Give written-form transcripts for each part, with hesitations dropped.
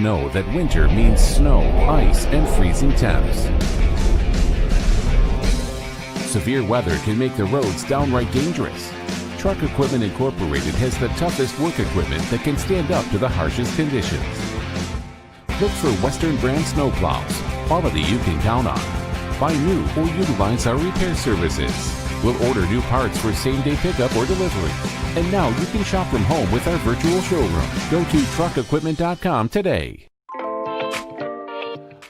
know that winter means snow, ice, and freezing temps. Severe weather can make the roads downright dangerous. Truck Equipment Incorporated has the toughest work equipment that can stand up to the harshest conditions. Look for Western brand snowplows, quality you can count on. Buy new or utilize our repair services. We'll order new parts for same-day pickup or delivery. And now you can shop from home with our virtual showroom. Go to truckequipment.com today.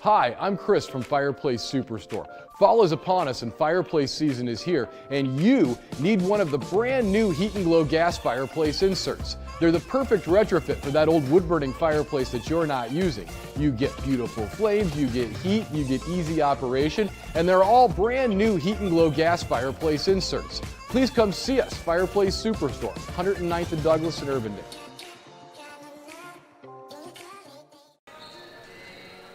Hi, I'm Chris from Fireplace Superstore. Fall is upon us and fireplace season is here, and you need one of the brand new Heat and Glow gas fireplace inserts. They're the perfect retrofit for that old wood-burning fireplace that you're not using. You get beautiful flames, you get heat, you get easy operation, and they're all brand new Heat and Glow gas fireplace inserts. Please come see us, Fireplace Superstore, 109th and Douglas in Urbandale.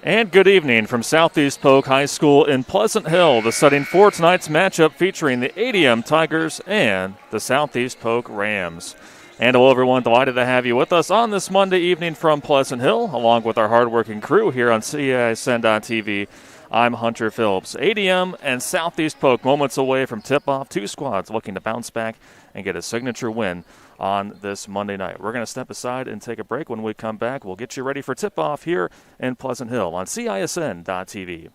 And good evening from Southeast Polk High School in Pleasant Hill. The setting for tonight's matchup featuring the ADM Tigers and the Southeast Polk Rams. And hello everyone, delighted to have you with us on this Monday evening from Pleasant Hill, along with our hardworking crew here on CISN.TV. I'm Hunter Phillips. ADM and Southeast Polk moments away from tip-off. Two squads looking to bounce back and get a signature win on this Monday night. We're going to step aside and take a break. When we come back, we'll get you ready for tip-off here in Pleasant Hill on CISN.TV.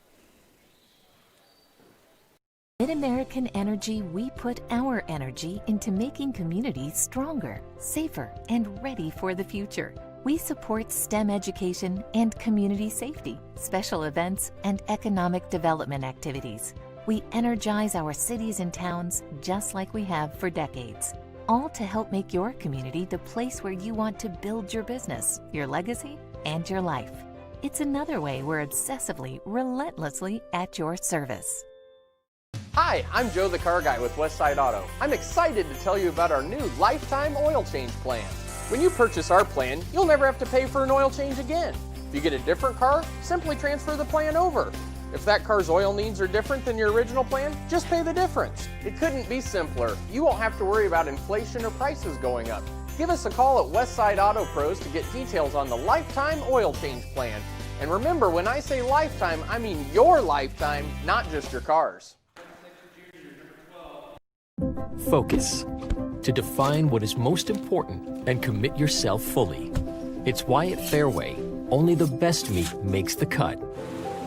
At American Energy, we put our energy into making communities stronger, safer, and ready for the future. We support STEM education and community safety, special events, and economic development activities. We energize our cities and towns just like we have for decades, all to help make your community the place where you want to build your business, your legacy, and your life. It's another way we're obsessively, relentlessly at your service. Hi, I'm Joe the Car Guy with Westside Auto. I'm excited to tell you about our new lifetime oil change plan. When you purchase our plan, you'll never have to pay for an oil change again. If you get a different car, simply transfer the plan over. If that car's oil needs are different than your original plan, just pay the difference. It couldn't be simpler. You won't have to worry about inflation or prices going up. Give us a call at Westside Auto Pros to get details on the lifetime oil change plan. And remember, when I say lifetime, I mean your lifetime, not just your car's. Focus. To define what is most important and commit yourself fully. It's why at Fairway, only the best meat makes the cut.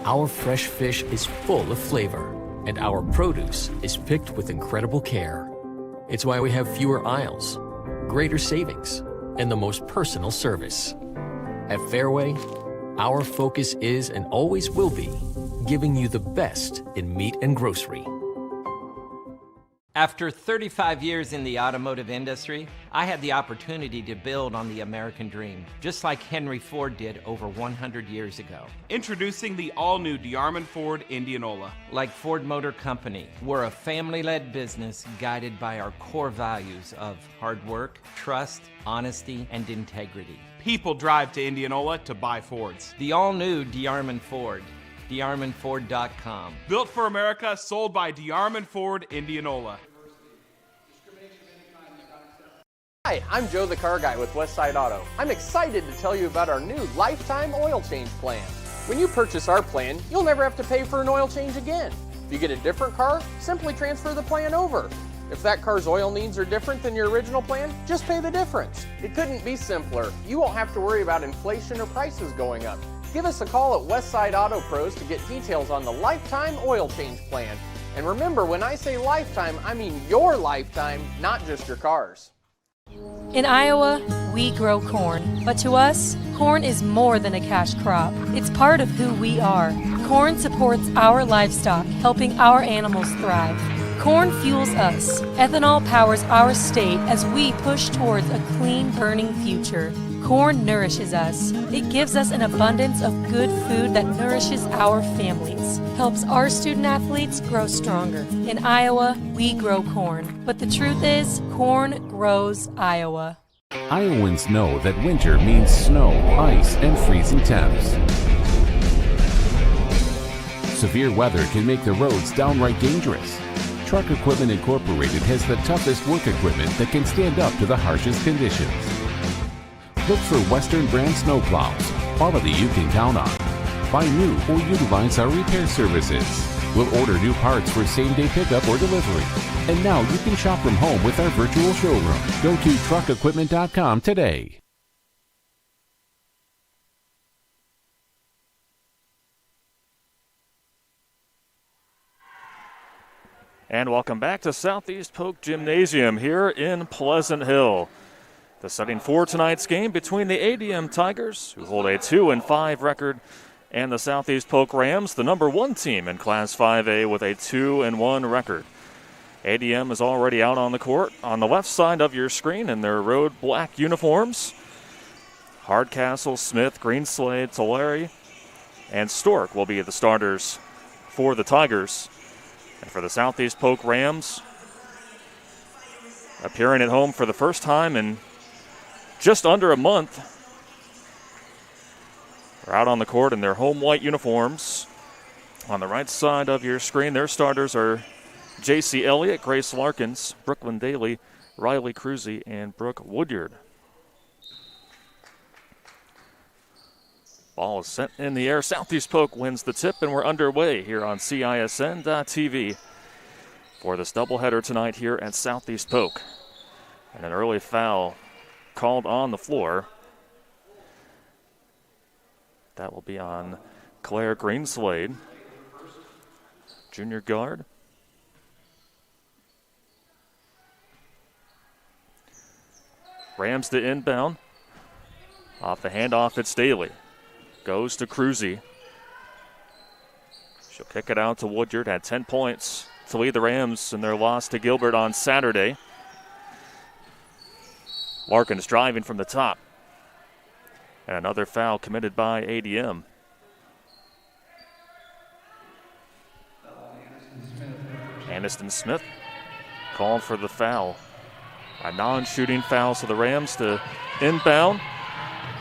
Our fresh fish is full of flavor, and our produce is picked with incredible care. It's why we have fewer aisles, greater savings, and the most personal service. At Fairway, our focus is and always will be giving you the best in meat and grocery. After 35 years in the automotive industry, I had the opportunity to build on the American dream, just like Henry Ford did over 100 years ago. Introducing the all-new DeArmond Ford Indianola. Like Ford Motor Company, we're a family-led business guided by our core values of hard work, trust, honesty, and integrity. People drive to Indianola to buy Fords. The all-new DeArmond Ford. DeArmondFord.com. Built for America, sold by DeArmond Ford Indianola. Hi, I'm Joe the Car Guy with Westside Auto. I'm excited to tell you about our new lifetime oil change plan. When you purchase our plan, you'll never have to pay for an oil change again. If you get a different car, simply transfer the plan over. If that car's oil needs are different than your original plan, just pay the difference. It couldn't be simpler. You won't have to worry about inflation or prices going up. Give us a call at Westside Auto Pros to get details on the lifetime oil change plan. And remember, when I say lifetime, I mean your lifetime, not just your car's. In Iowa, we grow corn, but to us, corn is more than a cash crop. It's part of who we are. Corn supports our livestock, helping our animals thrive. Corn fuels us. Ethanol powers our state as we push towards a clean burning future. Corn nourishes us. It gives us an abundance of good food that nourishes our families, helps our student athletes grow stronger. In Iowa, we grow corn. But the truth is, corn grows Iowa. Iowans know that winter means snow, ice, and freezing temps. Severe weather can make the roads downright dangerous. Truck Equipment Incorporated has the toughest work equipment that can stand up to the harshest conditions. Look for Western brand snowplows, quality you can count on. Buy new or utilize our repair services. We'll order new parts for same-day pickup or delivery. And now you can shop from home with our virtual showroom. Go to truckequipment.com today. And welcome back to Southeast Polk Gymnasium here in Pleasant Hill. The setting for tonight's game between the ADM Tigers, who hold a 2-5 record, and the Southeast Polk Rams, the number 1 team in Class 5A with a 2-1 record. ADM is already out on the court on the left side of your screen in their road black uniforms. Hardcastle, Smith, Greenslade, Tulare, and Stork will be the starters for the Tigers. And for the Southeast Polk Rams, appearing at home for the first time in just under a month, they're out on the court in their home white uniforms. On the right side of your screen, their starters are J.C. Elliott, Grace Larkins, Brooklyn Daly, Riley Cruzy, and Brooke Woodyard. Ball is sent in the air. Southeast Polk wins the tip, and we're underway here on CISN.TV for this doubleheader tonight here at Southeast Polk. And an early foul called on the floor. That will be on Claire Greenslade, junior guard. Rams to inbound. Off the handoff, it's Daly. Goes to Cruzy. She'll kick it out to Woodyard. Had 10 points to lead the Rams in their loss to Gilbert on Saturday. Larkins driving from the top. And another foul committed by ADM. Aniston Smith called for the foul. A non-shooting foul, so the Rams to inbound.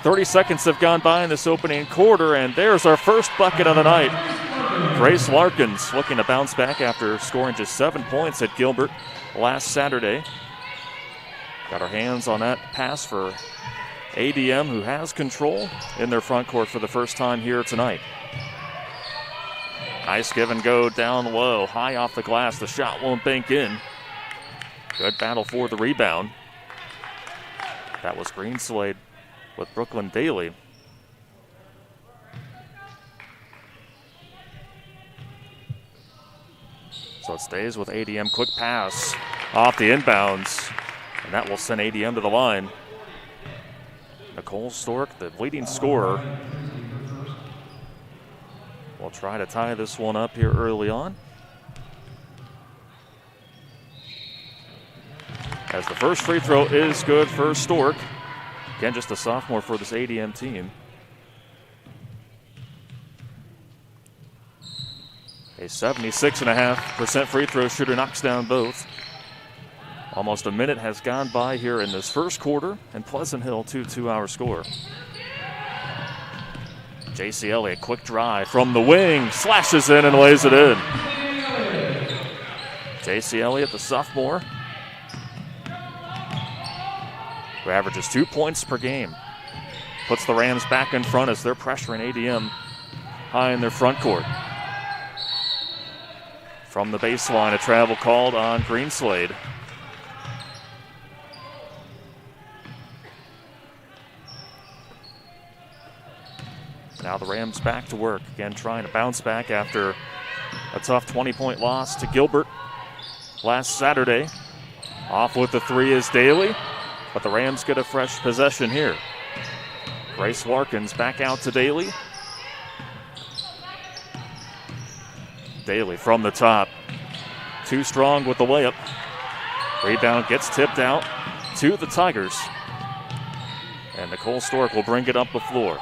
30 seconds have gone by in this opening quarter, and there's our first bucket of the night. Grace Larkins looking to bounce back after scoring just 7 points at Gilbert last Saturday. Got her hands on that pass for ADM, who has control in their front court for the first time here tonight. Nice give and go down low, high off the glass. The shot won't bank in. Good battle for the rebound. That was Greenslade with Brooklyn Daly. So it stays with ADM. Quick pass off the inbounds, and that will send ADM to the line. Nicole Stork, the leading scorer, will try to tie this one up here early on. As the first free throw is good for Stork. Again, just a sophomore for this ADM team. A 76.5% free throw shooter knocks down both. Almost a minute has gone by here in this first quarter, and Pleasant Hill 2-2-hour score. J.C. Elliott, quick drive from the wing, slashes in and lays it in. J.C. Elliott, the sophomore, who averages 2 points per game, puts the Rams back in front as they're pressuring ADM high in their front court. From the baseline, a travel called on Greenslade. Now the Rams back to work, again trying to bounce back after a tough 20-point loss to Gilbert last Saturday. Off with the three is Daly, but the Rams get a fresh possession here. Grace Larkins back out to Daly. Daly from the top. Too strong with the layup. Rebound gets tipped out to the Tigers. And Nicole Stork will bring it up the floor.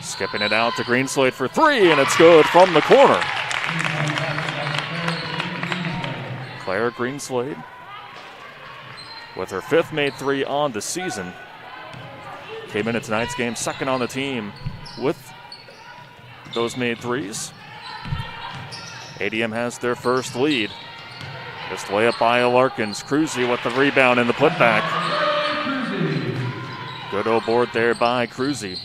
Skipping it out to Greenslade for three, and it's good from the corner. Claire Greenslade with her fifth made three on the season. Came into tonight's game second on the team with those made threes. ADM has their first lead. Just layup by Larkins. Cruzy with the rebound and the putback. Good old board there by Cruzy,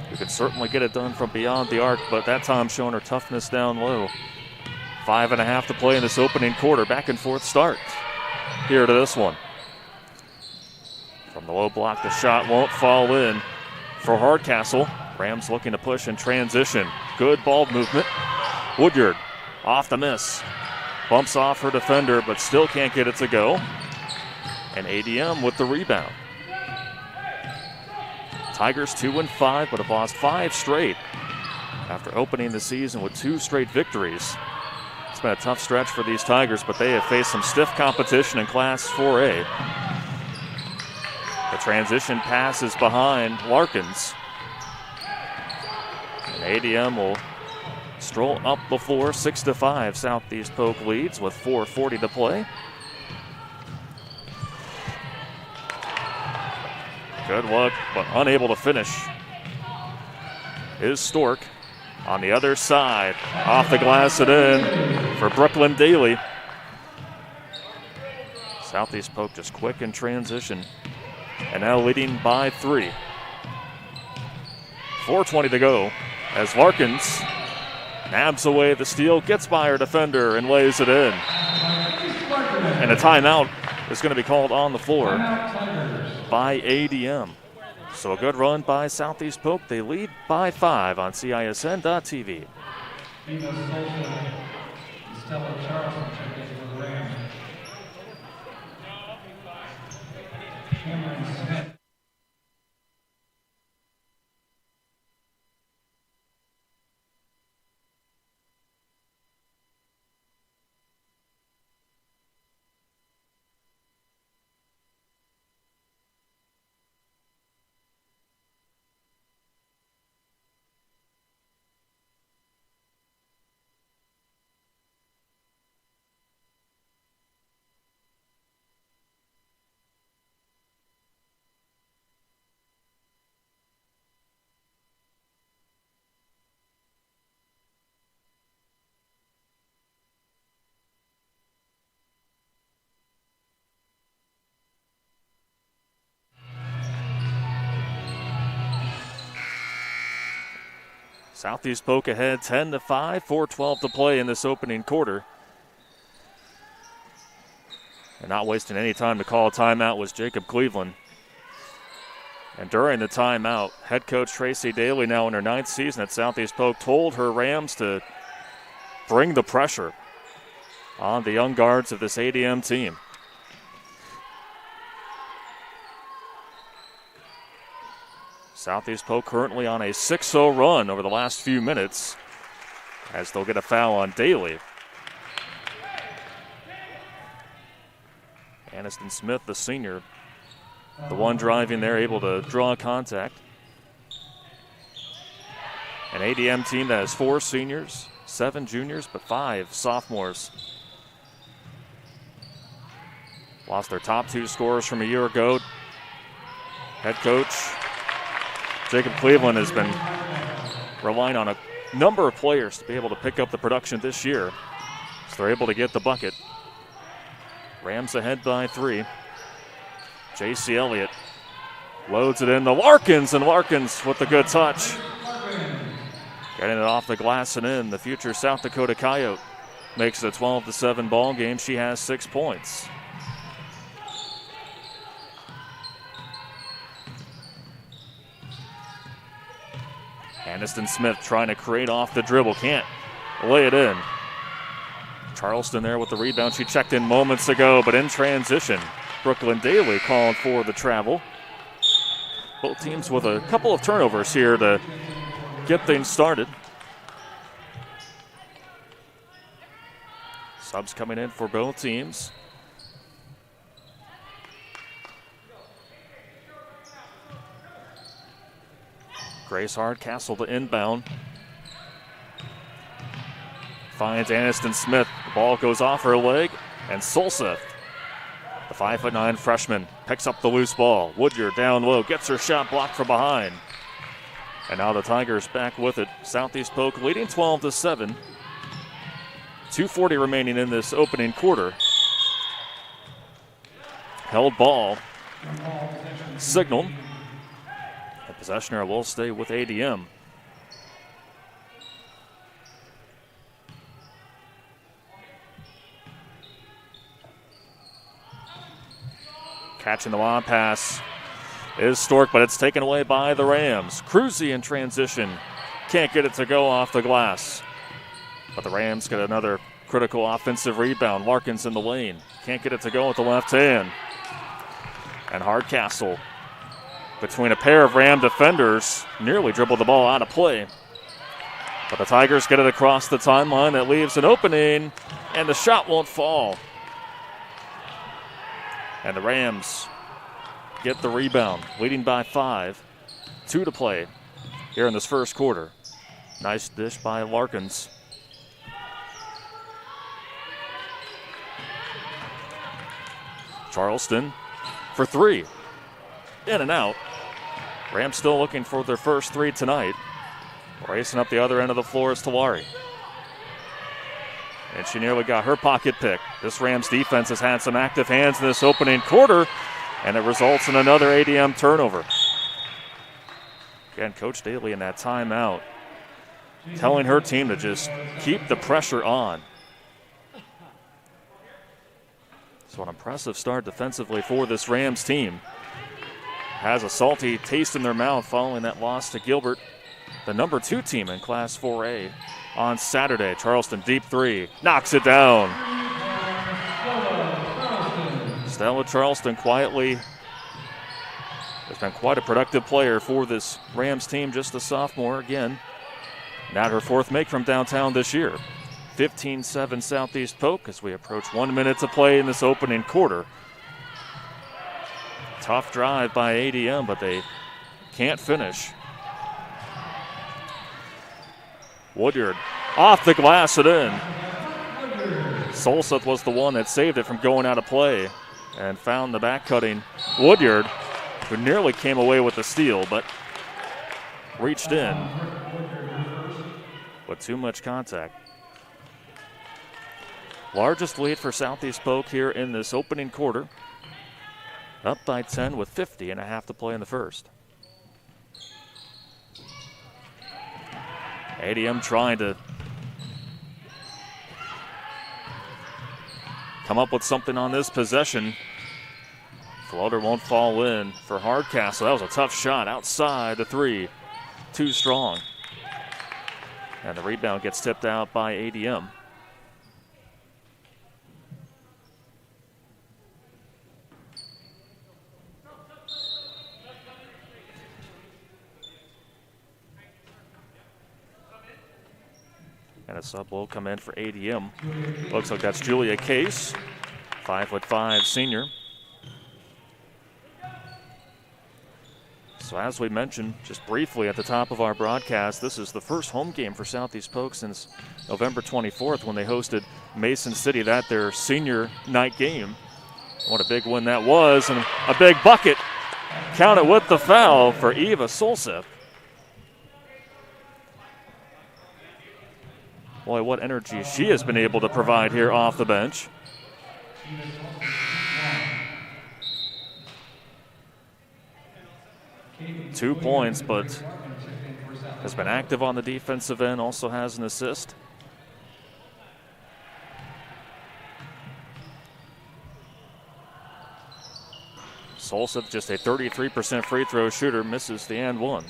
who can certainly get it done from beyond the arc, but that time showing her toughness down low. 5.5 to play in this opening quarter. Back and forth start here to this one. From the low block, the shot won't fall in for Hardcastle. Rams looking to push in transition. Good ball movement. Woodyard off the miss. Bumps off her defender, but still can't get it to go. And ADM with the rebound. Tigers 2-5, but have lost 5 straight after opening the season with 2 straight victories. It's been a tough stretch for these Tigers, but they have faced some stiff competition in Class 4A. The transition pass is behind Larkins. And ADM will stroll up the floor, 6-5. Southeast Polk leads with 4:40 to play. Good look, but unable to finish. Is Stork on the other side. Off the glass and in for Brooklyn Daly. Southeast Polk just quick in transition. And now leading by 3. 4:20 to go as Larkins nabs away the steal, gets by her defender, and lays it in. And a timeout is going to be called on the floor by ADM. So a good run by Southeast Polk. They lead by 5 on CISN.TV. Southeast Polk ahead 10-5, 4:12 to play in this opening quarter. And not wasting any time to call a timeout was Jacob Cleveland. And during the timeout, head coach Tracy Daly, now in her 9th season at Southeast Polk, told her Rams to bring the pressure on the young guards of this ADM team. Southeast Polk currently on a 6-0 run over the last few minutes as they'll get a foul on Daly. Aniston Smith, the senior, the one driving there, able to draw contact. An ADM team that has 4 seniors, 7 juniors, but 5 sophomores. Lost their top 2 scorers from a year ago. Head coach Jacob Cleveland has been relying on a number of players to be able to pick up the production this year, so they're able to get the bucket. Rams ahead by 3. J.C. Elliott loads it in to Larkins, and Larkins with the good touch. Getting it off the glass and in. The future South Dakota Coyote makes it a 12-7 ball game. She has 6 points. Aniston Smith trying to create off the dribble. Can't lay it in. Charleston there with the rebound. She checked in moments ago, but in transition, Brooklyn Daly called for the travel. Both teams with a couple of turnovers here to get things started. Subs coming in for both teams. Grace Hardcastle to inbound. Finds Aniston Smith. The ball goes off her leg, and Solseth, the 5'9" freshman, picks up the loose ball. Woodyard down low, gets her shot blocked from behind. And now the Tigers back with it. Southeast Polk leading 12-7. 2:40 remaining in this opening quarter. Held ball. Signal. The possessioner will stay with ADM. Catching the long pass is Stork, but it's taken away by the Rams. Cruzy in transition. Can't get it to go off the glass. But the Rams get another critical offensive rebound. Larkins in the lane. Can't get it to go with the left hand. And Hardcastle, between a pair of Ram defenders, nearly dribbled the ball out of play. But the Tigers get it across the timeline. That leaves an opening, and the shot won't fall. And the Rams get the rebound, leading by 5. 2 to play here in this first quarter. Nice dish by Larkins. Charleston for 3. In and out. Rams still looking for their first 3 tonight. Racing up the other end of the floor is Talari. And she nearly got her pocket pick. This Rams defense has had some active hands in this opening quarter, and it results in another ADM turnover. Again, Coach Daly in that timeout telling her team to just keep the pressure on. So an impressive start defensively for this Rams team. Has a salty taste in their mouth following that loss to Gilbert, the number 2 team in Class 4A on Saturday. Charleston deep 3, knocks it down. Stella Charleston quietly has been quite a productive player for this Rams team, just a sophomore again. Not her 4th make from downtown this year. 15-7 Southeast Polk as we approach 1 minute to play in this opening quarter. Tough drive by ADM, but they can't finish. Woodyard off the glass and in. Solseth was the one that saved it from going out of play and found the back cutting Woodyard, who nearly came away with the steal, but reached in with too much contact. Largest lead for Southeast Polk here in this opening quarter. Up by 10 with 50.5 to play in the first. ADM trying to come up with something on this possession. Floater won't fall in for Hardcastle. That was a tough shot outside the 3. Too strong. And the rebound gets tipped out by ADM. And a sub will come in for ADM. Looks like that's Julia Case, 5'5" senior. So as we mentioned just briefly at the top of our broadcast, this is the first home game for Southeast Polk since November 24th when they hosted Mason City, that their senior night game. What a big win that was, and a big bucket. Counted with the foul for Eva Solseth. Boy, what energy she has been able to provide here off the bench. Two points, but has been active on the defensive end, also has an assist. Solseth, just a 33% free throw shooter, misses the and one.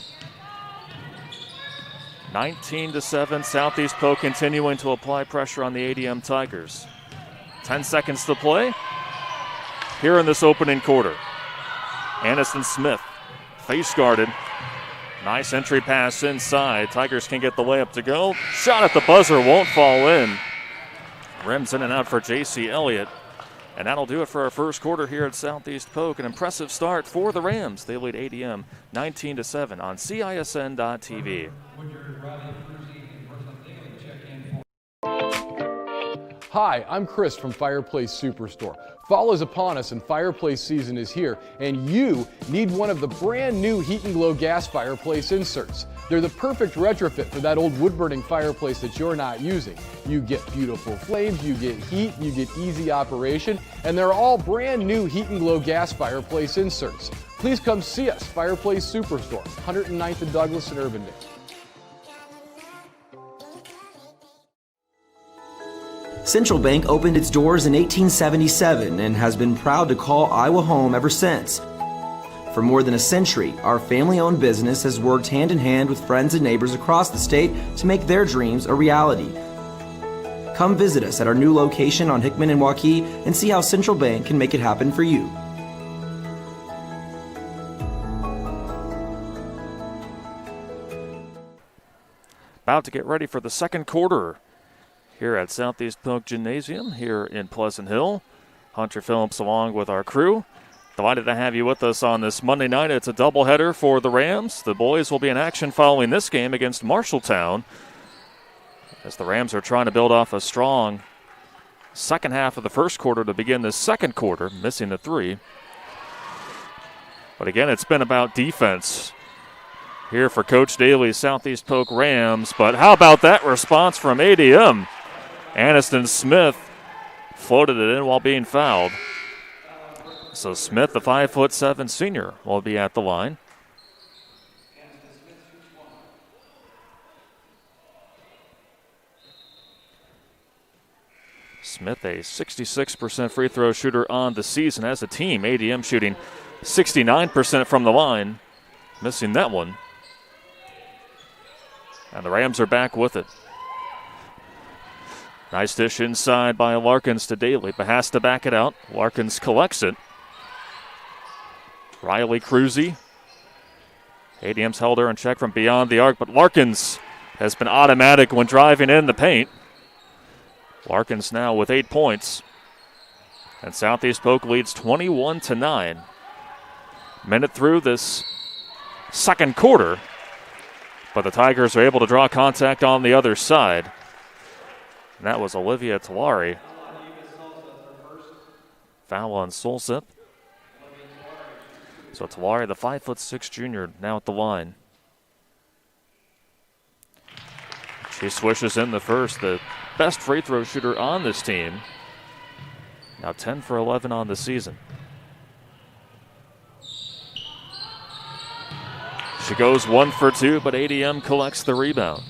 19-7, Southeast Polk continuing to apply pressure on the ADM Tigers. 10 seconds to play here in this opening quarter. Aniston Smith, face guarded. Nice entry pass inside. Tigers can get the layup to go. Shot at the buzzer, won't fall in. Rims in and out for J.C. Elliott. And that'll do it for our first quarter here at Southeast Polk. An impressive start for the Rams. They lead ADM 19-7 on CISN.TV. Hi, I'm Chris from Fireplace Superstore. Fall is upon us and fireplace season is here, and you need one of the brand new Heat and Glow gas fireplace inserts. They're the perfect retrofit for that old wood-burning fireplace that you're not using. You get beautiful flames, you get heat, you get easy operation, and they're all brand new Heat and Glow gas fireplace inserts. Please come see us, Fireplace Superstore, 109th and Douglas in Urbandale. Central Bank opened its doors in 1877 and has been proud to call Iowa home ever since. For more than a century, our family-owned business has worked hand-in-hand with friends and neighbors across the state to make their dreams a reality. Come visit us at our new location on Hickman and Waukee and see how Central Bank can make it happen for you. About to get ready for the second quarter here at Southeast Polk Gymnasium here in Pleasant Hill. Hunter Phillips along with our crew. Delighted to have you with us on this Monday night. It's a doubleheader for the Rams. The boys will be in action following this game against Marshalltown, as the Rams are trying to build off a strong second half of the first quarter to begin the second quarter, missing the three. But again, it's been about defense here for Coach Daly's Southeast Polk Rams. But how about that response from ADM? Aniston Smith floated it in while being fouled. So Smith, the 5'7" senior, will be at the line. Smith, a 66% free throw shooter on the season as a team. ADM shooting 69% from the line, missing that one. And the Rams are back with it. Nice dish inside by Larkins to Daly, but has to back it out. Larkins collects it. Riley Cruzy. ADM's held her in check from beyond the arc, but Larkins has been automatic when driving in the paint. Larkins now with 8 points. And Southeast Polk leads 21-9. Minute through this second quarter, but the Tigers are able to draw contact on the other side. And that was Olivia Talari. Foul on Solseth. So Talari, the 5'6" junior, now at the line. She swishes in the first, the best free throw shooter on this team. Now 10 for 11 on the season. She goes 1 for 2, but ADM collects the rebound.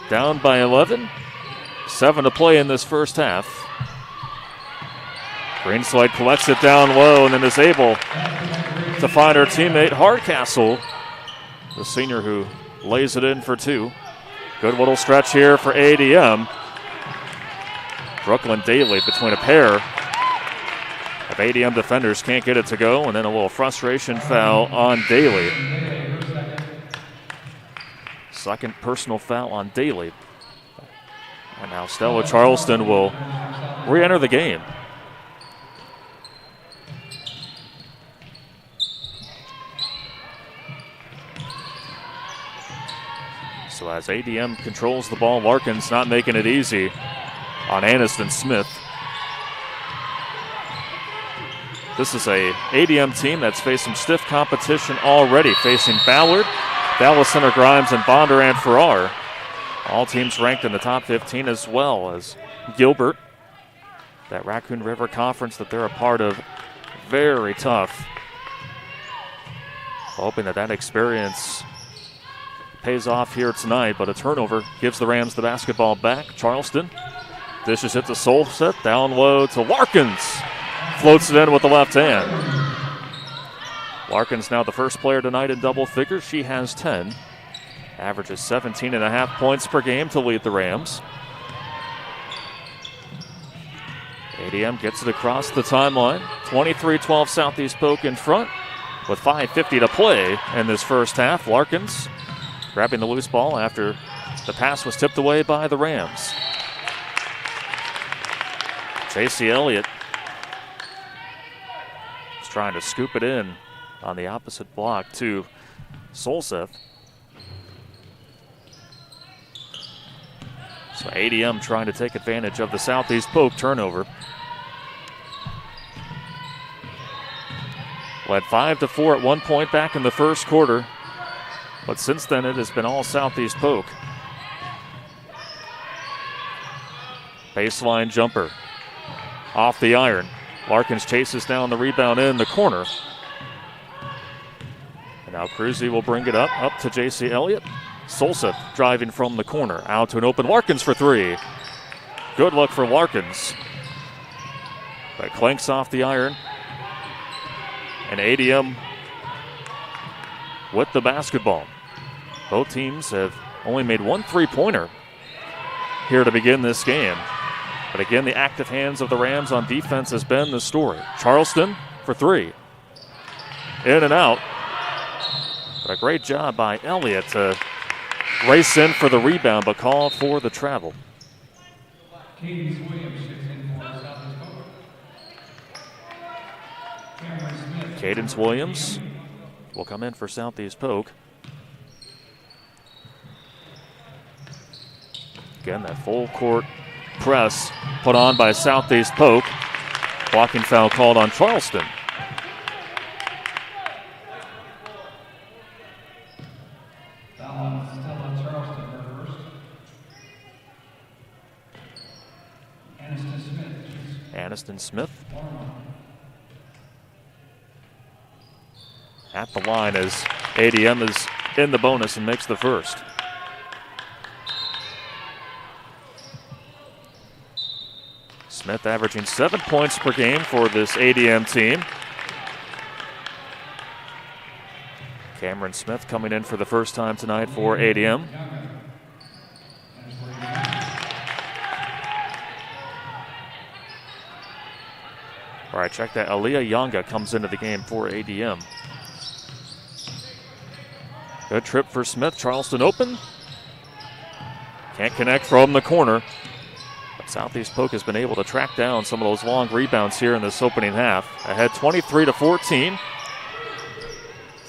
Down by 11. 7 to play in this first half. Greenslide collects it down low and then is able to find her teammate Hardcastle, the senior who lays it in for 2. Good little stretch here for ADM. Brooklyn Daly between a pair of ADM defenders, can't get it to go, and then a little frustration foul on Daly. Second personal foul on Daly. And now Stella Charleston will re-enter the game. So as ADM controls the ball, Larkins not making it easy on Aniston Smith. This is a ADM team that's faced some stiff competition already, facing Ballard, Dallas Center Grimes, and Bondurant Farrar. All teams ranked in the top 15, as well as Gilbert. That Raccoon River Conference that they're a part of, very tough. Hoping that experience pays off here tonight, but a turnover gives the Rams the basketball back. Charleston dishes it to Solseth, down low to Larkins. Floats it in with the left hand. Larkins now the first player tonight in double figures. She has 10. Averages 17.5 points per game to lead the Rams. ADM gets it across the timeline. 23-12 Southeast Polk in front with 5:50 to play in this first half. Larkins grabbing the loose ball after the pass was tipped away by the Rams. Tracy Elliott is trying to scoop it in on the opposite block to Solseth. So ADM trying to take advantage of the Southeast Polk turnover. Led 5-4 at one point back in the first quarter, but since then it has been all Southeast Polk. Baseline jumper off the iron. Larkins chases down the rebound in the corner. And now Cruzy will bring it up to J.C. Elliott. Solseth driving from the corner, out to an open Larkins for three. Good luck for Larkins. But clanks off the iron. And ADM with the basketball. Both teams have only made one three-pointer here to begin this game. But again, the active hands of the Rams on defense has been the story. Charleston for three. In and out. But a great job by Elliott to race in for the rebound, but call for the travel. Cadence Williams will come in for Southeast Polk. Again, that full court press put on by Southeast Polk. Blocking foul called on Charleston. Aniston Smith at the line as ADM is in the bonus and makes the first. Smith averaging 7 points per game for this ADM team. Cameron Smith coming in for the first time tonight for ADM. All right, check that. Aaliyah Yanga comes into the game for ADM. Good trip for Smith. Charleston open. Can't connect from the corner. But Southeast Polk has been able to track down some of those long rebounds here in this opening half. Ahead 23-14.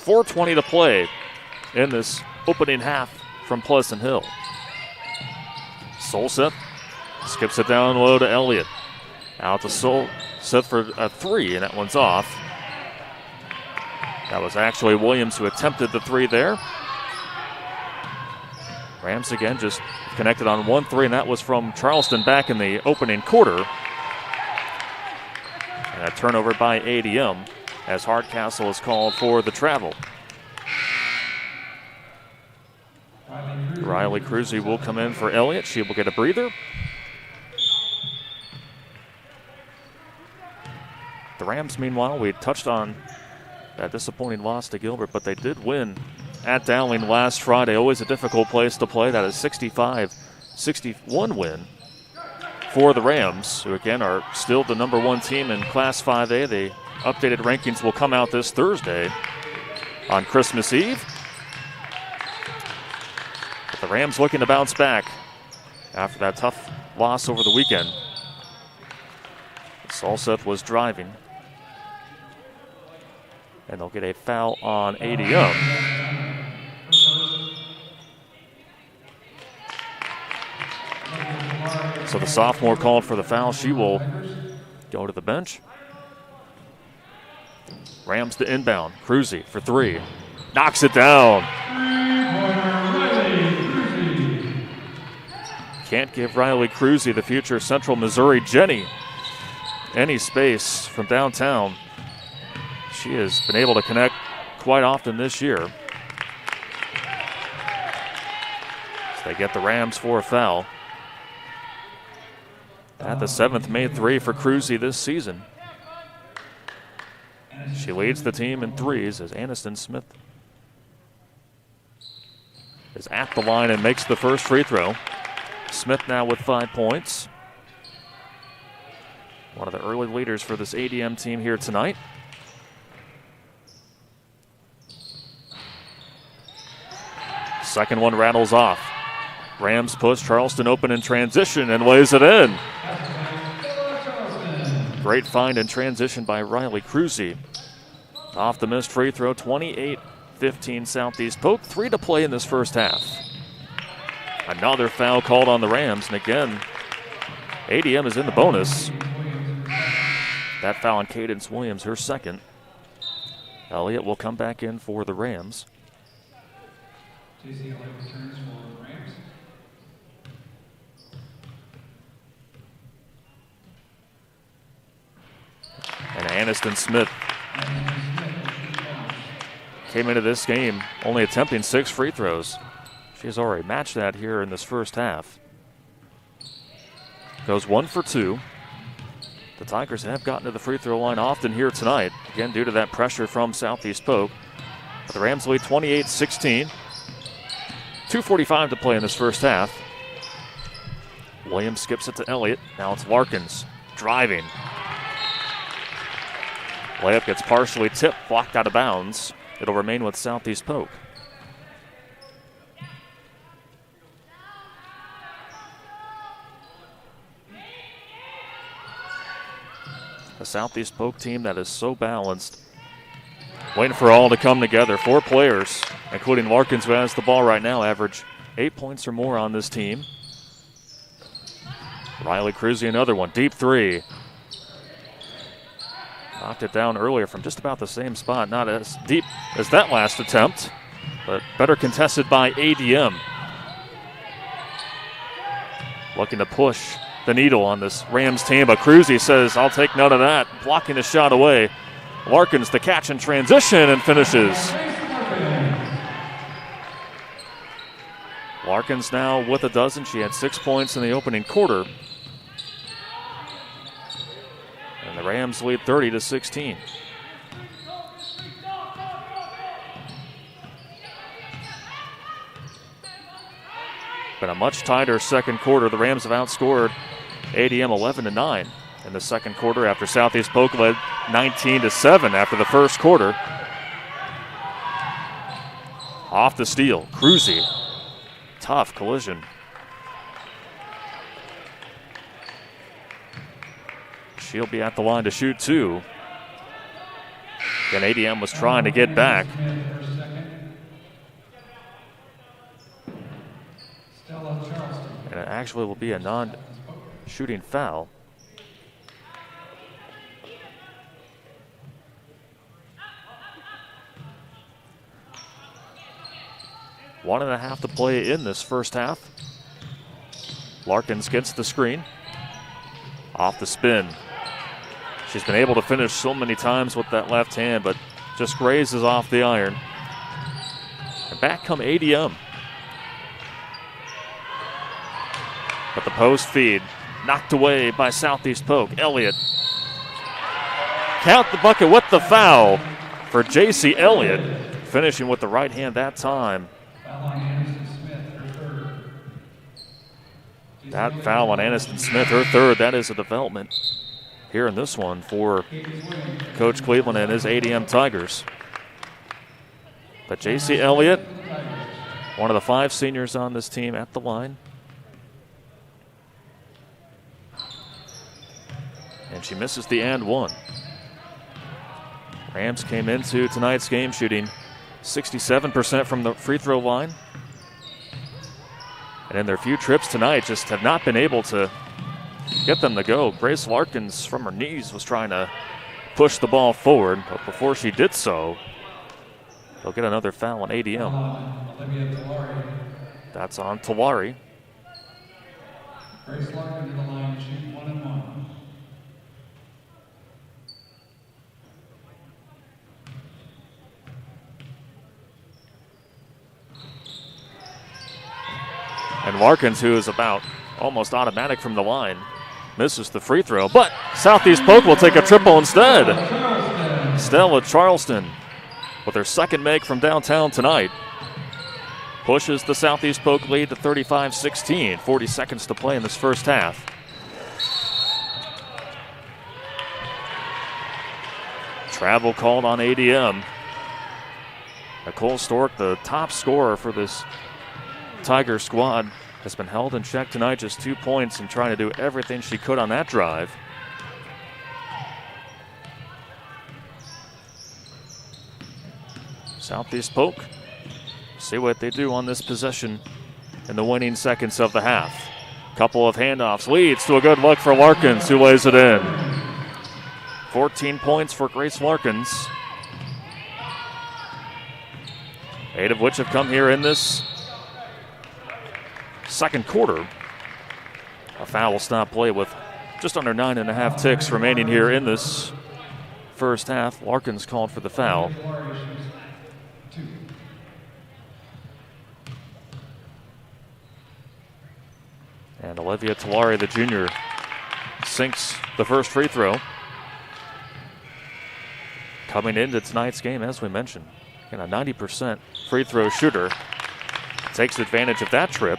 4:20 to play in this opening half from Pleasant Hill. Solseth skips it down low to Elliott. Out to Solseth for a three, and that one's off. That was actually Williams who attempted the three there. Rams again just connected on 1-3, and that was from Charleston back in the opening quarter. And a turnover by ADM as Hardcastle is called for the travel. Riley Cruzy will come in for Elliott. She will get a breather. The Rams, meanwhile, we touched on that disappointing loss to Gilbert, but they did win at Dowling last Friday. Always a difficult place to play. That is 65-61 win for the Rams, who again are still the number one team in Class 5A. The updated rankings will come out this Thursday on Christmas Eve. But the Rams looking to bounce back after that tough loss over the weekend. Solseth was driving. And they'll get a foul on ADM. So the sophomore called for the foul. She will go to the bench. Rams to inbound. Cruzy for three. Knocks it down. Can't give Riley Cruzy, the future Central Missouri Jenny, any space from downtown. She has been able to connect quite often this year. So they get the Rams for a foul. At the seventh made three for Cruzy this season. She leads the team in threes as Aniston Smith is at the line and makes the first free throw. Smith now with 5 points. One of the early leaders for this ADM team here tonight. Second one rattles off. Rams push. Charleston open in transition and lays it in. Great find in transition by Riley Cruzy. Off the missed free throw, 28-15 Southeast Polk. 3 to play in this first half. Another foul called on the Rams, and again, ADM is in the bonus. That foul on Cadence Williams, her second. Elliott will come back in for the Rams. And Aniston Smith came into this game only attempting 6 free throws. She has already matched that here in this first half. Goes 1 for 2. The Tigers have gotten to the free throw line often here tonight, again due to that pressure from Southeast Polk. But the Rams lead 28-16. 2:45 to play in this first half. Williams skips it to Elliott. Now it's Larkins driving. Layup gets partially tipped, blocked out of bounds. It'll remain with Southeast Polk. A Southeast Polk team that is so balanced. Waiting for all to come together. 4 players, including Larkins, who has the ball right now, average 8 points or more on this team. Riley Cruzy, another one. Deep 3. Knocked it down earlier from just about the same spot. Not as deep as that last attempt, but better contested by ADM. Looking to push the needle on this Rams team, but Cruzy says, I'll take none of that. Blocking the shot away. Larkins the catch in transition and finishes. Larkins now with a dozen. She had 6 points in the opening quarter. And the Rams lead 30-16. Been a much tighter second quarter. The Rams have outscored ADM 11-9 in the second quarter after Southeast Polk led 19-7 after the first quarter. Off the steal, Cruzy. Tough collision. She'll be at the line to shoot 2. And ADM was trying to get back. And it actually will be a non-shooting foul. One and a half to play in this first half. Larkins gets the screen. Off the spin. She's been able to finish so many times with that left hand, but just grazes off the iron. And back come ADM. But the post feed knocked away by Southeast Polk. Elliott. Count the bucket with the foul for J.C. Elliott. Finishing with the right hand that time. That foul on Aniston Smith, her third. That is a development here in this one for Coach Cleveland and his ADM Tigers. But J.C. Elliott, one of the 5 seniors on this team, at the line. And she misses the and one. Rams came into tonight's game shooting 67% from the free throw line. And in their few trips tonight, just have not been able to get them to go. Grace Larkins from her knees was trying to push the ball forward, but before she did so, they'll get another foul on ADM. That's on Talari. Grace Larkin to the line, shoot 1 and 1. And Larkins, who is about almost automatic from the line, misses the free throw. But Southeast Polk will take a triple instead. Stella Charleston with her second make from downtown tonight. Pushes the Southeast Polk lead to 35-16. 40 seconds to play in this first half. Travel called on ADM. Nicole Stork, the top scorer for this Tiger squad, has been held in check tonight, just 2 points, and trying to do everything she could on that drive. Southeast Polk, see what they do on this possession. in the winning seconds of the half. Couple of handoffs leads to a good look for Larkins, who lays it in. 14 points for Grace Larkins, 8 of which have come here in this second quarter. A foul will stop play with just under 9.5 ticks remaining here in this first half. Larkins called for the foul. And Olivia Talari, the junior, sinks the first free throw. Coming into tonight's game, as we mentioned, and a 90% free throw shooter. Takes advantage of that trip.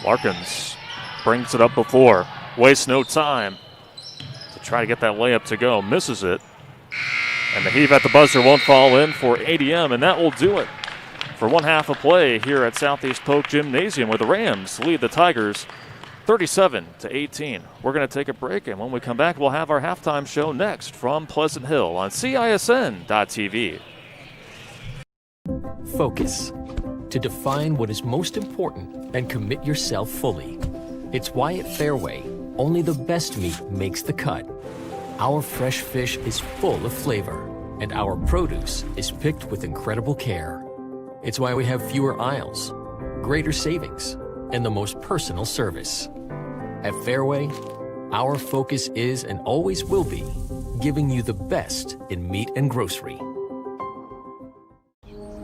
Larkins brings it up before. Wastes no time to try to get that layup to go. Misses it. And the heave at the buzzer won't fall in for ADM, and that will do it for one half of play here at Southeast Polk Gymnasium, where the Rams lead the Tigers 37-18. We're going to take a break, and when we come back, we'll have our halftime show next from Pleasant Hill on CISN.TV. Focus. To define what is most important and commit yourself fully. It's why at Fairway, only the best meat makes the cut. Our fresh fish is full of flavor, and our produce is picked with incredible care. It's why we have fewer aisles, greater savings, and the most personal service. At Fairway, our focus is and always will be giving you the best in meat and grocery.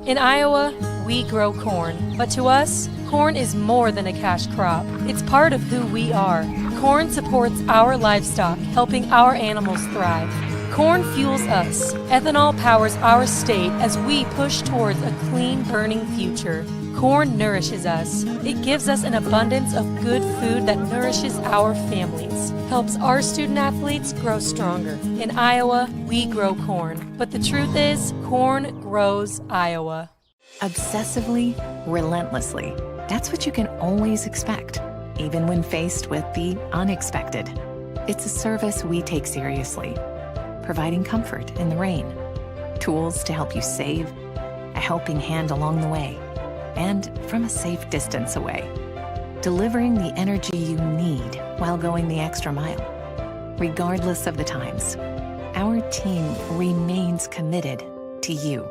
In Iowa, we grow corn, but to us, corn is more than a cash crop. It's part of who we are. Corn supports our livestock, helping our animals thrive. Corn fuels us. Ethanol powers our state as we push towards a clean, burning future. Corn nourishes us. It gives us an abundance of good food that nourishes our families, helps our student athletes grow stronger. In Iowa, we grow corn. But the truth is, corn grows Iowa. Obsessively, relentlessly. That's what you can always expect, even when faced with the unexpected. It's a service we take seriously, providing comfort in the rain, tools to help you save, a helping hand along the way, and from a safe distance away, delivering the energy you need while going the extra mile. Regardless of the times, our team remains committed to you.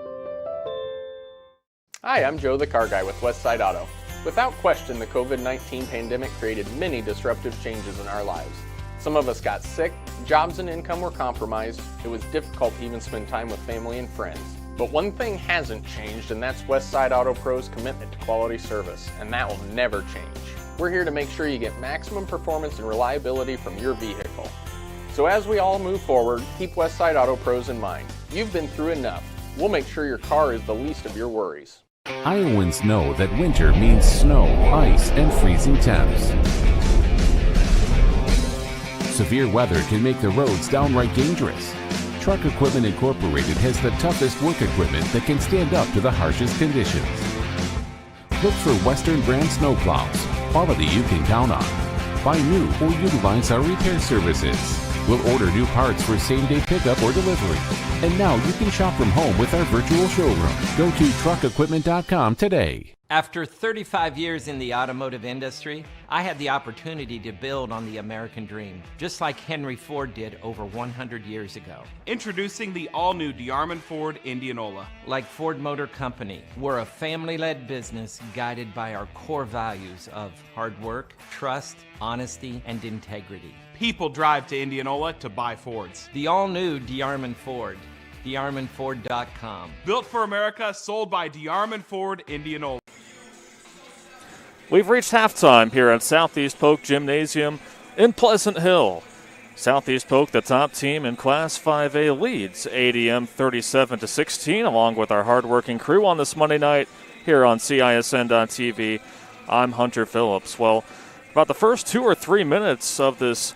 Hi, I'm Joe the Car Guy with Westside Auto. Without question, the COVID-19 pandemic created many disruptive changes in our lives. Some of us got sick, jobs and income were compromised, it was difficult to even spend time with family and friends. But one thing hasn't changed, and that's Westside Auto Pro's commitment to quality service, and that will never change. We're here to make sure you get maximum performance and reliability from your vehicle. So as we all move forward, keep Westside Auto Pros in mind. You've been through enough. We'll make sure your car is the least of your worries. Iowans know that winter means snow, ice, and freezing temps. Severe weather can make the roads downright dangerous. Truck Equipment Incorporated has the toughest work equipment that can stand up to the harshest conditions. Look for Western brand snowplows, quality you can count on. Buy new or utilize our repair services. We'll order new parts for same-day pickup or delivery. And now you can shop from home with our virtual showroom. Go to truckequipment.com today. After 35 years in the automotive industry, I had the opportunity to build on the American dream, just like Henry Ford did over 100 years ago. Introducing the all-new DeArmond Ford Indianola. Like Ford Motor Company, we're a family-led business guided by our core values of hard work, trust, honesty, and integrity. People drive to Indianola to buy Fords. The all-new DeArmond Ford, DeArmondFord.com. Built for America, sold by DeArmond Ford Indianola. We've reached halftime here at Southeast Polk Gymnasium in Pleasant Hill. Southeast Polk, the top team in Class 5A, leads ADM 37-16, along with our hardworking crew on this Monday night here on CISN.TV. I'm Hunter Phillips. Well, about the first 2 or 3 minutes of this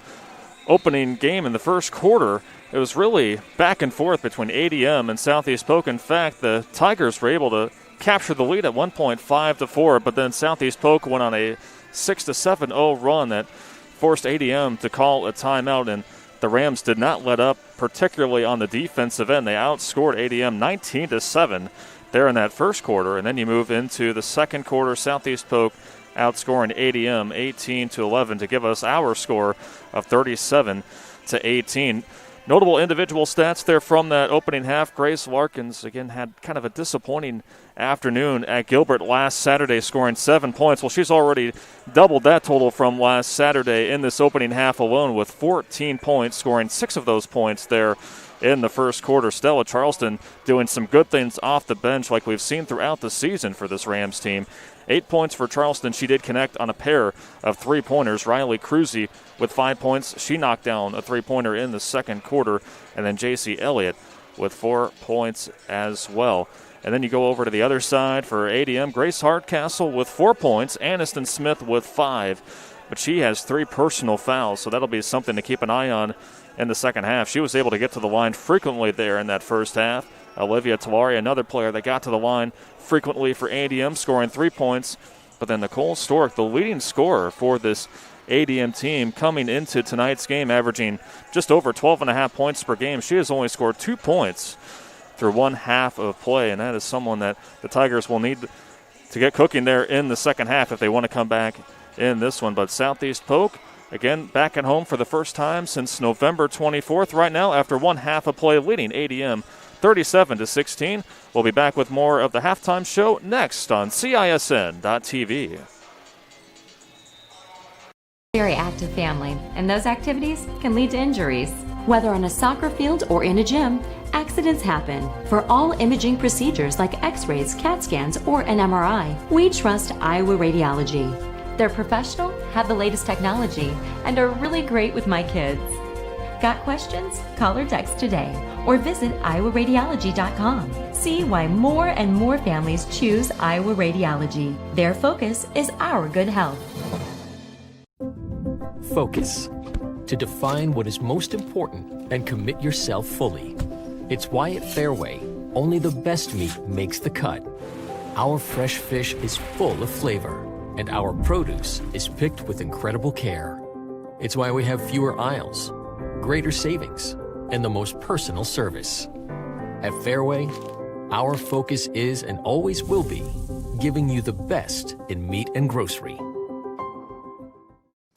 opening game in the first quarter, it was really back and forth between ADM and Southeast Polk. In fact, the Tigers were able to capture the lead at one point, 5-4, but then Southeast Polk went on a 6-7-0 run that forced ADM to call a timeout, and the Rams did not let up, particularly on the defensive end. They outscored ADM 19-7 there in that first quarter, and then you move into the second quarter. Southeast Polk outscoring ADM 18-11 to give us our score of 37-18. Notable individual stats there from that opening half. Grace Larkins, again, had kind of a disappointing afternoon at Gilbert last Saturday, scoring 7 points. Well, she's already doubled that total from last Saturday in this opening half alone with 14 points, scoring 6 of those points there in the first quarter. Stella Charleston doing some good things off the bench like we've seen throughout the season for this Rams team. 8 points for Charleston. She did connect on a pair of three-pointers. Riley Cruzy with 5 points. She knocked down a three-pointer in the second quarter. And then J.C. Elliott with 4 points as well. And then you go over to the other side for ADM. Grace Hardcastle with 4 points. Aniston Smith with 5. But she has 3 personal fouls, so that'll be something to keep an eye on in the second half. She was able to get to the line frequently there in that first half. Olivia Tawari, another player that got to the line frequently for ADM, scoring 3 points. But then Nicole Stork, the leading scorer for this ADM team, coming into tonight's game, averaging just over 12.5 points per game. She has only scored 2 points through one half of play, and that is someone that the Tigers will need to get cooking there in the second half if they want to come back in this one. But Southeast Polk, again, back at home for the first time since November 24th right now after one half of play, leading ADM 37-16. We'll be back with more of the halftime show next on CISN.TV. Very active family, and those activities can lead to injuries. Whether on a soccer field or in a gym, accidents happen. For all imaging procedures like x-rays, CAT scans, or an MRI, we trust Iowa Radiology. They're professional, have the latest technology, and are really great with my kids. Got questions? Call or text today or visit iowaradiology.com. See why more and more families choose Iowa Radiology. Their focus is our good health. Focus. To define what is most important and commit yourself fully. It's why at Fairway, only the best meat makes the cut. Our fresh fish is full of flavor, and our produce is picked with incredible care. It's why we have fewer aisles, greater savings, and the most personal service. At Fairway, our focus is and always will be giving you the best in meat and grocery.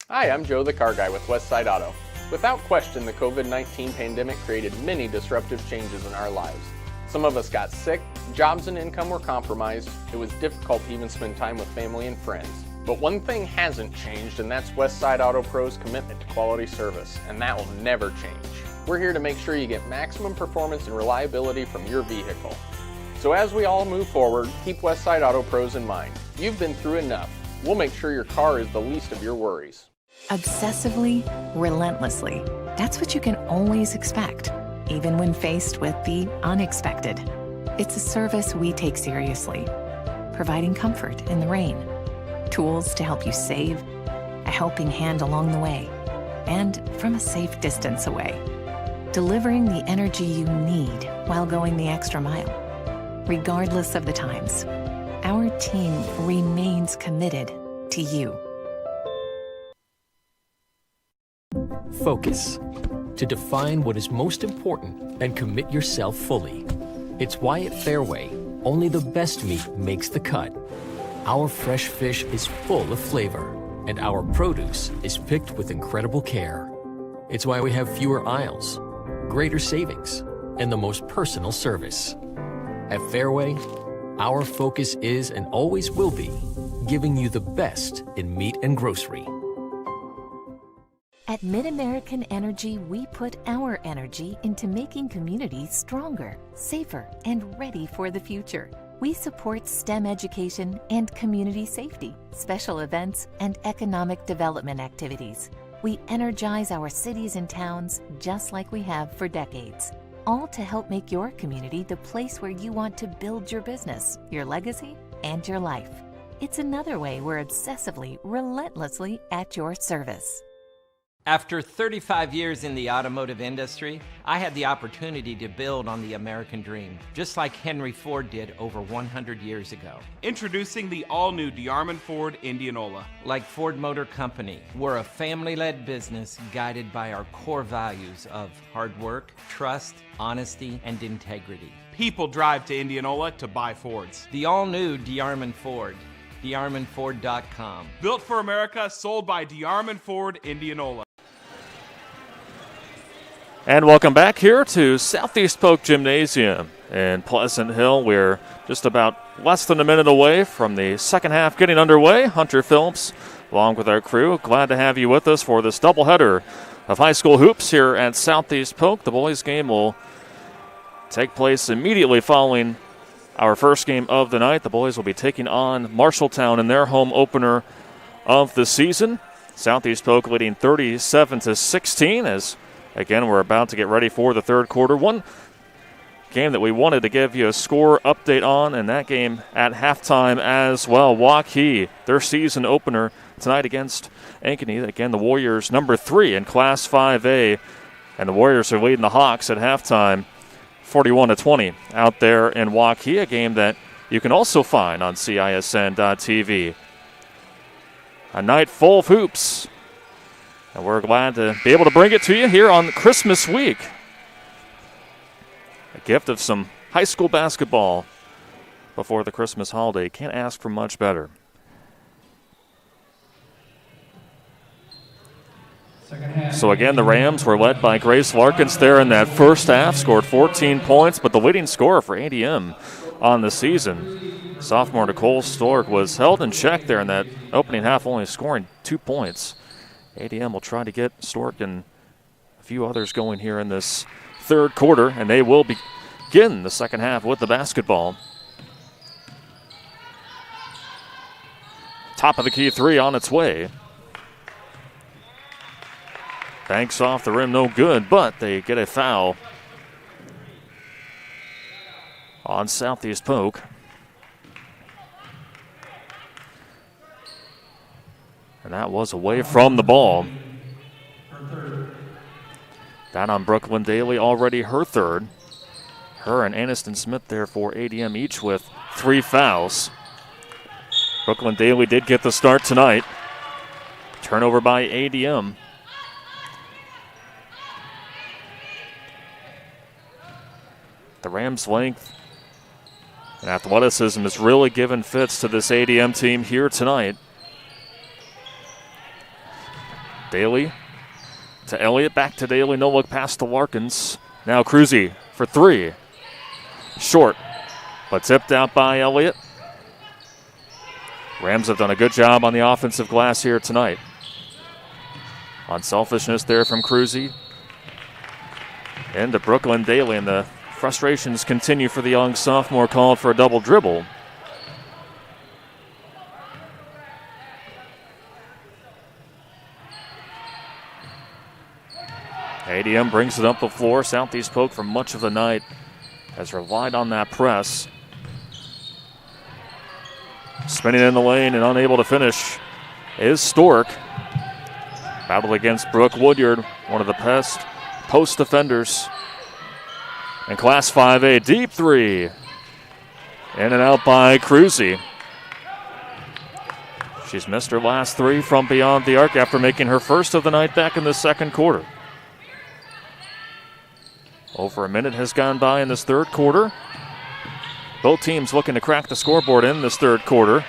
Hi, I'm Joe the Car Guy with Westside Auto. Without question, the COVID-19 pandemic created many disruptive changes in our lives. Some of us got sick, jobs and income were compromised, it was difficult to even spend time with family and friends. But one thing hasn't changed, and that's Westside Auto Pro's commitment to quality service, and that will never change. We're here to make sure you get maximum performance and reliability from your vehicle. So as we all move forward, keep Westside Auto Pros in mind. You've been through enough. We'll make sure your car is the least of your worries. Obsessively, relentlessly. That's what you can always expect, even when faced with the unexpected. It's a service we take seriously, providing comfort in the rain, tools to help you save, a helping hand along the way, and from a safe distance away, delivering the energy you need while going the extra mile. Regardless of the times, our team remains committed to you. Focus. To define what is most important and commit yourself fully. It's why at Fairway, only the best meat makes the cut. Our fresh fish is full of flavor, and our produce is picked with incredible care. It's why we have fewer aisles, greater savings, and the most personal service. At Fairway, our focus is and always will be giving you the best in meat and grocery. At MidAmerican Energy, we put our energy into making communities stronger, safer, and ready for the future. We support STEM education and community safety, special events, and economic development activities. We energize our cities and towns just like we have for decades, all to help make your community the place where you want to build your business, your legacy, and your life. It's another way we're obsessively, relentlessly at your service. After 35 years in the automotive industry, I had the opportunity to build on the American dream, just like Henry Ford did over 100 years ago. Introducing the all-new DeArmond Ford Indianola. Like Ford Motor Company, we're a family-led business guided by our core values of hard work, trust, honesty, and integrity. People drive to Indianola to buy Fords. The all-new DeArmond Ford, DeArmondFord.com. Built for America, sold by DeArmond Ford Indianola. And welcome back here to Southeast Polk Gymnasium in Pleasant Hill. We're just about less than a minute away from the second half getting underway. Hunter Phillips, along with our crew, glad to have you with us for this doubleheader of high school hoops here at Southeast Polk. The boys' game will take place immediately following our first game of the night. The boys will be taking on Marshalltown in their home opener of the season. Southeast Polk leading 37-16 as again, we're about to get ready for the third quarter. One game that we wanted to give you a score update on, and that game at halftime as well. Waukee, their season opener tonight against Ankeny. Again, the Warriors number 3 in Class 5A, and the Warriors are leading the Hawks at halftime 41-20 out there in Waukee, a game that you can also find on CISN.TV. A night full of hoops. And we're glad to be able to bring it to you here on Christmas week. A gift of some high school basketball before the Christmas holiday. Can't ask for much better. So again, the Rams were led by Grace Larkins there in that first half, scored 14 points, but the leading scorer for ADM on the season, sophomore Nicole Stork, was held in check there in that opening half, only scoring 2 points. ADM will try to get Stork and a few others going here in this third quarter, and they will begin the second half with the basketball. Top of the key three on its way. Banks off the rim, no good, but they get a foul on Southeast Polk. And that was away from the ball. That on Brooklyn Daly, already her third. Her and Aniston Smith there for ADM, each with 3 fouls. Brooklyn Daly did get the start tonight. Turnover by ADM. The Rams' length and athleticism is really giving fits to this ADM team here tonight. Daly to Elliott, back to Daly, no look past to Larkins. Now Cruzy for 3. Short, but tipped out by Elliott. Rams have done a good job on the offensive glass here tonight. Unselfishness there from Cruzy. Into Brooklyn Daly, and the frustrations continue for the young sophomore, called for a double dribble. ADM brings it up the floor. Southeast Polk for much of the night has relied on that press. Spinning in the lane and unable to finish is Stork. Battle against Brooke Woodyard, one of the best post defenders in Class 5A. Deep 3. In and out by Cruzy. She's missed her last 3 from beyond the arc after making her first of the night back in the second quarter. Over a minute has gone by in this third quarter. Both teams looking to crack the scoreboard in this third quarter.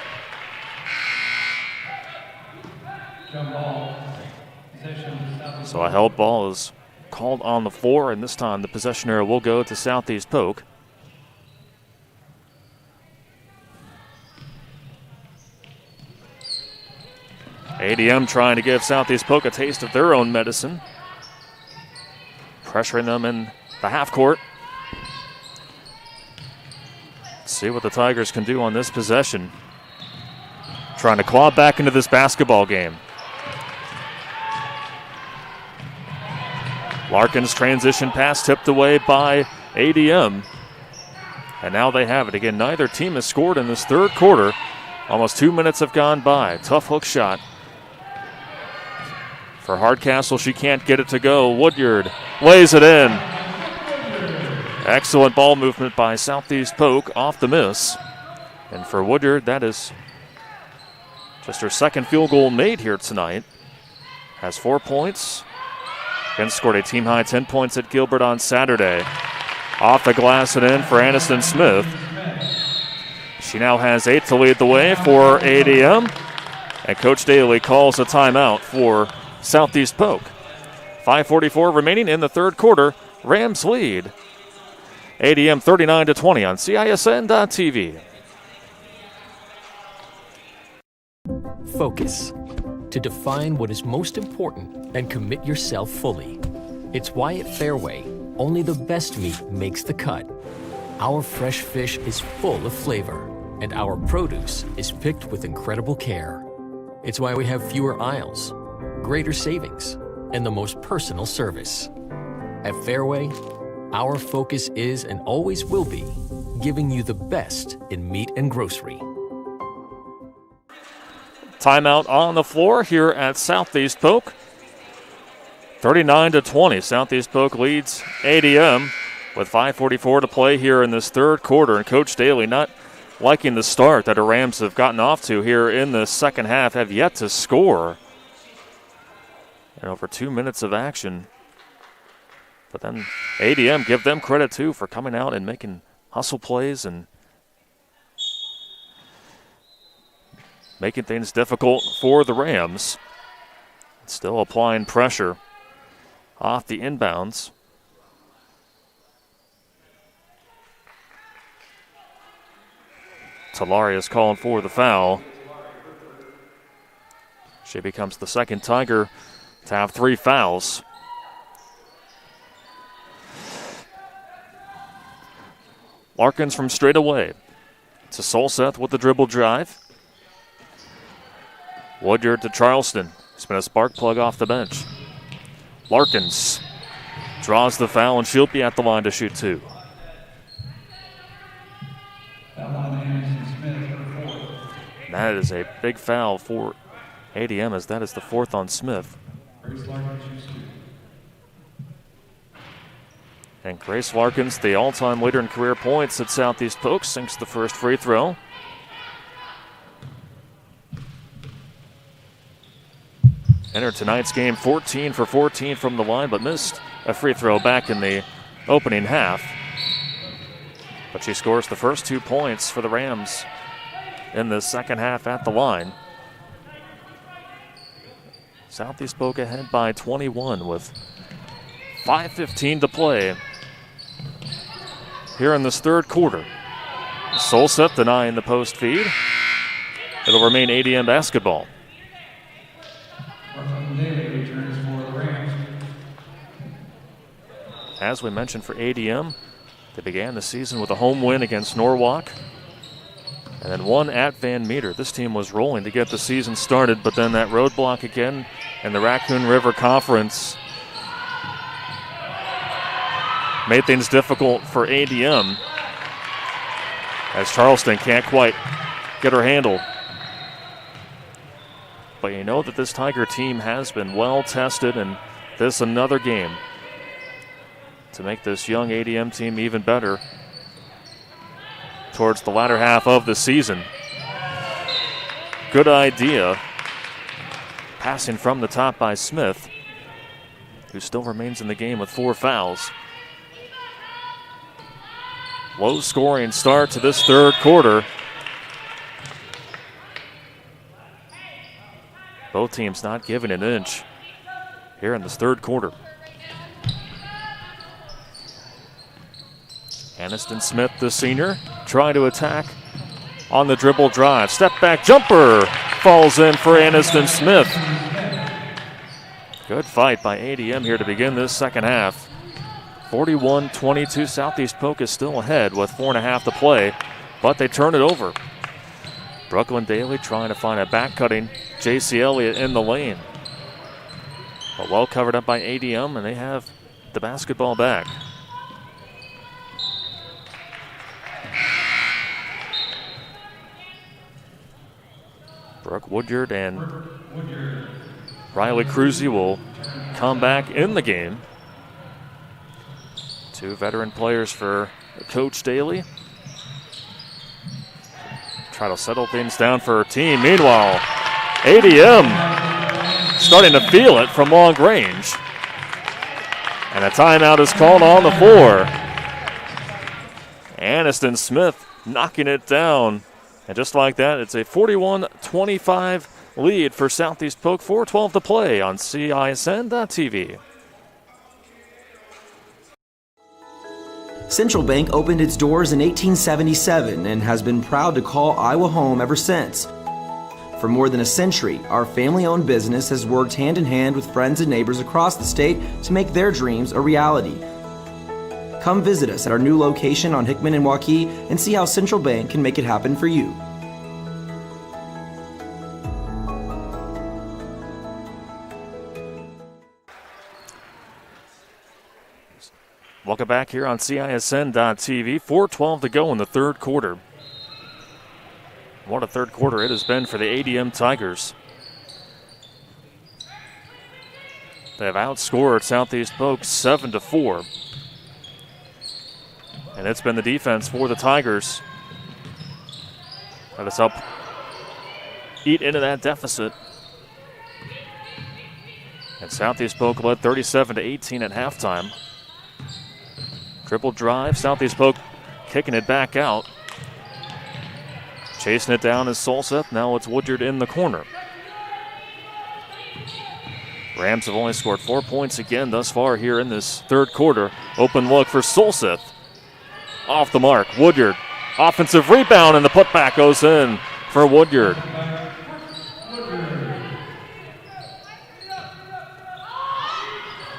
So a held ball is called on the floor, and this time the possession area will go to Southeast Polk. ADM trying to give Southeast Polk a taste of their own medicine. Pressuring them in the half court. Let's see what the Tigers can do on this possession. Trying to claw back into this basketball game. Larkins transition pass tipped away by ADM. And now they have it. Again, neither team has scored in this third quarter. Almost 2 minutes have gone by. Tough hook shot For Hardcastle, she can't get it to go. Woodyard lays it in. Excellent ball movement by Southeast Polk off the miss. And for Woodyard, that is just her second field goal made here tonight. Has 4 points. And scored a team-high 10 points at Gilbert on Saturday. Off the glass and in for Aniston Smith. She now has 8 to lead the way for ADM. And Coach Daly calls a timeout for Southeast Polk. 5:44 remaining in the third quarter. Rams lead. ADM 39-20 on CISN.TV. Focus. To define what is most important and commit yourself fully. It's why at Fairway, only the best meat makes the cut. Our fresh fish is full of flavor, and our produce is picked with incredible care. It's why we have fewer aisles, greater savings, and the most personal service. At Fairway, our focus is and always will be giving you the best in meat and grocery. Timeout on the floor here at Southeast Polk. 39-20. Southeast Polk leads ADM with 5:44 to play here in this third quarter. And Coach Daly not liking the start that the Rams have gotten off to here in the second half, have yet to score. And over 2 minutes of action. But then ADM, give them credit too for coming out and making hustle plays and making things difficult for the Rams. Still applying pressure off the inbounds. Talari is calling for the foul. She becomes the second Tiger to have 3 fouls. Larkins from straight away. To Solseth with the dribble drive. Woodyard to Charleston. It's been a spark plug off the bench. Larkins draws the foul, and she'll be at the line to shoot 2. That is a big foul for ADM, as that is the 4th on Smith. And Grace Larkins, the all-time leader in career points at Southeast Polk, sinks the first free throw. Entered tonight's game 14 for 14 from the line, but missed a free throw back in the opening half. But she scores the first 2 points for the Rams in the second half at the line. Southeast Polk ahead by 21 with 5:15 to play here in this third quarter. Solseth denying the post feed. It'll remain ADM basketball. As we mentioned for ADM, they began the season with a home win against Norwalk and then one at Van Meter. This team was rolling to get the season started, but then that roadblock again in the Raccoon River Conference made things difficult for ADM as Charleston can't quite get her handle. But you know that this Tiger team has been well tested, and this another game to make this young ADM team even better towards the latter half of the season. Good idea. Passing from the top by Smith, who still remains in the game with 4 fouls. Low scoring start to this third quarter. Both teams not giving an inch here in this third quarter. Aniston Smith, the senior, trying to attack on the dribble drive. Step back jumper falls in for Aniston Smith. Good fight by ADM here to begin this second half. 41-22, Southeast Polk is still ahead with 4.5 to play, but they turn it over. Brooklyn Daly trying to find a back-cutting J.C. Elliott in the lane. But well covered up by ADM, and they have the basketball back. Brooke Woodyard and Riley Cruzy will come back in the game. 2 veteran players for Coach Daly. Try to settle things down for her team. Meanwhile, ADM starting to feel it from long range. And a timeout is called on the floor. Aniston Smith knocking it down. And just like that, it's a 41-25 lead for Southeast Polk. 4:12 to play on CISN.TV. Central Bank opened its doors in 1877 and has been proud to call Iowa home ever since. For more than a century, our family-owned business has worked hand in hand with friends and neighbors across the state to make their dreams a reality. Come visit us at our new location on Hickman and Waukee and see how Central Bank can make it happen for you. Welcome back here on CISN.TV. 4:12 to go in the third quarter. What a third quarter it has been for the ADM Tigers. They have outscored Southeast Polk 7-4. And it's been the defense for the Tigers that has helped eat into that deficit. And Southeast Polk led 37-18 at halftime. Triple drive, Southeast Polk kicking it back out. Chasing it down is Solseth. Now it's Woodyard in the corner. Rams have only scored 4 points again thus far here in this third quarter. Open look for Solseth. Off the mark, Woodyard. Offensive rebound, and the putback goes in for Woodyard.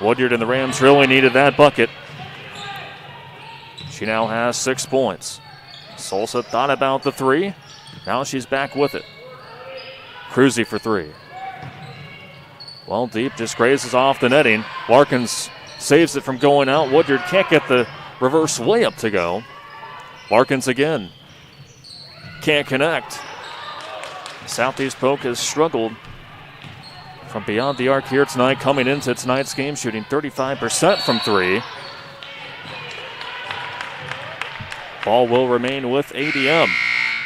Woodyard and the Rams really needed that bucket. She now has 6 points. Solseth thought about the 3. Now she's back with it. Cruzy for 3. Well, deep, just grazes off the netting. Larkins saves it from going out. Woodyard can't get the reverse layup to go. Larkins again. Can't connect. Southeast Polk has struggled from beyond the arc here tonight, coming into tonight's game, shooting 35% from 3. Ball will remain with ADM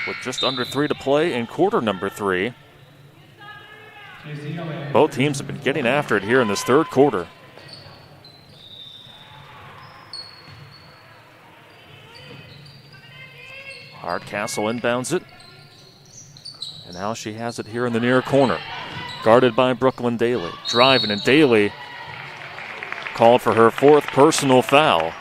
with just under 3 to play in quarter number 3. Both teams have been getting after it here in this third quarter. Hardcastle inbounds it. And now she has it here in the near corner. Guarded by Brooklyn Daly. Driving, and Daly called for her 4th personal foul.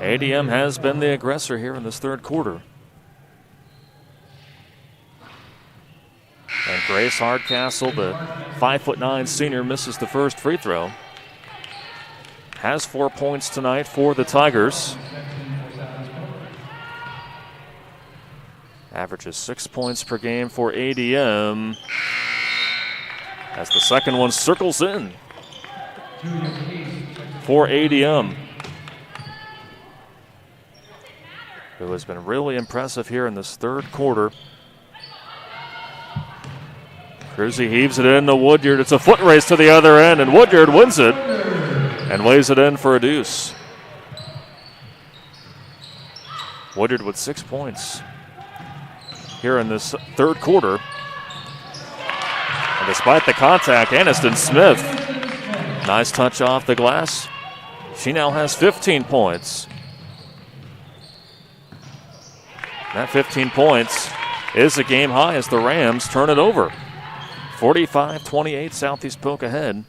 ADM has been the aggressor here in this third quarter. And Grace Hardcastle, the 5'9" senior, misses the first free throw. Has 4 points tonight for the Tigers. Averages 6 points per game for ADM. As the second one circles in for ADM, who has been really impressive here in this third quarter. Cruzy heaves it in to Woodyard. It's a foot race to the other end, and Woodyard wins it and lays it in for a deuce. Woodyard with 6 points here in this third quarter. And despite the contact, Aniston Smith, nice touch off the glass. She now has 15 points. That 15 points is a game high as the Rams turn it over. 45-28, Southeast Polk ahead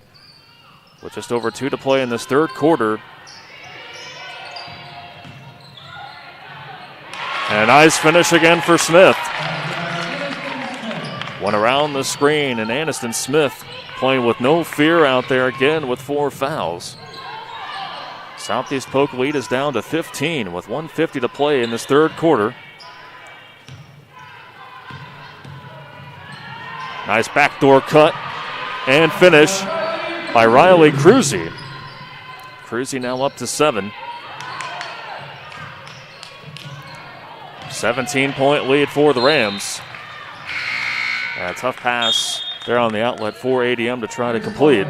with just over 2 to play in this third quarter. And a nice finish again for Smith. Went around the screen, and Aniston Smith playing with no fear out there again with 4 fouls. Southeast Polk lead is down to 15 with 1:50 to play in this third quarter. Nice backdoor cut and finish by Riley Cruzy. Cruzy now up to 7. 17-point lead for the Rams. A tough pass there on the outlet for ADM to try to complete.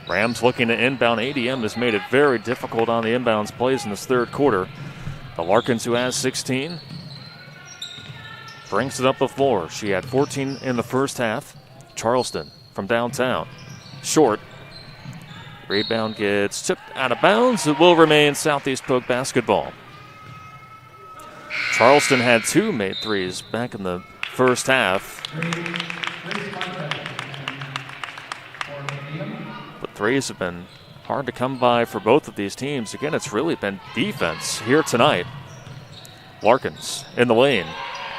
Rams looking to inbound. ADM has made it very difficult on the inbounds plays in this third quarter. The Larkins, who has 16, brings it up the floor. She had 14 in the first half. Charleston from downtown. Short. Rebound gets tipped out of bounds. It will remain Southeast Polk basketball. Charleston had 2 made threes back in the first half. But threes have been hard to come by for both of these teams. Again, it's really been defense here tonight. Larkins in the lane.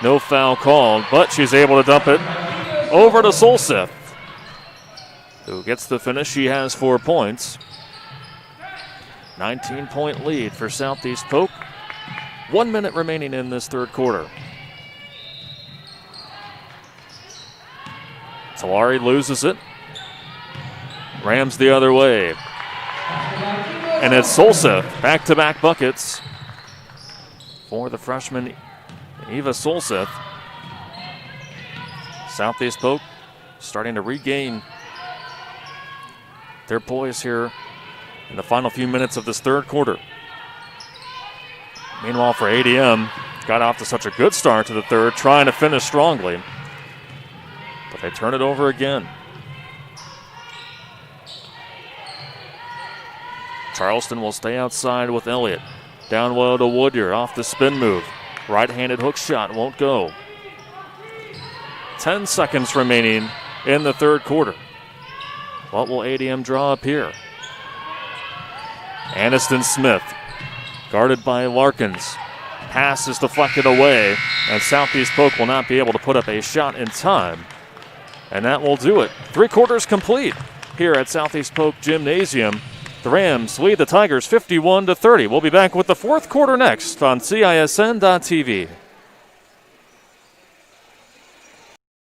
No foul called, but she's able to dump it over to Solseth, who gets the finish. She has 4 points. 19-point lead for Southeast Polk. 1 minute remaining in this third quarter. Talari loses it. Rams the other way. And it's Solseth, back-to-back buckets for the freshman Eva Solseth. Southeast Polk starting to regain their poise here in the final few minutes of this third quarter. Meanwhile, for ADM, got off to such a good start to the third, trying to finish strongly. But they turn it over again. Charleston will stay outside with Elliott. Down low to Woodyard off the spin move. Right-handed hook shot won't go. 10 seconds remaining in the third quarter. What will ADM draw up here? Aniston Smith, guarded by Larkins. Pass is deflected away, and Southeast Polk will not be able to put up a shot in time. And that will do it. 3 quarters complete here at Southeast Polk Gymnasium. The Rams lead the Tigers 51-30. We'll be back with the fourth quarter next on CISN.TV.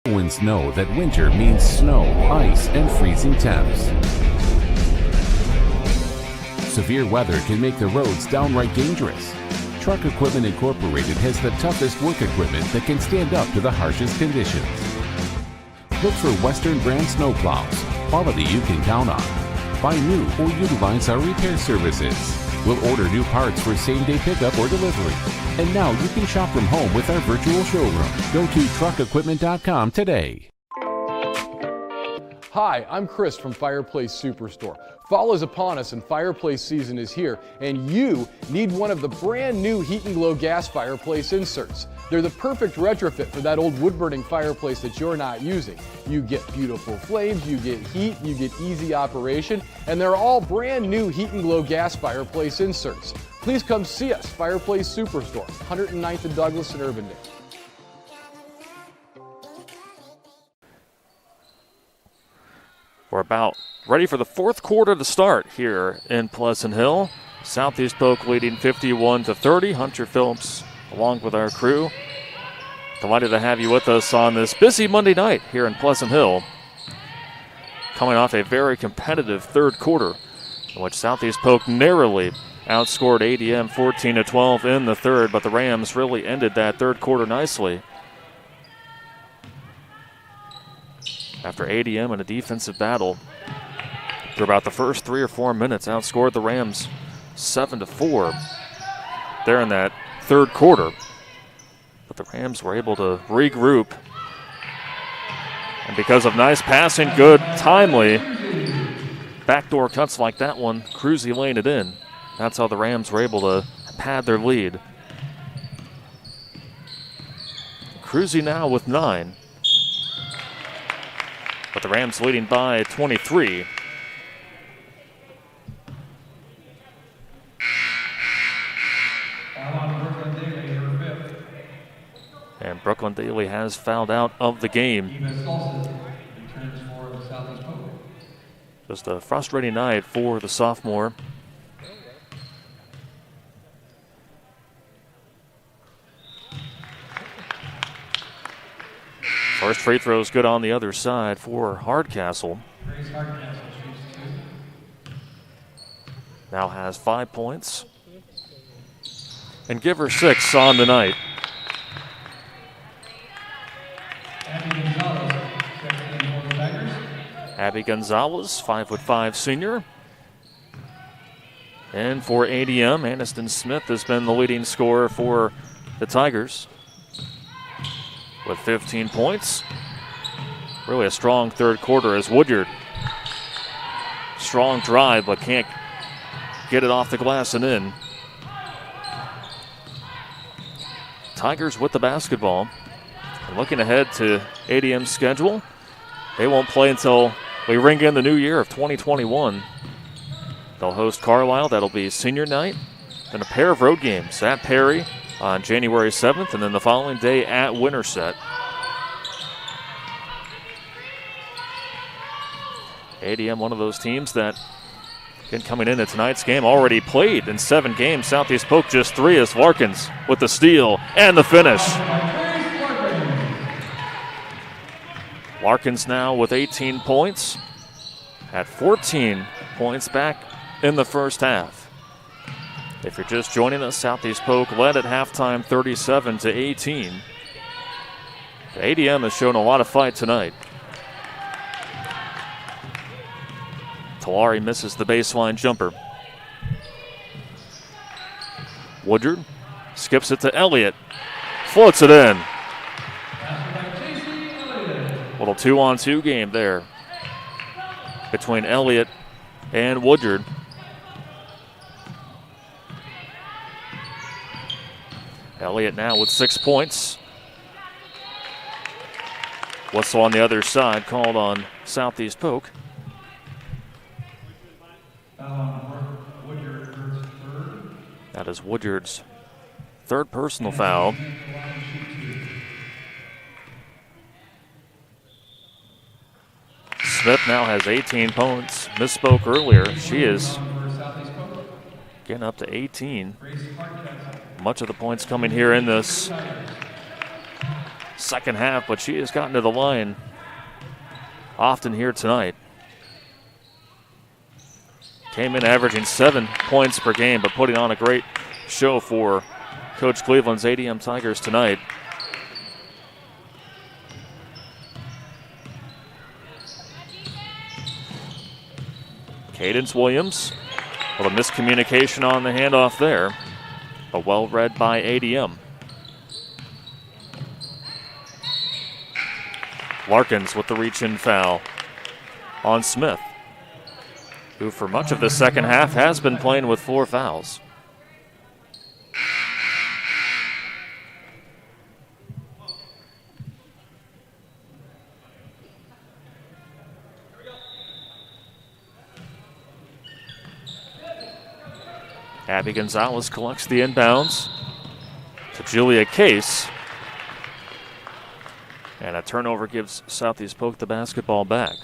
Winds know that winter means snow, ice, and freezing temps. Severe weather can make the roads downright dangerous. Truck Equipment Incorporated has the toughest work equipment that can stand up to the harshest conditions. Look for Western brand snowplows, quality you can count on. Buy new or utilize our repair services. We'll order new parts for same-day pickup or delivery. And now you can shop from home with our virtual showroom. Go to truckequipment.com today. Hi, I'm Chris from Fireplace Superstore. Fall is upon us and fireplace season is here, and you need one of the brand new Heat and Glow gas fireplace inserts. They're the perfect retrofit for that old wood-burning fireplace that you're not using. You get beautiful flames, you get heat, you get easy operation, and they're all brand new Heat and Glow gas fireplace inserts. Please come see us, Fireplace Superstore, 109th and Douglas in Urbandale. We're about ready for the fourth quarter to start here in Pleasant Hill. Southeast Polk leading 51-30. Hunter Phillips along with our crew. Delighted to have you with us on this busy Monday night here in Pleasant Hill. Coming off a very competitive third quarter in which Southeast Polk narrowly outscored ADM 14-12 in the third, but the Rams really ended that third quarter nicely. After ADM in a defensive battle, for about the first 3 or 4 minutes, outscored the Rams 7-4 there in that third quarter. But the Rams were able to regroup. And because of nice passing, good, timely backdoor cuts like that one, Cruzy laying it in. That's how the Rams were able to pad their lead. Cruzy now with 9. But the Rams leading by 23. And Brooklyn Daly has fouled out of the game. Just a frustrating night for the sophomore. First free throw is good on the other side for Hardcastle. Grace Hardcastle shoots 2. Now has 5 points. And give her 6 on the night. Abby Gonzalez, 5'5" senior. And for ADM, Aniston Smith has been the leading scorer for the Tigers with 15 points. Really a strong third quarter as Woodyard. Strong drive, but can't get it off the glass and in. Tigers with the basketball. And looking ahead to ADM's schedule, they won't play until we ring in the new year of 2021. They'll host Carlisle. That'll be senior night. Then a pair of road games at Perry on January 7th, and then the following day at Winterset. ADM, one of those teams that, again, coming into tonight's game, already played in 7 games. Southeast Polk just 3 as Larkins with the steal and the finish. Larkins now with 18 points. Had 14 points back in the first half. If you're just joining us, Southeast Polk led at halftime 37-18. The ADM has shown a lot of fight tonight. Talari misses the baseline jumper. Woodyard skips it to Elliott. Floats it in. Little 2-on-2 game there between Elliott and Woodyard. Elliott now with 6 points. Whistle on the other side called on Southeast Polk. That is Woodyard's third personal foul. Smith now has 18 points. Misspoke earlier. She is getting up to 18. Much of the points coming here in this second half, but she has gotten to the line often here tonight. Came in averaging 7 points per game, but putting on a great show for Coach Cleveland's ADM Tigers tonight. Cadence Williams, a little miscommunication on the handoff there, but well read by ADM. Larkins with the reach-in foul on Smith, who for much of the second half has been playing with 4 fouls. Abby Gonzalez collects the inbounds to Julia Case. And a turnover gives Southeast Polk the basketball back.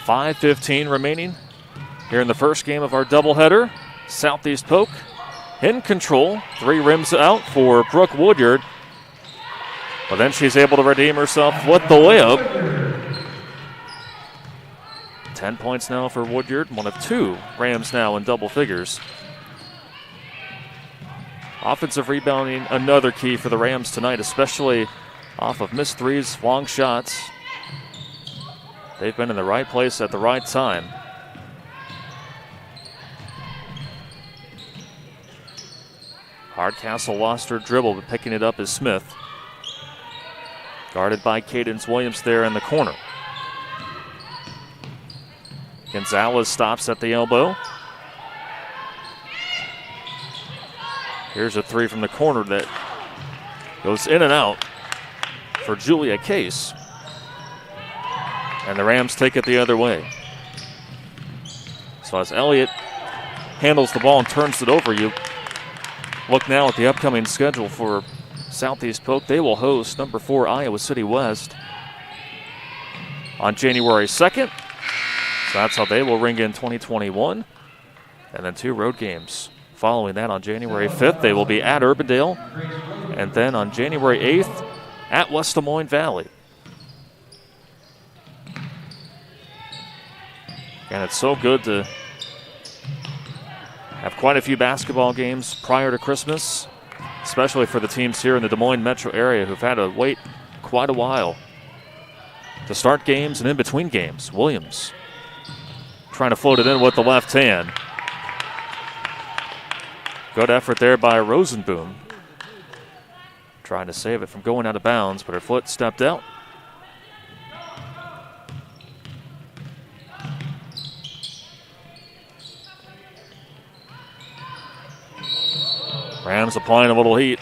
5:15 remaining here in the first game of our doubleheader. Southeast Polk in control. 3 rims out for Brooke Woodyard. But then she's able to redeem herself with the layup. 10 points now for Woodyard. 1 of 2 Rams now in double figures. Offensive rebounding, another key for the Rams tonight, especially off of missed threes, long shots. They've been in the right place at the right time. Hardcastle lost her dribble, but picking it up is Smith. Guarded by Cadence Williams there in the corner. Gonzalez stops at the elbow. Here's a 3 from the corner that goes in and out for Julia Case. And the Rams take it the other way. So as Elliott handles the ball and turns it over, you look now at the upcoming schedule for Southeast Polk. They will host number 4 Iowa City West on January 2nd. So that's how they will ring in 2021. And then 2 road games. Following that on January 5th, they will be at Urbandale. And then on January 8th, at West Des Moines Valley. And it's so good to have quite a few basketball games prior to Christmas, especially for the teams here in the Des Moines metro area who've had to wait quite a while to start games and in between games. Williams trying to float it in with the left hand. Good effort there by Rosenboom. Trying to save it from going out of bounds, but her foot stepped out. Rams applying a little heat.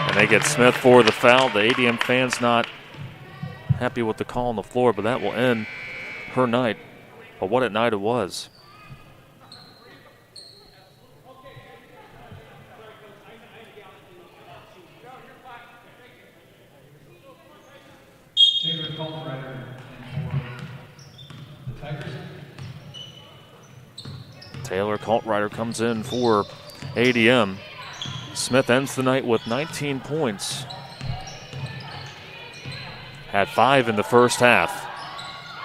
And they get Smith for the foul. The ADM fans not happy with the call on the floor, but that will end her night. But what a night it was. Taylor Coltrider comes in for ADM. Smith ends the night with 19 points. Had 5 in the first half.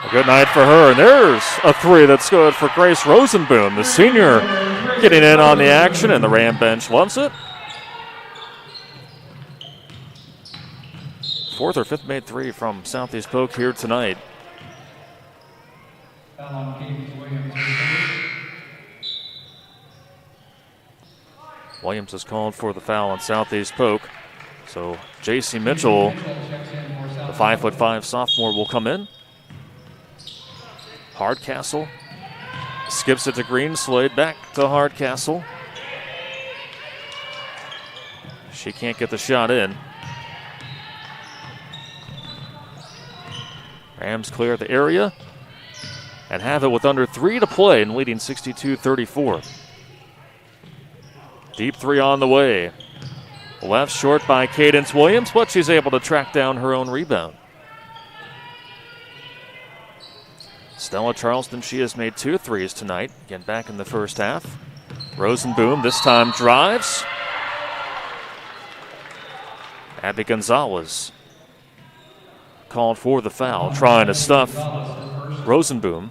A good night for her, and there's a 3 that's good for Grace Rosenboom, the senior, getting in on the action, and the Ram bench loves it. 4th or 5th made 3 from Southeast Polk here tonight. Williams is called for the foul on Southeast Polk. So J.C. Mitchell, the 5'5" sophomore, will come in. Hardcastle skips it to Greenslade, back to Hardcastle. She can't get the shot in. Rams clear the area and have it with under 3 to play and leading 62-34. Deep 3 on the way. Left short by Cadence Williams, but she's able to track down her own rebound. Stella Charleston, she has made 2 threes tonight. Again, back in the first half. Rosenboom this time drives. Abby Gonzalez called for the foul, trying to stuff Rosenboom.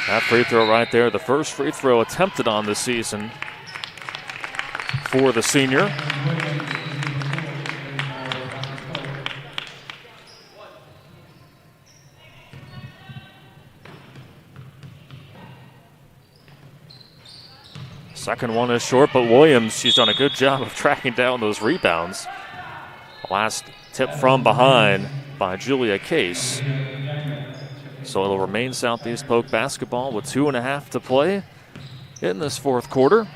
That free throw right there, the first free throw attempted on this season for the senior. Second one is short, but Williams, she's done a good job of tracking down those rebounds. Last tip from behind by Julia Case. So it'll remain Southeast Polk basketball with 2.5 to play in this fourth quarter.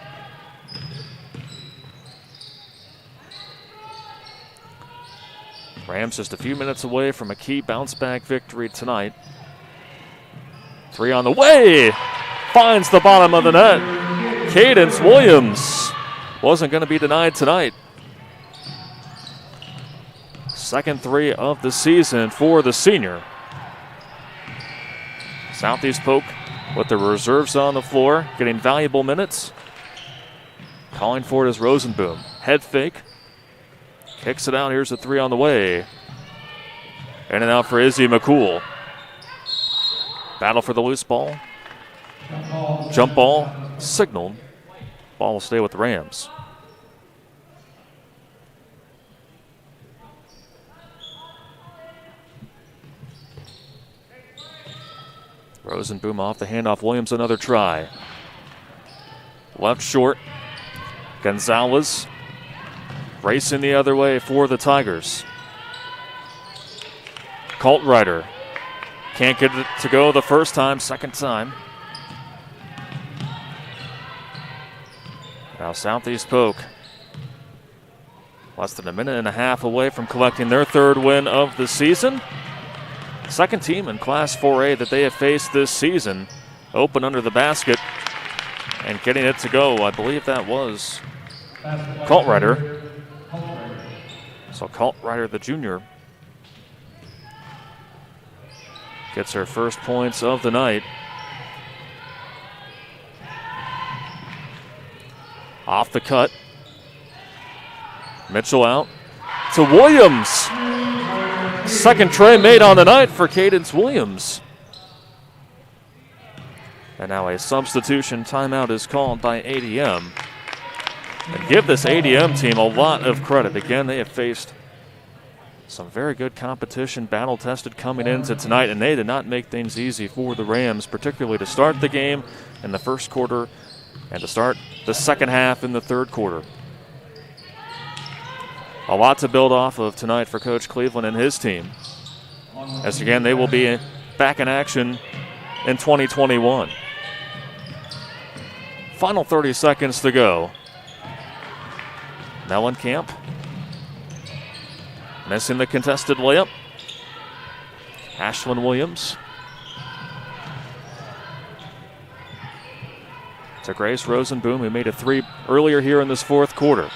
Rams just a few minutes away from a key bounce-back victory tonight. 3 on the way. Finds the bottom of the net. Cadence Williams wasn't going to be denied tonight. Second 3 of the season for the senior. Southeast Polk with the reserves on the floor, getting valuable minutes. Calling for it is Rosenboom. Head fake. Kicks it out. Here's a 3 on the way. In and out for Izzy McCool. Battle for the loose ball. Jump ball signaled. Ball will stay with the Rams. Rosenboom off the handoff. Williams another try. Left short. Gonzalez racing the other way for the Tigers. Coltrider can't get it to go the first time, second time. Now Southeast Polk less than a minute and a half away from collecting their 3rd win of the season. Second team in Class 4A that they have faced this season open under the basket and getting it to go. I believe that was Coltrider. So Coltrider, the junior, gets her first points of the night. Off the cut. Mitchell out to Williams. Second tray made on the night for Cadence Williams. And now a substitution timeout is called by ADM. And give this ADM team a lot of credit. Again, they have faced some very good competition, battle-tested coming into tonight, and they did not make things easy for the Rams, particularly to start the game in the first quarter and to start the second half in the third quarter. A lot to build off of tonight for Coach Cleveland and his team, as again, they will be back in action in 2021. Final 30 seconds to go. Mellencamp missing the contested layup. Ashlyn Williams to Grace Rosenboom, who made a three earlier here in this fourth quarter.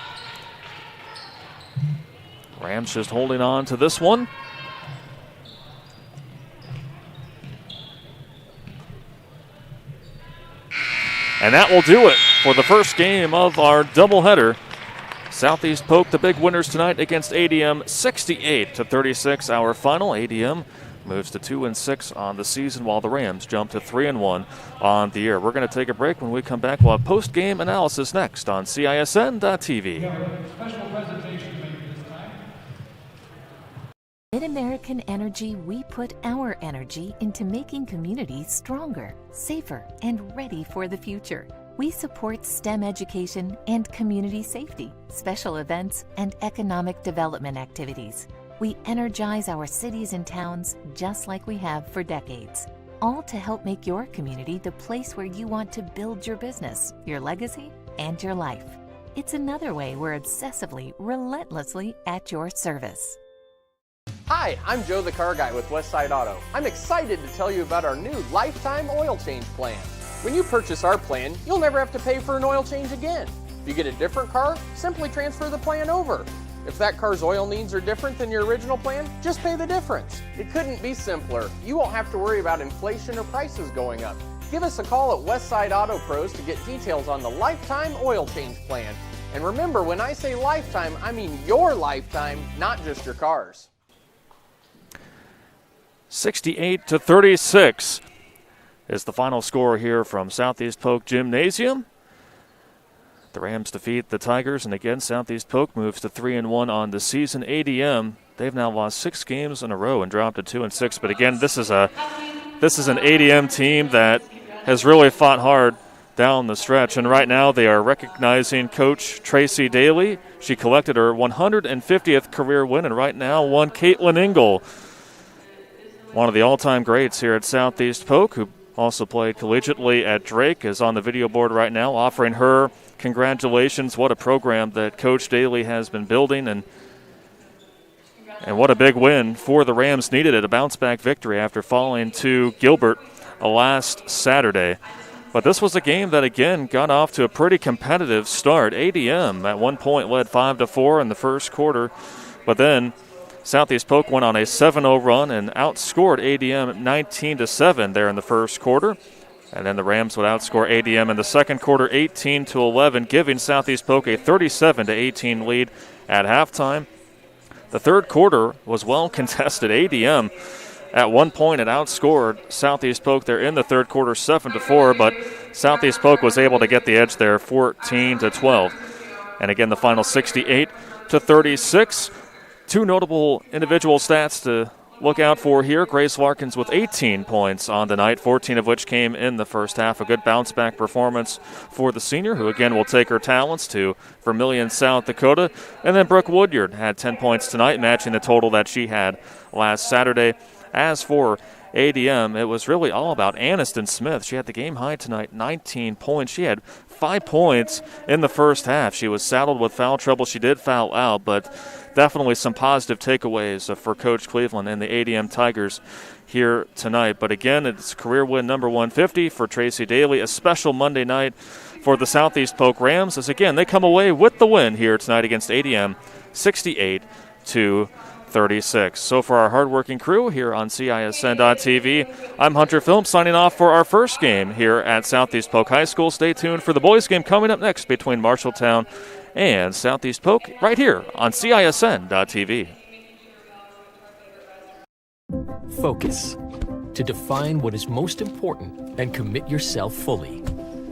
Rams just holding on to this one. And that will do it for the first game of our doubleheader. Southeast Polk, the big winners tonight against ADM, 68-36. Our final. ADM moves to 2-6 on the season, while the Rams jump to 3-1 on the year. We're going to take a break. When we come back, we'll have post-game analysis next on CISN.TV. Special presentation this time. Mid-American Energy, we put our energy into making communities stronger, safer, and ready for the future. We support STEM education and community safety, special events, and economic development activities. We energize our cities and towns just like we have for decades, all to help make your community the place where you want to build your business, your legacy, and your life. It's another way we're obsessively, relentlessly at your service. Hi, I'm Joe the Car Guy with Westside Auto. I'm excited to tell you about our new lifetime oil change plan. When you purchase our plan, you'll never have to pay for an oil change again. If you get a different car, simply transfer the plan over. If that car's oil needs are different than your original plan, just pay the difference. It couldn't be simpler. You won't have to worry about inflation or prices going up. Give us a call at Westside Auto Pros to get details on the lifetime oil change plan. And remember, when I say lifetime, I mean your lifetime, not just your car's. 68-36 is the final score here from Southeast Polk Gymnasium. The Rams defeat the Tigers, and again, Southeast Polk moves to 3-1 on the season. ADM, they've now lost 6 games in a row and dropped to 2-6. But again, this is an ADM team that has really fought hard down the stretch, and right now they are recognizing Coach Tracy Daly. She collected her 150th career win, and right now won Caitlin Engel, one of the all-time greats here at Southeast Polk, who also played collegiately at Drake, is on the video board right now, offering her congratulations. What a program that Coach Daly has been building, and what a big win for the Rams. Needed it, a bounce-back victory after falling to Gilbert last Saturday. But this was a game that, again, got off to a pretty competitive start. ADM at one point led 5-4 in the first quarter, but then Southeast Polk went on a 7-0 run and outscored ADM 19-7 there in the first quarter. And then the Rams would outscore ADM in the second quarter 18-11, giving Southeast Polk a 37-18 lead at halftime. The third quarter was well contested. ADM at one point had outscored Southeast Polk there in the third quarter 7-4, but Southeast Polk was able to get the edge there 14-12. And again, the final 68-36. Two notable individual stats to look out for here. Grace Larkins with 18 points on the night, 14 of which came in the first half. A good bounce-back performance for the senior, who again will take her talents to Vermilion, South Dakota. And then Brooke Woodyard had 10 points tonight, matching the total that she had last Saturday. As for ADM, it was really all about Aniston Smith. She had the game high tonight, 19 points. She had 5 points in the first half. She was saddled with foul trouble. She did foul out, but definitely some positive takeaways for Coach Cleveland and the ADM Tigers here tonight. But again, it's career win number 150 for Tracy Daly, a special Monday night for the Southeast Polk Rams, as again, they come away with the win here tonight against ADM, 68-36. So for our hardworking crew here on CISN.TV, I'm Hunter Phillips signing off for our first game here at Southeast Polk High School. Stay tuned for the boys' game coming up next between Marshalltown and Southeast Polk right here on CISN.TV. Focus. To define what is most important and commit yourself fully.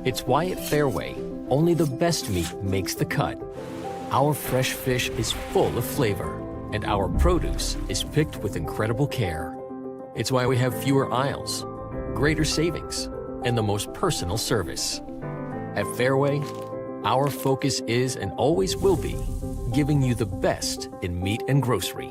It's why at Fairway, only the best meat makes the cut. Our fresh fish is full of flavor, and our produce is picked with incredible care. It's why we have fewer aisles, greater savings, and the most personal service. At Fairway, our focus is and always will be giving you the best in meat and grocery.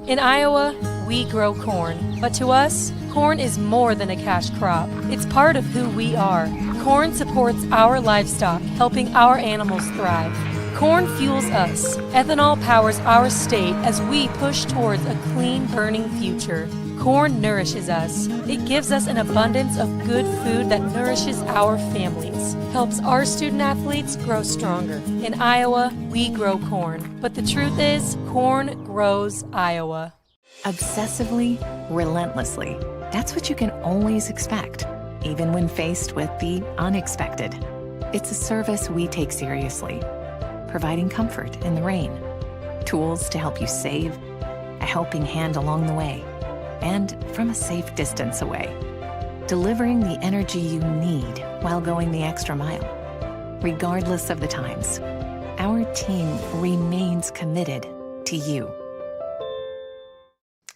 In Iowa, we grow corn, but to us, corn is more than a cash crop. It's part of who we are. Corn supports our livestock, helping our animals thrive. Corn fuels us. Ethanol powers our state as we push towards a clean, burning future. Corn nourishes us. It gives us an abundance of good food that nourishes our families, helps our student athletes grow stronger. In Iowa, we grow corn, but the truth is, corn grows Iowa. Obsessively, relentlessly. That's what you can always expect, even when faced with the unexpected. It's a service we take seriously, providing comfort in the rain, tools to help you save, a helping hand along the way, and from a safe distance away, delivering the energy you need while going the extra mile. Regardless of the times, our team remains committed to you.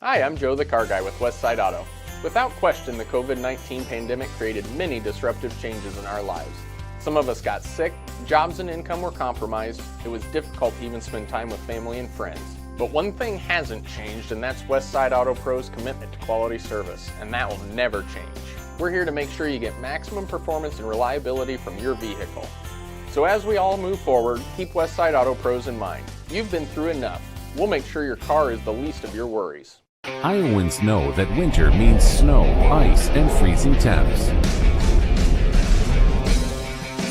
Hi, I'm Joe the Car Guy with Westside Auto. Without question, the COVID-19 pandemic created many disruptive changes in our lives. Some of us got sick, jobs and income were compromised, it was difficult to even spend time with family and friends. But one thing hasn't changed, and that's Westside Auto Pro's commitment to quality service, and that will never change. We're here to make sure you get maximum performance and reliability from your vehicle. So as we all move forward, keep Westside Auto Pros in mind. You've been through enough. We'll make sure your car is the least of your worries. Iowans know that winter means snow, ice, and freezing temps.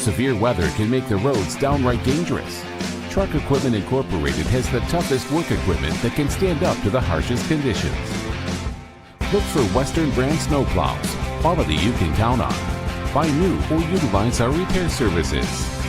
Severe weather can make the roads downright dangerous. Truck Equipment Incorporated has the toughest work equipment that can stand up to the harshest conditions. Look for Western brand snowplows, quality you can count on. Buy new or utilize our repair services.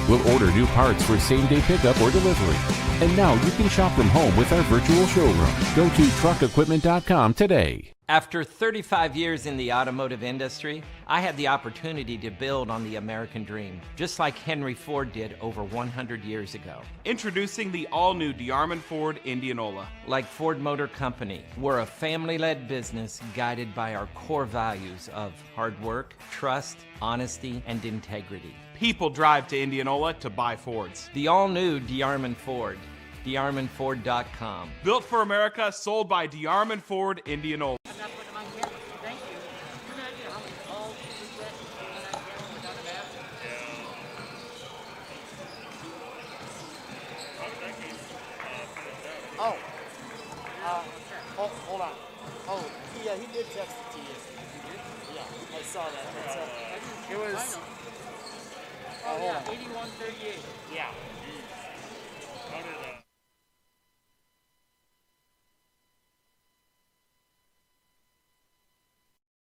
We'll order new parts for same-day pickup or delivery. And now you can shop from home with our virtual showroom. Go to truckequipment.com today. After 35 years in the automotive industry, I had the opportunity to build on the American dream, just like Henry Ford did over 100 years ago. Introducing the all-new DeArmond Ford Indianola. Like Ford Motor Company, we're a family-led business guided by our core values of hard work, trust, honesty, and integrity. People drive to Indianola to buy Fords. The all-new DeArmond Ford, DeArmondFord.com. Built for America, sold by DeArmond Ford Indianola. Hold on. Oh, yeah, he did text it to you. Yeah, I saw that. It was. Oh, yeah, 8138. Yeah.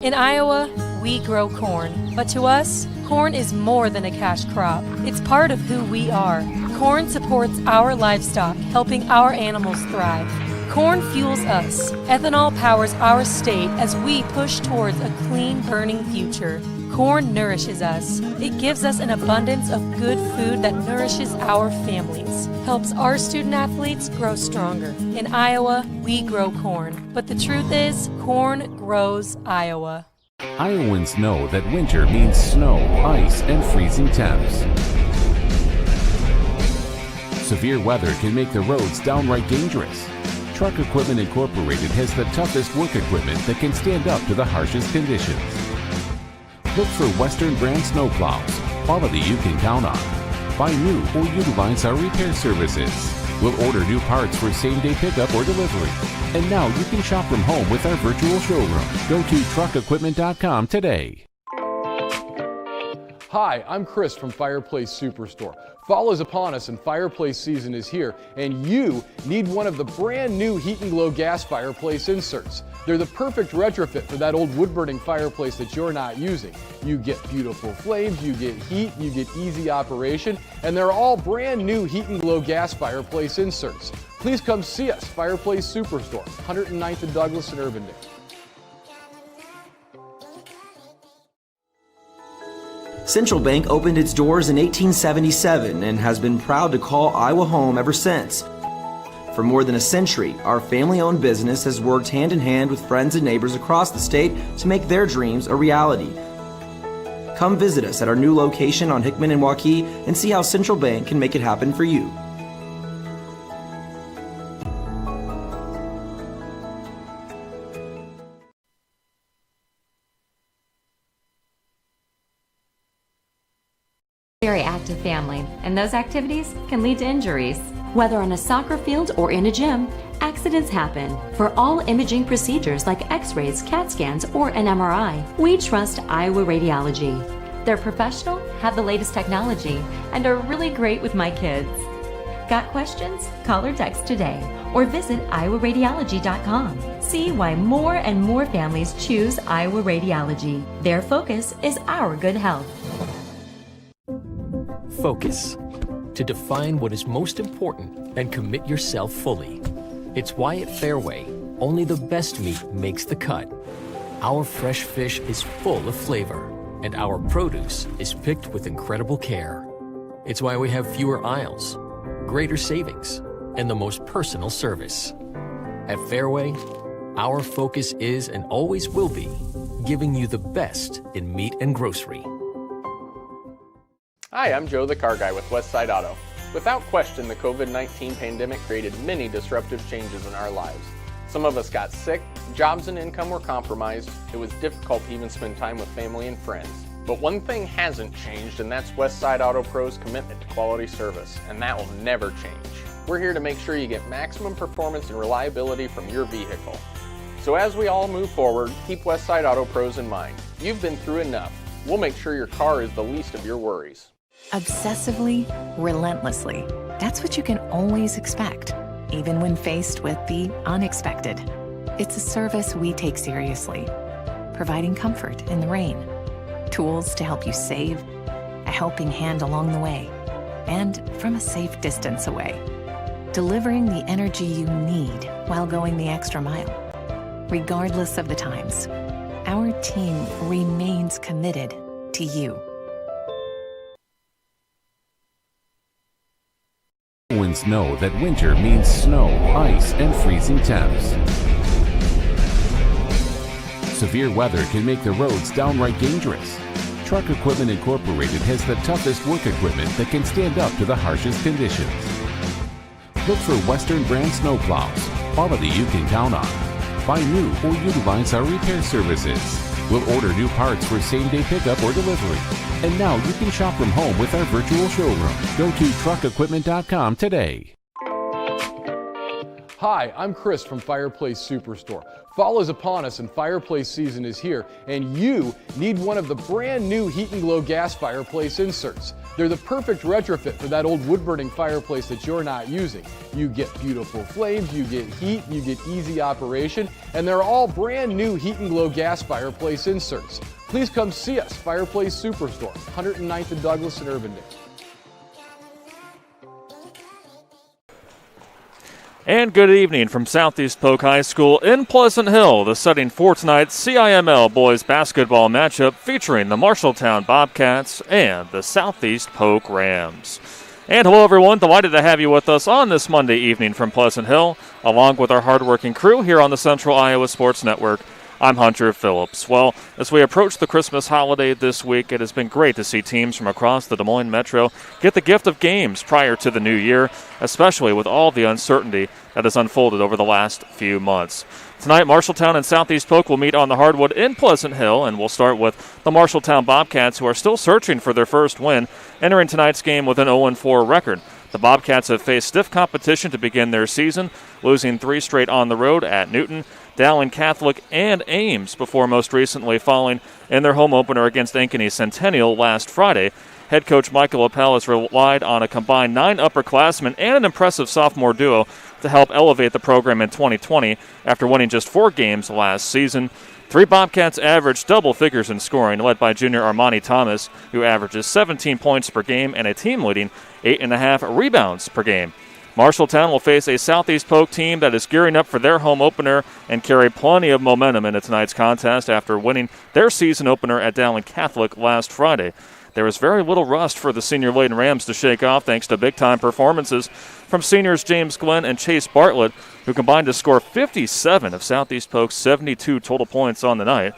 In Iowa, we grow corn, but to us, corn is more than a cash crop. It's part of who we are. Corn supports our livestock, helping our animals thrive. Corn fuels us. Ethanol powers our state as we push towards a clean, burning future. Corn nourishes us. It gives us an abundance of good food that nourishes our families, helps our student athletes grow stronger. In Iowa, we grow corn, but the truth is, corn grows Iowa. Iowans know that winter means snow, ice, and freezing temps. Severe weather can make the roads downright dangerous. Truck Equipment Incorporated has the toughest work equipment that can stand up to the harshest conditions. Look for Western brand snowplows, quality you can count on. Buy new or utilize our repair services. We'll order new parts for same-day pickup or delivery. And now you can shop from home with our virtual showroom. Go to truckequipment.com today. Hi, I'm Chris from Fireplace Superstore. Fall is upon us and fireplace season is here, and you need one of the brand new Heat and Glow gas fireplace inserts. They're the perfect retrofit for that old wood-burning fireplace that you're not using. You get beautiful flames, you get heat, you get easy operation, and they're all brand new Heat and Glow gas fireplace inserts. Please come see us, Fireplace Superstore, 109th and Douglas in Urbandale. Central Bank opened its doors in 1877 and has been proud to call Iowa home ever since. For more than a century, our family-owned business has worked hand in hand with friends and neighbors across the state to make their dreams a reality. Come visit us at our new location on Hickman and Waukee and see how Central Bank can make it happen for you. Very active family, and those activities can lead to injuries. Whether on a soccer field or in a gym, accidents happen. For all imaging procedures like x-rays, CAT scans, or an MRI, we trust Iowa Radiology. They're professional, have the latest technology, and are really great with my kids. Got questions? Call or text today, or visit iowaradiology.com. See why more and more families choose Iowa Radiology. Their focus is our good health. Focus. To define what is most important and commit yourself fully. It's why at Fairway, only the best meat makes the cut. Our fresh fish is full of flavor, and our produce is picked with incredible care. It's why we have fewer aisles, greater savings, and the most personal service. At Fairway, our focus is and always will be giving you the best in meat and grocery. Hi, I'm Joe the Car Guy with Westside Auto. Without question, the COVID-19 pandemic created many disruptive changes in our lives. Some of us got sick, jobs and income were compromised, it was difficult to even spend time with family and friends. But one thing hasn't changed, and that's Westside Auto Pro's commitment to quality service, and that will never change. We're here to make sure you get maximum performance and reliability from your vehicle. So as we all move forward, keep Westside Auto Pros in mind. You've been through enough. We'll make sure your car is the least of your worries. Obsessively, relentlessly. That's what you can always expect, even when faced with the unexpected. It's a service we take seriously, providing comfort in the rain, tools to help you save, a helping hand along the way, and from a safe distance away, delivering the energy you need while going the extra mile. Regardless of the times, our team remains committed to you. Winds know that winter means snow, ice, and freezing temps. Severe weather can make the roads downright dangerous. Truck Equipment Incorporated has the toughest work equipment that can stand up to the harshest conditions. Look for Western brand snowplows, quality you can count on. Buy new or utilize our repair services. We'll order new parts for same-day pickup or delivery. And now you can shop from home with our virtual showroom. Go to truckequipment.com today. Hi, I'm Chris from Fireplace Superstore. Fall is upon us and fireplace season is here, and you need one of the brand new Heat and Glow gas fireplace inserts. They're the perfect retrofit for that old wood-burning fireplace that you're not using. You get beautiful flames, you get heat, you get easy operation, and they're all brand new Heat and Glow gas fireplace inserts. Please come see us, Fireplace Superstore, 109th and Douglas in Urbandale. And good evening from Southeast Polk High School in Pleasant Hill, the setting for tonight's CIML boys basketball matchup featuring the Marshalltown Bobcats and the Southeast Polk Rams. And hello everyone, delighted to have you with us on this Monday evening from Pleasant Hill, along with our hardworking crew here on the Central Iowa Sports Network. I'm Hunter Phillips. Well, as we approach the Christmas holiday this week, it has been great to see teams from across the Des Moines Metro get the gift of games prior to the new year, especially with all the uncertainty that has unfolded over the last few months. Tonight, Marshalltown and Southeast Polk will meet on the hardwood in Pleasant Hill, and we'll start with the Marshalltown Bobcats, who are still searching for their first win, entering tonight's game with an 0-4 record. The Bobcats have faced stiff competition to begin their season, losing 3 straight on the road at Newton, Dowling Catholic, and Ames, before most recently falling in their home opener against Ankeny Centennial last Friday. Head coach Michael Appel has relied on a combined 9 upperclassmen and an impressive sophomore duo to help elevate the program in 2020 after winning just 4 games last season. 3 Bobcats averaged double figures in scoring, led by junior Armani Thomas, who averages 17 points per game and a team-leading 8.5 rebounds per game. Marshalltown will face a Southeast Polk team that is gearing up for their home opener and carry plenty of momentum into tonight's contest after winning their season opener at Dowling Catholic last Friday. There is very little rust for the senior-laden Rams to shake off thanks to big-time performances from seniors James Glenn and Chase Bartlett, who combined to score 57 of Southeast Polk's 72 total points on the night.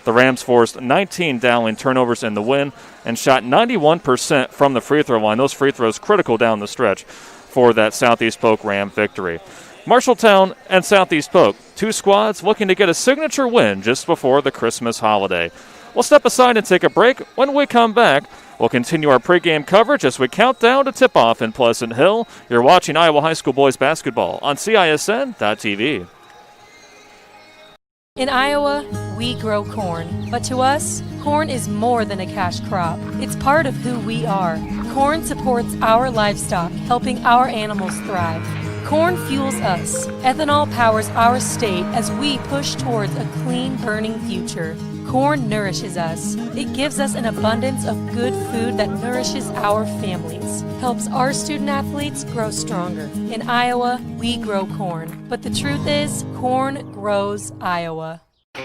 The Rams forced 19 Dowling turnovers in the win and shot 91% from the free throw line. Those free throws critical down the stretch for that Southeast Polk Ram victory. Marshalltown and Southeast Polk, 2 squads looking to get a signature win just before the Christmas holiday. We'll step aside and take a break. When we come back, we'll continue our pregame coverage as we count down to tip-off in Pleasant Hill. You're watching Iowa High School boys basketball on CISN.TV. In Iowa, we grow corn, but to us, corn is more than a cash crop. It's part of who we are. Corn supports our livestock, helping our animals thrive. Corn fuels us. Ethanol powers our state as we push towards a clean, burning future. Corn nourishes us. It gives us an abundance of good food that nourishes our families, helps our student athletes grow stronger. In Iowa, we grow corn, but the truth is, corn grows Iowa.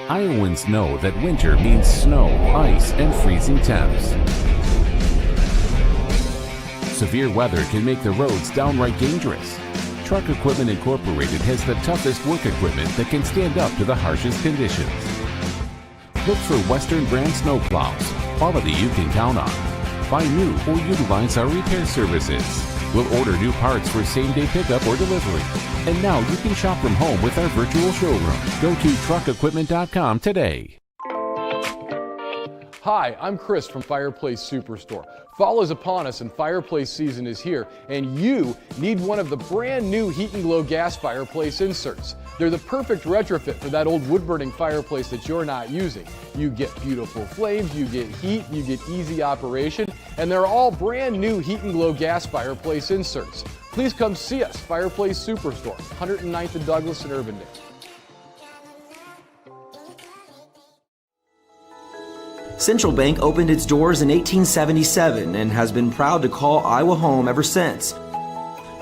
Iowans know that winter means snow, ice, and freezing temps. Severe weather can make the roads downright dangerous. Truck Equipment Incorporated has the toughest work equipment that can stand up to the harshest conditions. Look for Western brand snow plows, quality you can count on. Buy new or utilize our repair services. We'll order new parts for same-day pickup or delivery. And now you can shop from home with our virtual showroom. Go to truckequipment.com today. Hi, I'm Chris from Fireplace Superstore. Fall is upon us and fireplace season is here, and you need one of the brand new Heat and Glow gas fireplace inserts. They're the perfect retrofit for that old wood-burning fireplace that you're not using. You get beautiful flames, you get heat, you get easy operation, and they're all brand new Heat and Glow gas fireplace inserts. Please come see us, Fireplace Superstore, 109th and Douglas in Urbandale. Central Bank opened its doors in 1877 and has been proud to call Iowa home ever since.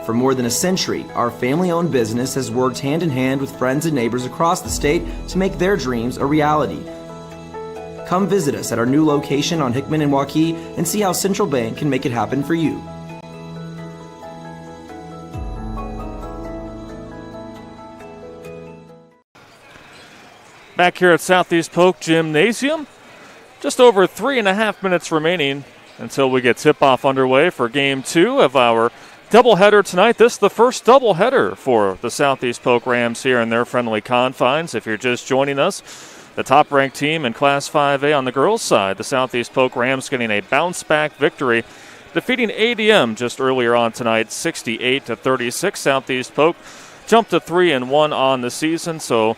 For more than a century, our family-owned business has worked hand-in-hand with friends and neighbors across the state to make their dreams a reality. Come visit us at our new location on Hickman and Waukee and see how Central Bank can make it happen for you. Back here at Southeast Polk Gymnasium, just over 3.5 minutes remaining until we get tip-off underway for Game 2 of our doubleheader tonight. This is the first doubleheader for the Southeast Polk Rams here in their friendly confines. If you're just joining us, the top-ranked team in Class 5A on the girls' side, the Southeast Polk Rams getting a bounce-back victory, defeating ADM just earlier on tonight, 68-36. Southeast Polk jumped to 3-1 on the season, so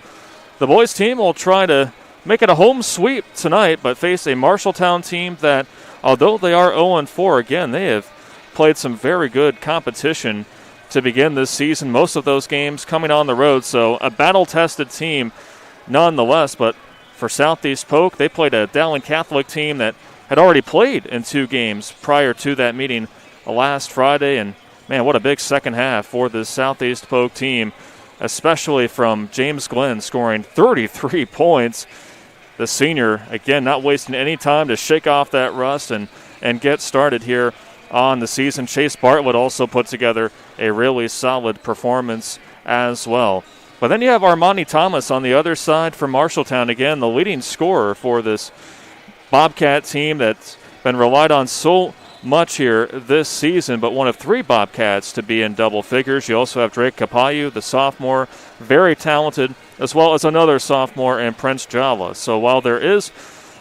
the boys' team will try to make it a home sweep tonight, but face a Marshalltown team that, although they are 0-4, again, they have played some very good competition to begin this season. Most of those games coming on the road, so a battle-tested team nonetheless. But for Southeast Polk, they played a Dowling Catholic team that had already played in 2 games prior to that meeting last Friday. And, man, what a big second half for this Southeast Polk team, especially from James Glenn scoring 33 points. The senior, again, not wasting any time to shake off that rust and get started here on the season. Chase Bartlett also put together a really solid performance as well. But then you have Armani Thomas on the other side for Marshalltown. Again, the leading scorer for this Bobcat team that's been relied on so much here this season, but one of 3 Bobcats to be in double figures. You also have Drake Capayu, the sophomore, very talented, as well as another sophomore in Prince Java. So while there is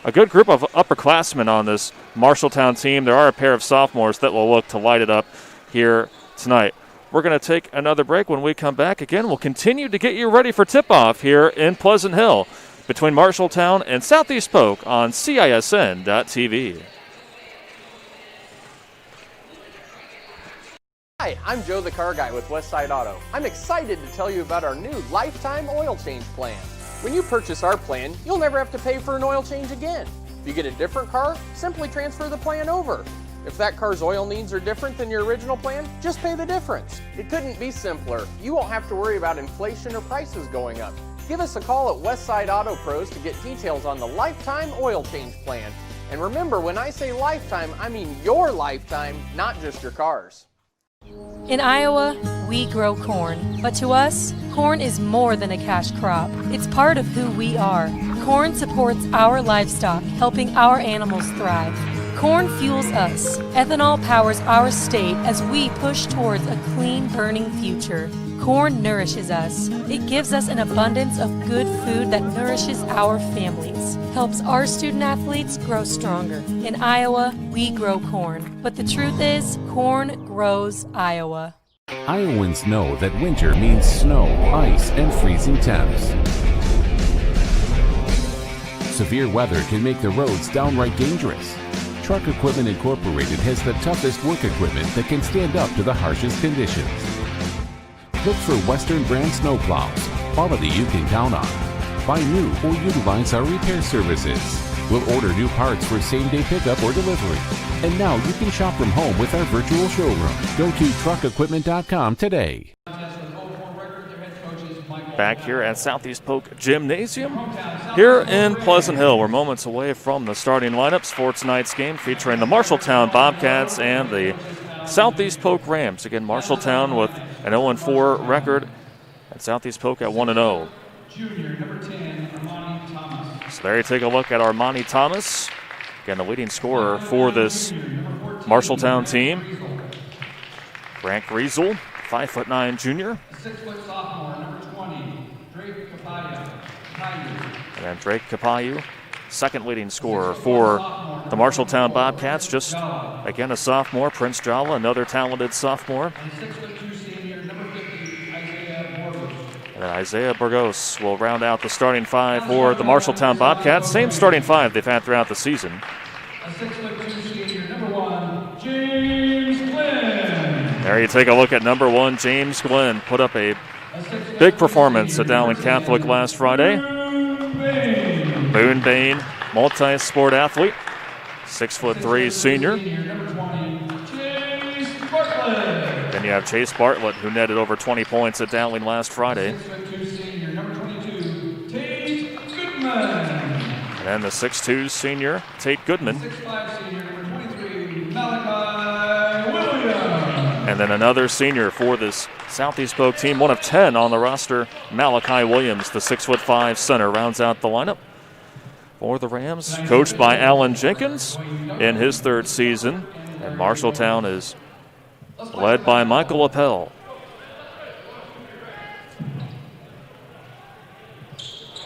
a good group of upperclassmen on this Marshalltown team, there are a pair of sophomores that will look to light it up here tonight. We're going to take another break. When we come back again, we'll continue to get you ready for tip-off here in Pleasant Hill between Marshalltown and Southeast Polk on CISN.TV. Hi, I'm Joe the Car Guy with Westside Auto. I'm excited to tell you about our new lifetime oil change plan. When you purchase our plan, you'll never have to pay for an oil change again. If you get a different car, simply transfer the plan over. If that car's oil needs are different than your original plan, just pay the difference. It couldn't be simpler. You won't have to worry about inflation or prices going up. Give us a call at Westside Auto Pros to get details on the lifetime oil change plan. And remember, when I say lifetime, I mean your lifetime, not just your car's. In Iowa, we grow corn, but to us, corn is more than a cash crop. It's part of who we are. Corn supports our livestock, helping our animals thrive. Corn fuels us. Ethanol powers our state as we push towards a clean, burning future. Corn nourishes us. It gives us an abundance of good food that nourishes our families, helps our student athletes grow stronger. In Iowa, we grow corn, but the truth is, corn grows Iowa. Iowans know that winter means snow, ice, and freezing temps. Severe weather can make the roads downright dangerous. Truck Equipment Incorporated has the toughest work equipment that can stand up to the harshest conditions. Look for Western brand snowplows, quality you can count on. Buy new or utilize our repair services. We'll order new parts for same-day pickup or delivery. And now you can shop from home with our virtual showroom. Go to truckequipment.com today. Back here at Southeast Polk Gymnasium here in Pleasant Hill. We're moments away from the starting lineups for tonight's game featuring the Marshalltown Bobcats and the Southeast Polk Rams. Again, Marshalltown with an 0-4 record and Southeast Polk at 1-0. So there you take a look at Armani Thomas. Again, the leading scorer for this Marshalltown team. Grant Griesel, 5'9" junior. 6-foot sophomore, number 20, Drake Capayu. And then Drake Capayu, second leading scorer for the Marshalltown Bobcats. Just, again, a sophomore. Prince Jala, another talented sophomore. And Isaiah Burgos will round out the starting 5 for the Marshalltown Bobcats. Same starting 5 they've had throughout the season. A 6'2" senior, number 1, James Glenn. There you take a look at number 1, James Glenn. Put up a big performance at Dowling Catholic last Friday. Boone Bain, multi-sport athlete, 6'3" senior. Then you have Chase Bartlett, who netted over 20 points at Dowling last Friday. And then the 6'2" senior, Tate Goodman. And then another senior for this Southeast Polk team, one of 10 on the roster, Malachi Williams, the 6'5" center, rounds out the lineup for the Rams, coached by Alan Jenkins in his 3rd season. And Marshalltown is led by Michael Appel.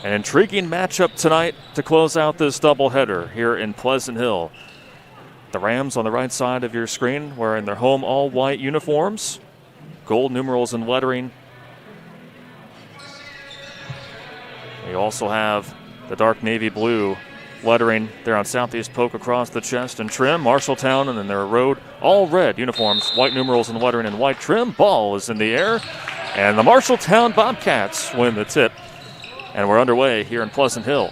An intriguing matchup tonight to close out this doubleheader here in Pleasant Hill. The Rams on the right side of your screen wearing their home all-white uniforms, gold numerals and lettering. We also have the dark navy blue lettering there on Southeast Polk across the chest and trim. Marshalltown and then their road all red uniforms, white numerals and lettering and white trim. Ball is in the air, and the Marshalltown Bobcats win the tip. And we're underway here in Pleasant Hill.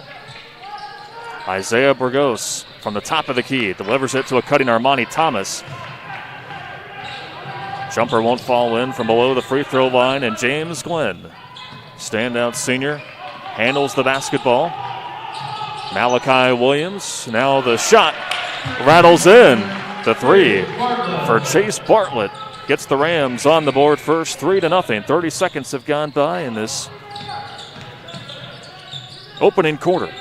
Isaiah Burgos from the top of the key delivers it to a cutting Armani Thomas. Jumper won't fall in from below the free throw line, and James Glenn, standout senior, handles the basketball. Malachi Williams, now the shot rattles in. The 3 for Chase Bartlett. gets the Rams on the board first, 3-0. 30 seconds have gone by in this opening quarter.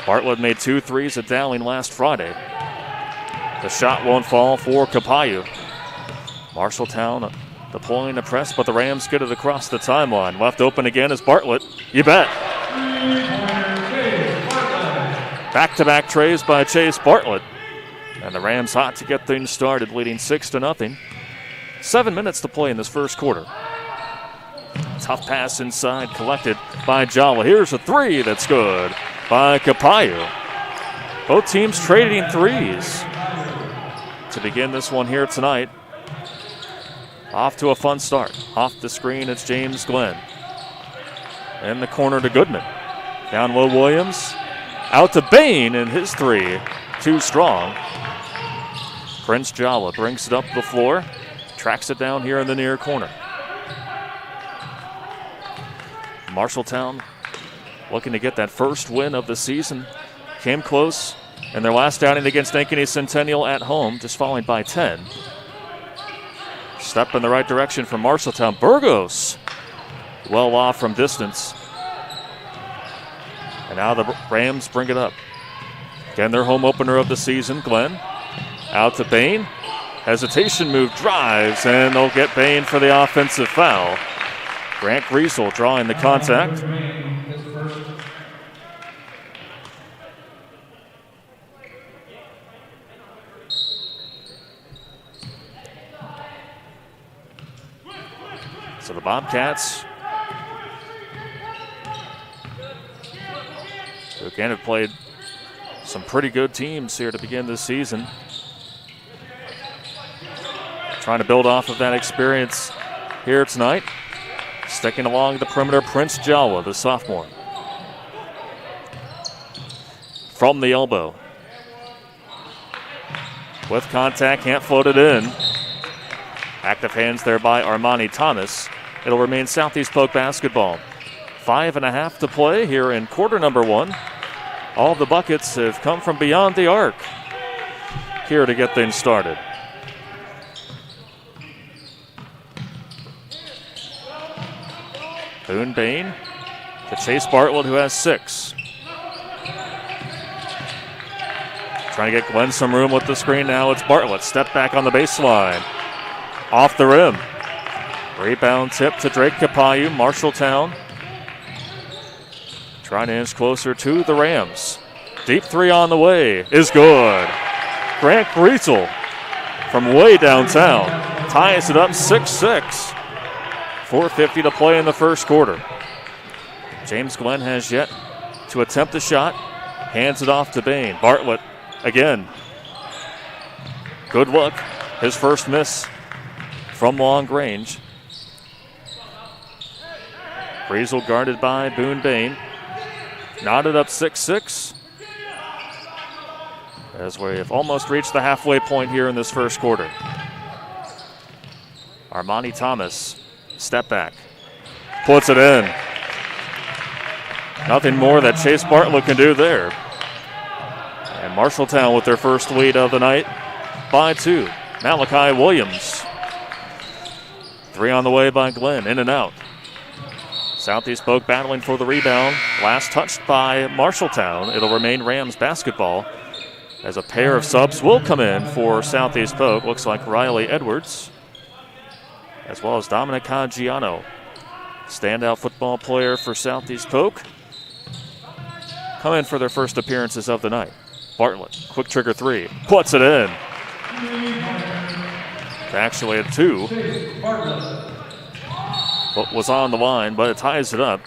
Bartlett made 2 threes at Dowling last Friday. The shot won't fall for Capayu. Marshalltown deploying the press, but the Rams get it across the timeline. Left open again is Bartlett. You bet. Back-to-back trays by Chase Bartlett. And the Rams hot to get things started, leading 6-0. 7 minutes to play in this first quarter. Tough pass inside, collected by Jala. Here's a 3 that's good by Capayu. Both teams trading threes to begin this one here tonight. Off to a fun start. Off the screen, it's James Glenn. In the corner to Goodman. Down low, Williams. Out to Bain, and his 3 too strong. Prince Jala brings it up the floor. Tracks it down here in the near corner. Marshalltown looking to get that first win of the season. Came close in their last outing against Ankeny Centennial at home, just falling by 10. Step in the right direction from Marshalltown. Burgos well off from distance. And now the Rams bring it up. Again, their home opener of the season, Glenn. Out to Bain. Hesitation move, drives, and they'll get Bain for the offensive foul. Grant Griesel drawing the contact. So the Bobcats, who again have played some pretty good teams here to begin this season, trying to build off of that experience here tonight. Sticking along the perimeter, Prince Jala, the sophomore. From the elbow. With contact, can't float it in. Active hands there by Armani Thomas. It'll remain Southeast Polk basketball. 5.5 to play here in quarter number 1. All the buckets have come from beyond the arc here to get things started. Boone Bain to Chase Bartlett, who has 6. Trying to get Glenn some room with the screen now. It's Bartlett. Step back on the baseline. Off the rim. Rebound tip to Drake Capayu. Marshalltown trying to inch closer to the Rams. Deep 3 on the way is good. Grant Griesel from way downtown ties it up 6-6. 4:50 to play in the first quarter. James Glenn has yet to attempt a shot. Hands it off to Bain. Bartlett again. Good look. His first miss from long range. Griesel guarded by Boone Bain. Knotted up 6-6. As we have almost reached the halfway point here in this first quarter. Armani Thomas. Step back. Puts it in. Nothing more that Chase Bartlett can do there. And Marshalltown with their first lead of the night by 2. Malachi Williams. 3 on the way by Glenn. In and out. Southeast Polk battling for the rebound. Last touched by Marshalltown. It'll remain Rams basketball as a pair of subs will come in for Southeast Polk. Looks like Riley Edwards, as well as Dominic Caggiano, standout football player for Southeast Polk, come in for their first appearances of the night. Bartlett, quick trigger 3, puts it in. Actually at 2. Foot was on the line, but it ties it up.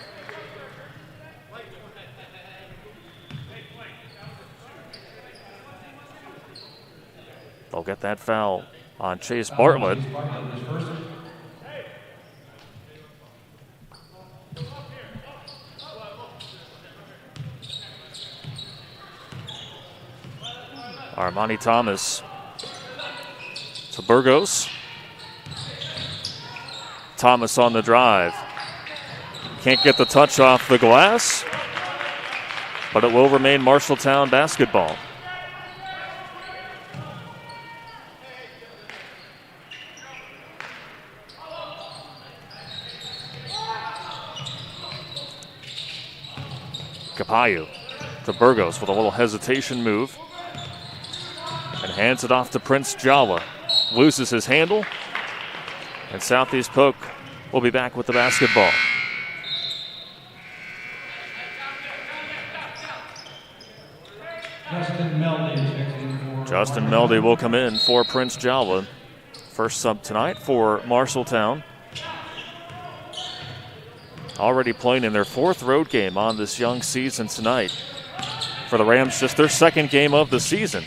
They'll get that foul on Chase Bartlett. Armani Thomas to Burgos. Thomas on the drive. Can't get the touch off the glass, but it will remain Marshalltown basketball. Capayu to Burgos with a little hesitation move. And hands it off to Prince Jala. Loses his handle. And Southeast Polk will be back with the basketball. Justin Meldy will come in for Prince Jala. First sub tonight for Marshalltown. Already playing in their 4th road game on this young season tonight. For the Rams, just their 2nd game of the season.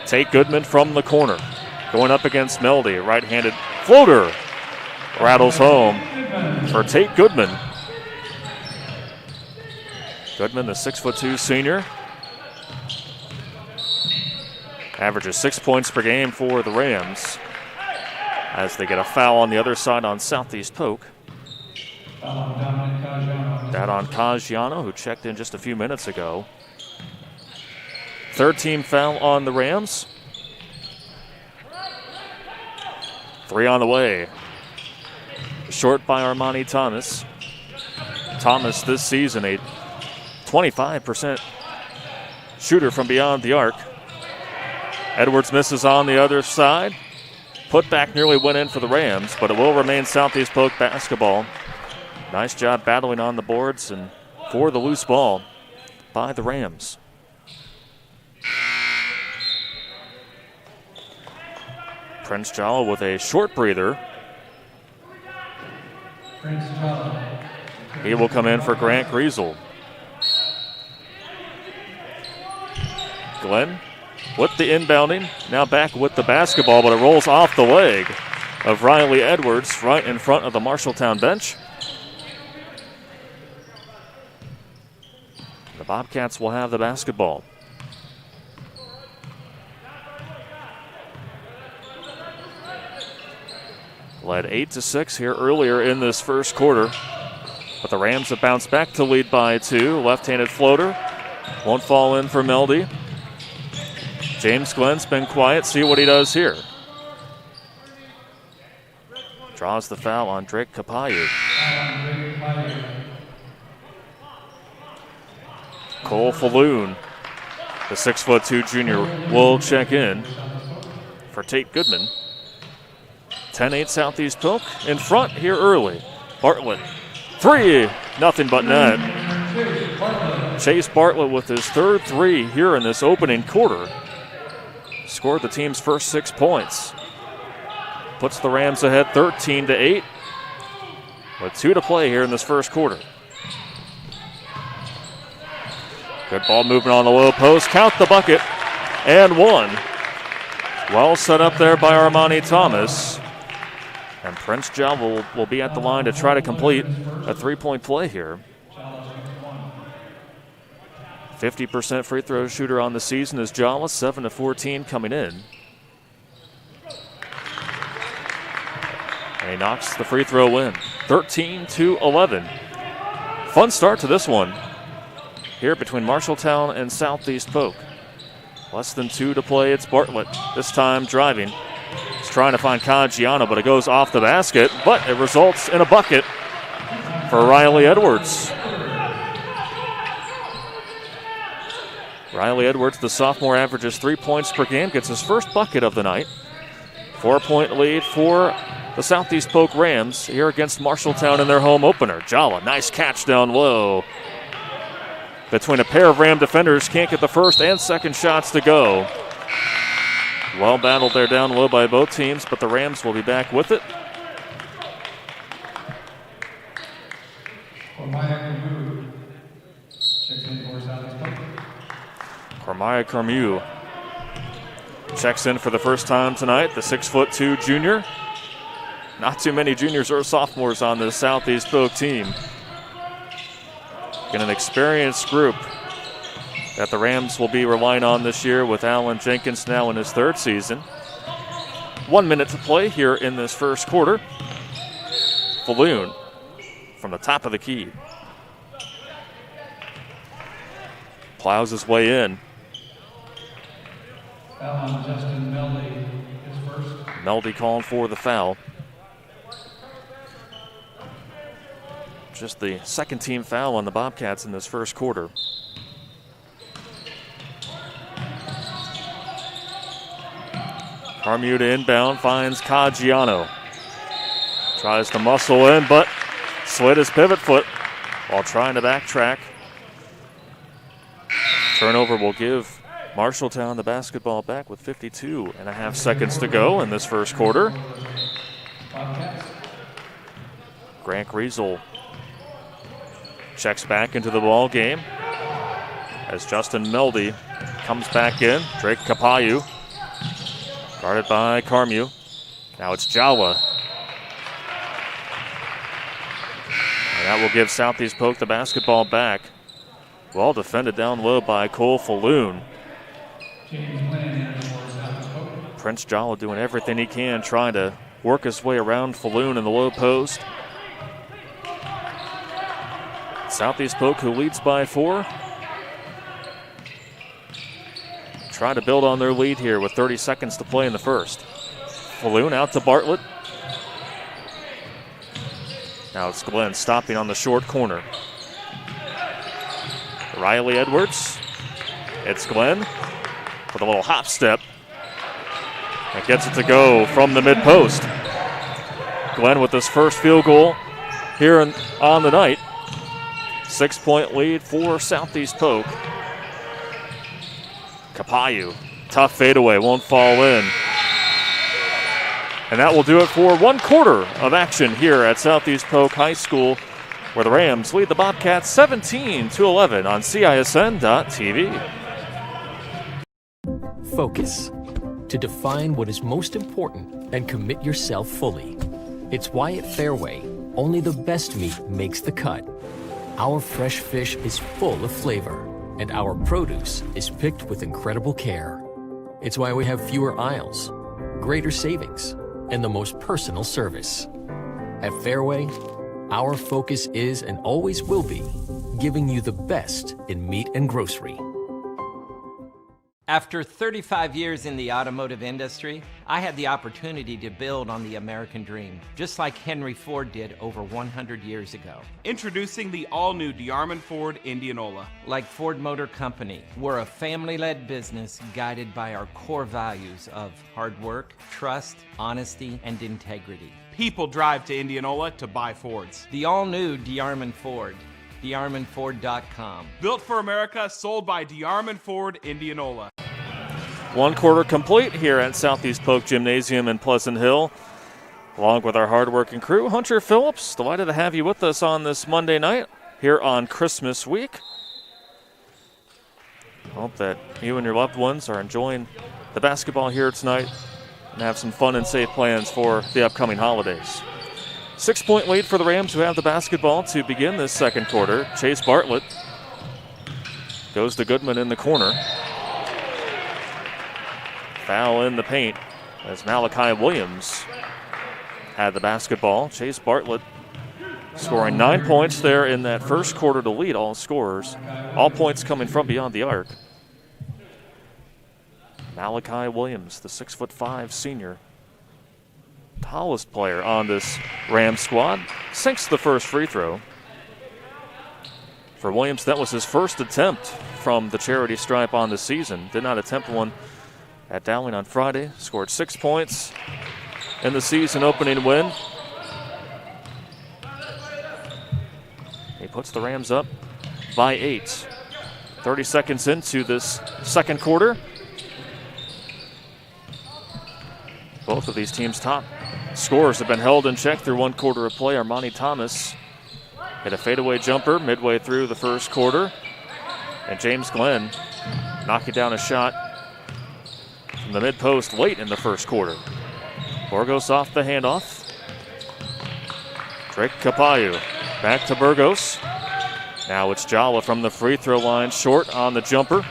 Tate Goodman from the corner. Going up against Meldy. Right-handed floater. Rattles home for Tate Goodman. Goodman, the 6'2" senior. Averages 6 points per game for the Rams as they get a foul on the other side on Southeast Polk. That on Caggiano, who checked in just a few minutes ago. 3rd team foul on the Rams. 3 on the way. Short by Armani Thomas. Thomas this season a 25% shooter from beyond the arc. Edwards misses on the other side. Putback nearly went in for the Rams, but it will remain Southeast Polk basketball. Nice job battling on the boards and for the loose ball by the Rams. Prince Jala with a short breather. He will come in for Grant Griesel. Glenn with the inbounding, now back with the basketball, but it rolls off the leg of Riley Edwards right in front of the Marshalltown bench. The Bobcats will have the basketball. Led 8-6 here earlier in this first quarter, but the Rams have bounced back to lead by 2. Left-handed floater won't fall in for Meldy. James Glenn's been quiet. See what he does here. Draws the foul on Drake Capayu. Cole Falloon, the 6'2" junior, will check in for Tate Goodman. 10-8 Southeast Polk in front here early. Bartlett, 3, nothing but net. Chase Bartlett with his 3rd 3 here in this opening quarter. Scored the team's first 6 points. Puts the Rams ahead 13-8 with 2 to play here in this first quarter. Good ball movement on the low post. Count the bucket and 1. Well set up there by Armani Thomas. And Prince Jala will be at the line to try to complete a 3-point play here. 50% free throw shooter on the season is Jala, 7-14 coming in. And he knocks the free throw in, 13-11. Fun start to this one here between Marshalltown and Southeast Polk. Less than 2 to play. It's Bartlett, this time driving. He's trying to find Caggiano, but it goes off the basket, but it results in a bucket for Riley Edwards. Riley Edwards, the sophomore, averages 3 points per game, gets his first bucket of the night. 4-point lead for the Southeast Polk Rams here against Marshalltown in their home opener. Jala, nice catch down low. Between a pair of Ram defenders, can't get the first and second shots to go. Well battled there down low by both teams, but the Rams will be back with it. Cormier Cormu checks in for the first time tonight, the 6'2" junior. Not too many juniors or sophomores on the Southeast Polk team. Get an experienced group that the Rams will be relying on this year with Alan Jenkins now in his 3rd season. 1 minute to play here in this first quarter. Falloon from the top of the key. Plows his way in. Justin Meldy is first. Meldy calling for the foul. Just the second team foul on the Bobcats in this first quarter. Carmu to inbound, finds Caggiano. Tries to muscle in, but slid his pivot foot while trying to backtrack. Turnover will give Marshalltown the basketball back with 52.5 seconds to go in this first quarter. Grant Griesel checks back into the ball game as Justin Meldy comes back in. Drake Kapayu guarded by Carmu. Now it's Jawa. And that will give Southeast Polk the basketball back. Well defended down low by Cole Falloon. Prince Jawa doing everything he can, trying to work his way around Falloon in the low post. Southeast Polk, who leads by 4, try to build on their lead here with 30 seconds to play in the first. Falloon out to Bartlett. Now it's Glenn stopping on the short corner. Riley Edwards. It's Glenn with a little hop step. And gets it to go from the mid-post. Glenn with his first field goal here on the night. 6-point lead for Southeast Polk. Kapayu, tough fadeaway, won't fall in. And that will do it for 1 quarter of action here at Southeast Polk High School, where the Rams lead the Bobcats 17-11 on CISN.TV. Focus. To define what is most important and commit yourself fully. It's why at Fairway, only the best meat makes the cut. Our fresh fish is full of flavor, and our produce is picked with incredible care. It's why we have fewer aisles, greater savings, and the most personal service. At Fairway, our focus is and always will be giving you the best in meat and grocery. After 35 years in the automotive industry, I had the opportunity to build on the American dream, just like Henry Ford did over 100 years ago. Introducing the all-new DeArmond Ford Indianola. Like Ford Motor Company, we're a family-led business guided by our core values of hard work, trust, honesty, and integrity. People drive to Indianola to buy Fords. The all-new DeArmond Ford. DeArmondFord.com. Built for America, sold by DeArmond Ford Indianola. 1 quarter complete here at Southeast Polk Gymnasium in Pleasant Hill. Along with our hardworking crew, Hunter Phillips, delighted to have you with us on this Monday night here on Christmas week. Hope that you and your loved ones are enjoying the basketball here tonight and have some fun and safe plans for the upcoming holidays. 6-point lead for the Rams, who have the basketball to begin this second quarter. Chase Bartlett goes to Goodman in the corner. Foul in the paint as Malachi Williams had the basketball. Chase Bartlett scoring 9 points there in that first quarter to lead all scorers. All points coming from beyond the arc. Malachi Williams, the 6'5" senior, tallest player on this Rams squad, sinks the first free throw. For Williams, that was his first attempt from the charity stripe on the season. Did not attempt one at Dowling on Friday. Scored 6 points in the season opening win. He puts the Rams up by 8. 30 seconds into this second quarter. Both of these teams' top scorers have been held in check through 1 quarter of play. Armani Thomas hit a fadeaway jumper midway through the first quarter. And James Glenn knocking down a shot from the mid-post late in the first quarter. Burgos off the handoff. Drake Kapayu back to Burgos. Now it's Jala from the free throw line, short on the jumper.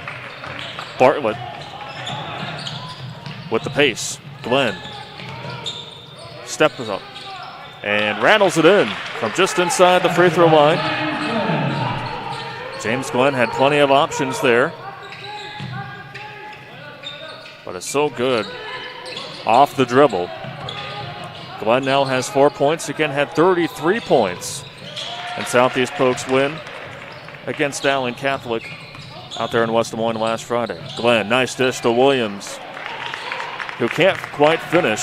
Bartlett with the pace. Glenn steps up and rattles it in from just inside the free throw line. James Glenn had plenty of options there, but it's so good off the dribble. Glenn now has 4 points. Again, had 33 points and Southeast Polk's win against Dowling Catholic out there in West Des Moines last Friday. Glenn, nice dish to Williams, who can't quite finish.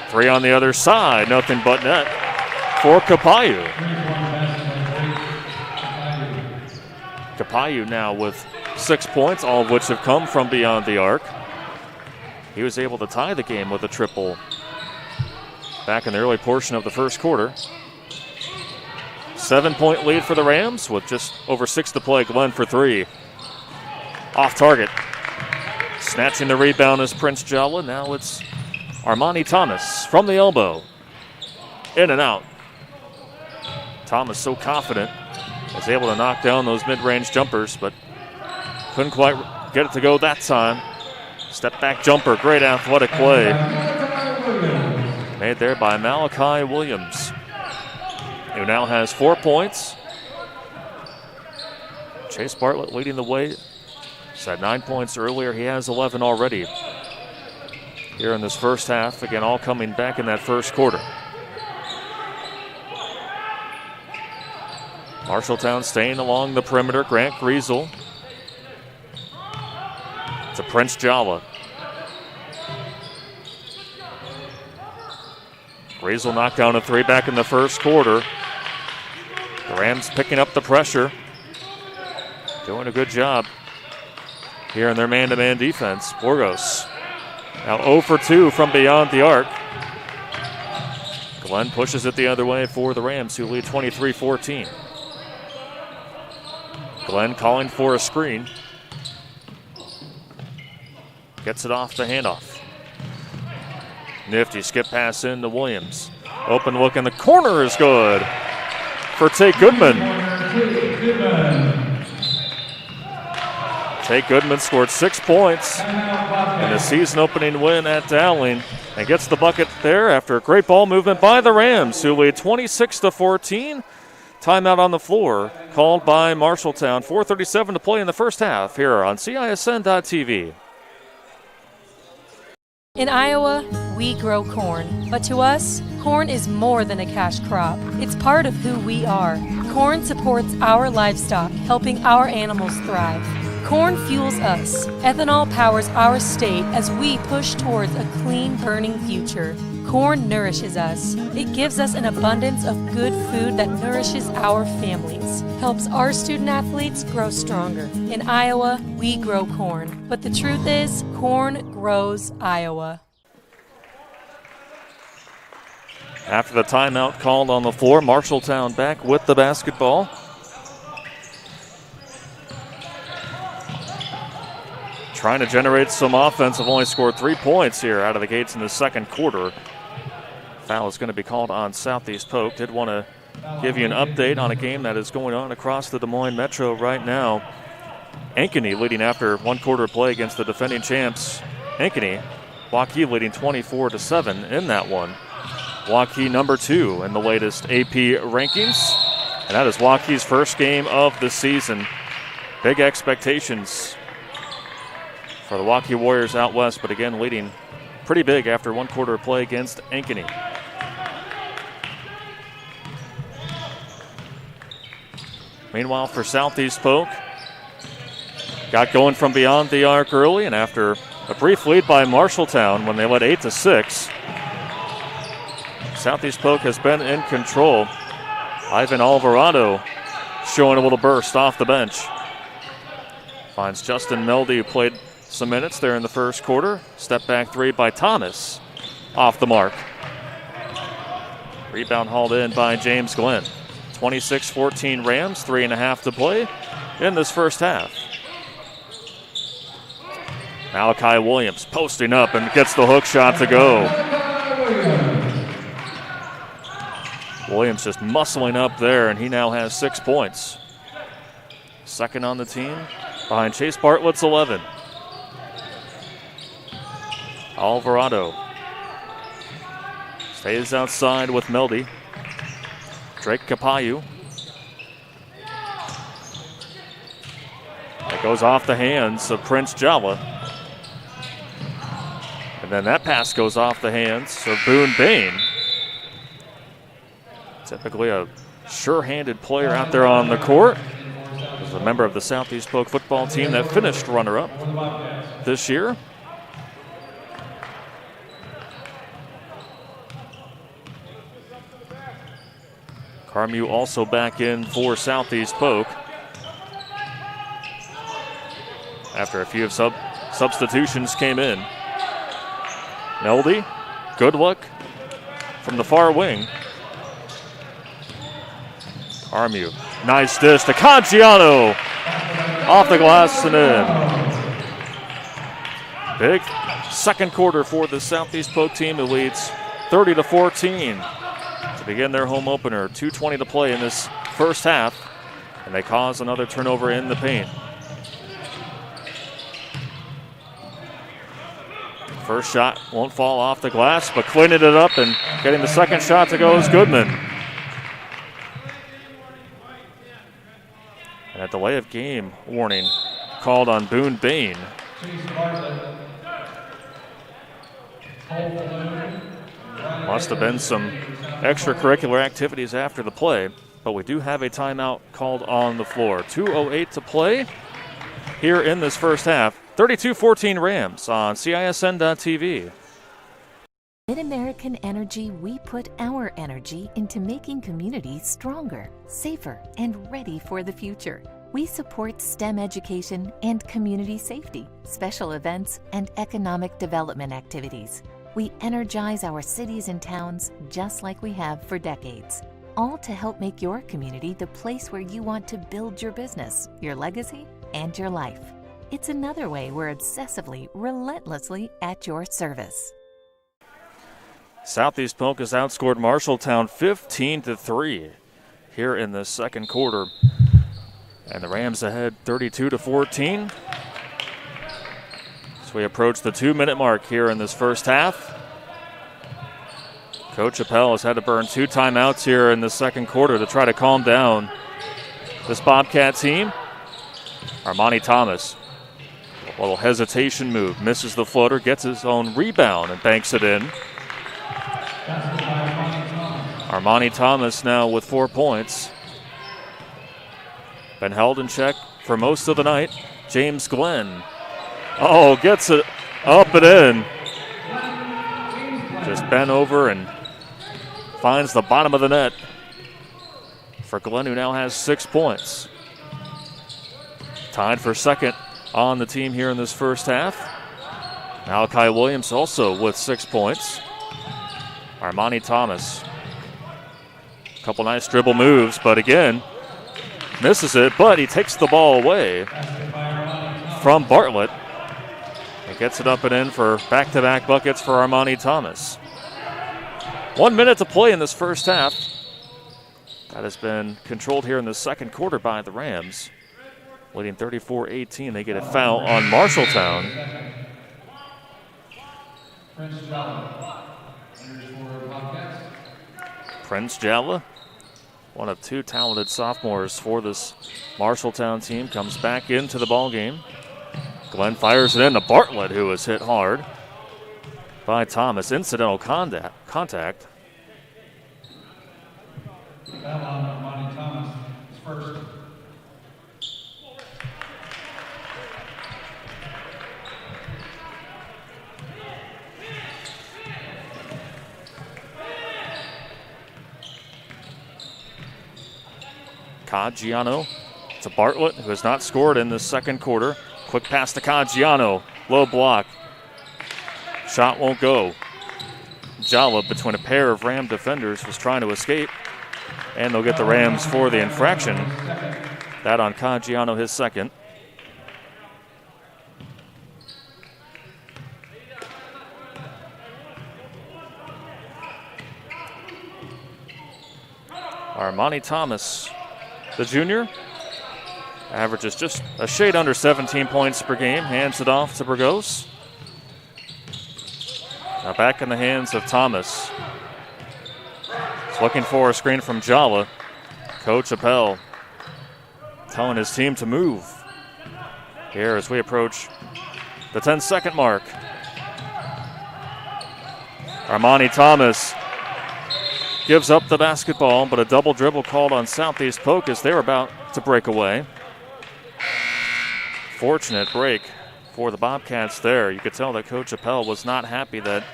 3 on the other side, nothing but net for Kapayu. Kapayu now with 6 points, all of which have come from beyond the arc. He was able to tie the game with a triple back in the early portion of the first quarter. 7-point lead for the Rams with just over 6 to play. Glenn for 3. Off target. Snatching the rebound is Prince Jala. Now it's Armani Thomas from the elbow. In and out. Thomas so confident. Was able to knock down those mid-range jumpers, but couldn't quite get it to go that time. Step back jumper, great athletic play. Made there by Malachi Williams, who now has 4 points. Chase Bartlett leading the way. He's had 9 points earlier. He has 11 already here in this first half. Again, all coming back in that first quarter. Marshalltown staying along the perimeter. Grant Griesel to Prince Jala. Griesel knocked down a 3 back in the first quarter. The Rams picking up the pressure. Doing a good job here in their man-to-man defense. Burgos now 0 for 2 from beyond the arc. Glenn pushes it the other way for the Rams, who lead 23-14. Glenn calling for a screen. Gets it off the handoff. Nifty skip pass in to Williams. Open look in the corner is good for Tate Goodman. Tate Goodman scored 6 points in the season opening win at Dowling and gets the bucket there after a great ball movement by the Rams, who lead 26-14. Timeout on the floor called by Marshalltown. 4:37 to play in the first half here on CISN.TV. In Iowa, we grow corn, but to us, corn is more than a cash crop. It's part of who we are. Corn supports our livestock, helping our animals thrive. Corn fuels us. Ethanol powers our state as we push towards a clean, burning future. Corn nourishes us. It gives us an abundance of good food that nourishes our families, helps our student athletes grow stronger. In Iowa, we grow corn. But the truth is, corn grows Iowa. After the timeout called on the floor, Marshalltown back with the basketball. Trying to generate some offense. Have only scored 3 points here out of the gates in the second quarter. Foul is going to be called on Southeast Polk. Did want to give you an update on a game that is going on across the Des Moines Metro right now. Ankeny leading after 1 quarter play against the defending champs. Ankeny, Waukee leading 24-7 in that one. Waukee number 2 in the latest AP rankings. And that is Waukee's first game of the season. Big expectations for the Waukee Warriors out west, but again leading pretty big after 1 quarter of play against Ankeny. Meanwhile, for Southeast Polk, got going from beyond the arc early, and after a brief lead by Marshalltown when they led 8-6, Southeast Polk has been in control. Ivan Alvarado showing a little burst off the bench. Finds Justin Melde, who played some minutes there in the first quarter. Step back 3 by Thomas. Off the mark. Rebound hauled in by James Glenn. 26-14 Rams, 3.5 to play in this first half. Malachi Williams posting up and gets the hook shot to go. Williams just muscling up there, and he now has 6 points. Second on the team behind Chase Bartlett's 11. Alvarado stays outside with Melde. Drake Kapayu. That goes off the hands of Prince Jala. And then that pass goes off the hands of Boone Bain. Typically a sure-handed player out there on the court. He's a member of the Southeast Polk football team that finished runner-up this year. Carmew also back in for Southeast Polk after a few substitutions came in. Neldy, good luck from the far wing. Carmew, nice dish to Caggiano. Off the glass and in. Big second quarter for the Southeast Polk team who leads 30-14 to begin their home opener. 2:20 to play in this first half, and they cause another turnover in the paint. First shot won't fall off the glass, but cleaning it up and getting the second shot to go is Goodman. And a delay of game warning called on Boone Bain. Must have been some extracurricular activities after the play, but we do have a timeout called on the floor. 2:08 to play here in this first half. 32-14 Rams on CISN.TV. Mid-American Energy, we put our energy into making communities stronger, safer, and ready for the future. We support STEM education and community safety, special events, and economic development activities. We energize our cities and towns just like we have for decades, all to help make your community the place where you want to build your business, your legacy, and your life. It's another way we're obsessively, relentlessly at your service. Southeast Polk has outscored Marshalltown 15-3 here in the second quarter. And the Rams ahead 32-14. As we approach the 2-minute mark here in this first half. Coach Appel has had to burn 2 timeouts here in the second quarter to try to calm down this Bobcat team. Armani Thomas, a little hesitation move, misses the floater, gets his own rebound and banks it in. Armani Thomas now with 4 points. Been held in check for most of the night. James Glenn. Oh, gets it up and in. Just bent over and finds the bottom of the net for Glenn, who now has 6 points. Tied for second on the team here in this first half. Malachi Williams also with 6 points. Armani Thomas. A couple nice dribble moves, but again, misses it, but he takes the ball away from Bartlett and gets it up and in for back-to-back buckets for Armani Thomas. 1 minute to play in this first half. That has been controlled here in the second quarter by the Rams. Leading 34-18, they get a foul on Marshalltown. Prince Jalla, one of 2 talented sophomores for this Marshalltown team, comes back into the ballgame. Glenn fires it into Bartlett, who was hit hard by Thomas. Incidental contact. Caggiano to Bartlett, who has not scored in the second quarter. Quick pass to Caggiano. Low block. Shot won't go. Jala, between a pair of Ram defenders, was trying to escape. And they'll get the Rams for the infraction. That on Caggiano, his second. Armani Thomas, the junior, averages just a shade under 17 points per game. Hands it off to Burgos. Now back in the hands of Thomas. He's looking for a screen from Jala. Coach Appel telling his team to move here as we approach the 10-second mark. Armani Thomas gives up the basketball, but a double dribble called on Southeast Polk as they were about to break away. Fortunate break for the Bobcats there. You could tell that Coach Appel was not happy that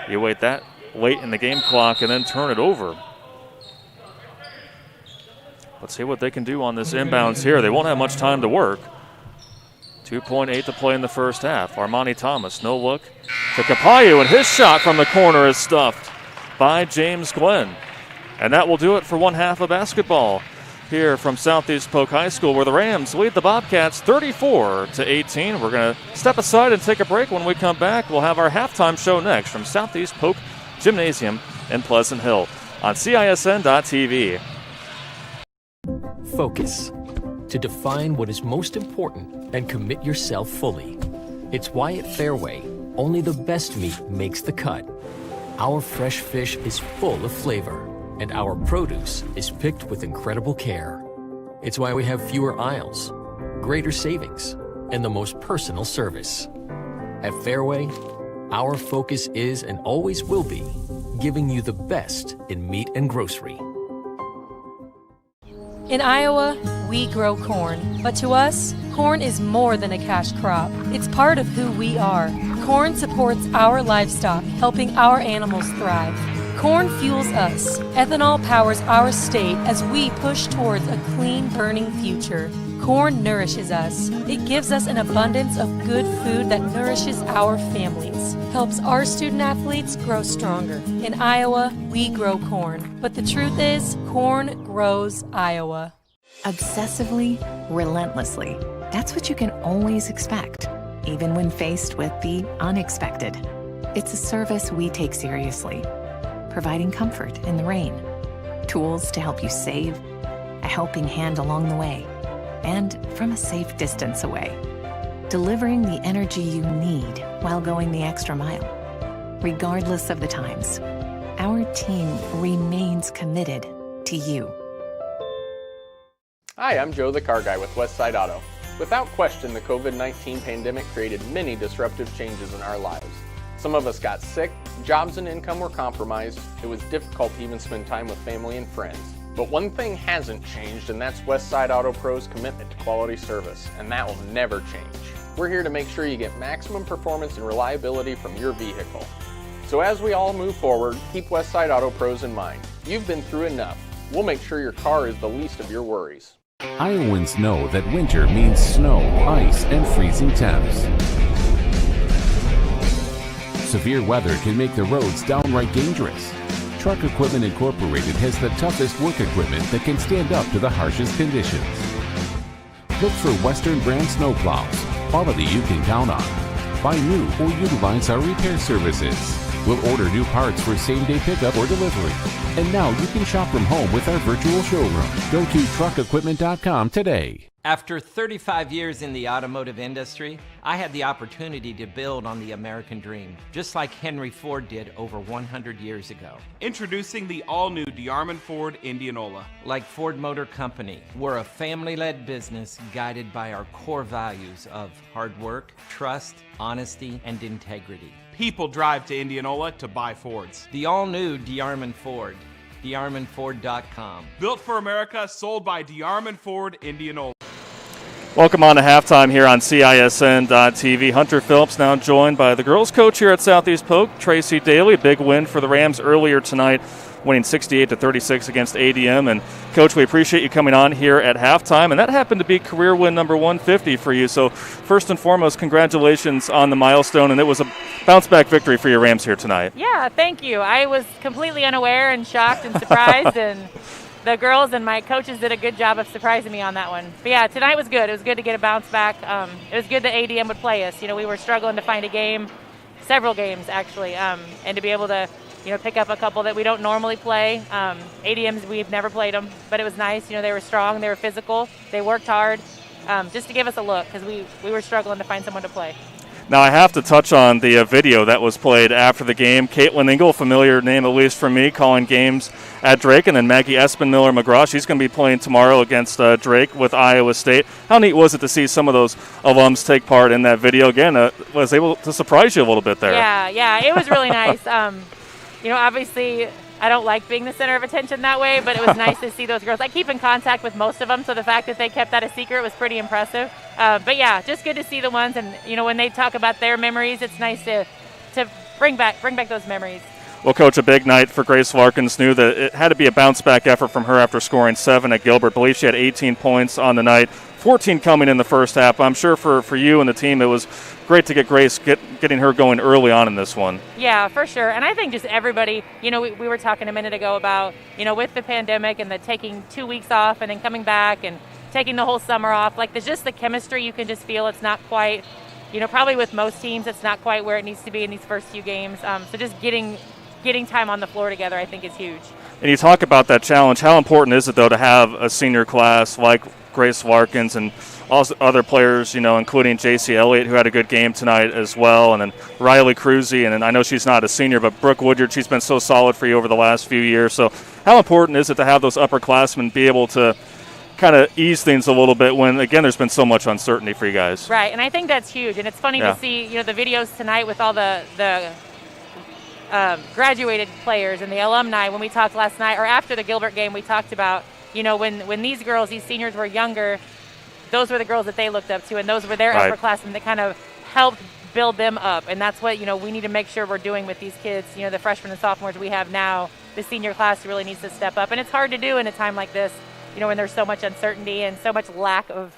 you wait that late in the game clock and then turn it over. Let's see what they can do on this inbounds here. They won't have much time to work. 2.8 to play in the first half. Armani Thomas, no look to Capayu, and his shot from the corner is stuffed by James Glenn. And that will do it for one half of basketball here from Southeast Polk High School, where the Rams lead the Bobcats 34-18. We're going to step aside and take a break. When we come back, we'll have our halftime show next from Southeast Polk Gymnasium in Pleasant Hill on CISN.TV. Focus. To define what is most important and commit yourself fully. It's why at Fairway, only the best meat makes the cut. Our fresh fish is full of flavor, and our produce is picked with incredible care. It's why we have fewer aisles, greater savings, and the most personal service. At Fairway, our focus is and always will be giving you the best in meat and grocery. In Iowa, we grow corn, but to us, corn is more than a cash crop. It's part of who we are. Corn supports our livestock, helping our animals thrive. Corn fuels us. Ethanol powers our state as we push towards a clean, burning future. Corn nourishes us. It gives us an abundance of good food that nourishes our families, helps our student athletes grow stronger. In Iowa, we grow corn. But the truth is, corn grows Iowa. Obsessively, relentlessly. That's what you can always expect, even when faced with the unexpected. It's a service we take seriously, providing comfort in the rain, tools to help you save, a helping hand along the way, and from a safe distance away, delivering the energy you need while going the extra mile. Regardless of the times, our team remains committed to you. Hi, I'm Joe the Car Guy with Westside Auto. Without question, the COVID-19 pandemic created many disruptive changes in our lives. Some of us got sick, jobs and income were compromised, it was difficult to even spend time with family and friends. But one thing hasn't changed, and that's Westside Auto Pro's commitment to quality service, and that will never change. We're here to make sure you get maximum performance and reliability from your vehicle. So as we all move forward, keep Westside Auto Pros in mind. You've been through enough. We'll make sure your car is the least of your worries. Iowans know that winter means snow, ice, and freezing temps. Severe weather can make the roads downright dangerous. Truck Equipment Incorporated has the toughest work equipment that can stand up to the harshest conditions. Look for Western brand snowplows, quality you can count on. Buy new or utilize our repair services. We'll order new parts for same-day pickup or delivery. And now you can shop from home with our virtual showroom. Go to truckequipment.com today. After 35 years in the automotive industry, I had the opportunity to build on the American dream, just like Henry Ford did over 100 years ago. Introducing the all-new DeArmond Ford Indianola. Like Ford Motor Company, we're a family-led business guided by our core values of hard work, trust, honesty, and integrity. People drive to Indianola to buy Fords. The all-new DeArmond Ford, DeArmondFord.com. Built for America, sold by DeArmond Ford Indianola. Welcome on to halftime here on CISN.TV. Hunter Phillips now joined by the girls' coach here at Southeast Polk, Tracy Daly. Big win for the Rams earlier tonight, winning 68-36 against ADM. And, Coach, we appreciate you coming on here at halftime. And that happened to be career win number 150 for you. So, first and foremost, congratulations on the milestone. And it was a bounce-back victory for your Rams here tonight. Yeah, thank you. I was completely unaware and shocked and surprised. And the girls and my coaches did a good job of surprising me on that one. But, yeah, tonight was good. It was good to get a bounce back. It was good that ADM would play us. You know, we were struggling to find a game, several games, actually, and to be able to pick up a couple that we don't normally play. ADMs, we've never played them, but it was nice. They were strong, they were physical, they worked hard, just to give us a look because we were struggling to find someone to play. Now, I have to touch on the video that was played after the game. Caitlin Engel, familiar name at least for me, calling games at Drake, and then Maggie Espen-Miller-McGraw. She's going to be playing tomorrow against Drake with Iowa State. How neat was it to see some of those alums take part in that video? Again, was able to surprise you a little bit there. Yeah, it was really nice. Obviously I don't like being the center of attention that way, but it was nice to see those girls. I keep in contact with most of them, so the fact that they kept that a secret was pretty impressive. But yeah, just good to see the ones, and when they talk about their memories, it's nice to bring back those memories. Well, Coach, a big night for Grace Larkins. Knew that it had to be a bounce-back effort from her after scoring 7 at Gilbert. I believe she had 18 points on the night, 14 coming in the first half. I'm sure for you and the team, it was great to get Grace getting her going early on in this one. Yeah, for sure. And I think just everybody, we were talking a minute ago about, with the pandemic and the taking 2 weeks off and then coming back and taking the whole summer off, like there's just the chemistry you can just feel. It's not quite, probably with most teams, it's not quite where it needs to be in these first few games. So just getting time on the floor together, I think, is huge. And you talk about that challenge. How important is it, though, to have a senior class like Grace Larkins and also other players, including J.C. Elliott, who had a good game tonight as well, and then Riley Cruzy, and then I know she's not a senior, but Brooke Woodyard, she's been so solid for you over the last few years. So how important is it to have those upperclassmen be able to kind of ease things a little bit when, again, there's been so much uncertainty for you guys? Right, and I think that's huge. And it's funny to see, the videos tonight with all the graduated players and the alumni. When we talked last night, or after the Gilbert game, we talked about, when these girls, these seniors were younger, those were the girls that they looked up to, and those were their upperclassmen that kind of helped build them up. And that's what, we need to make sure we're doing with these kids, the freshmen and sophomores we have now. The senior class really needs to step up. And it's hard to do in a time like this, when there's so much uncertainty and so much lack of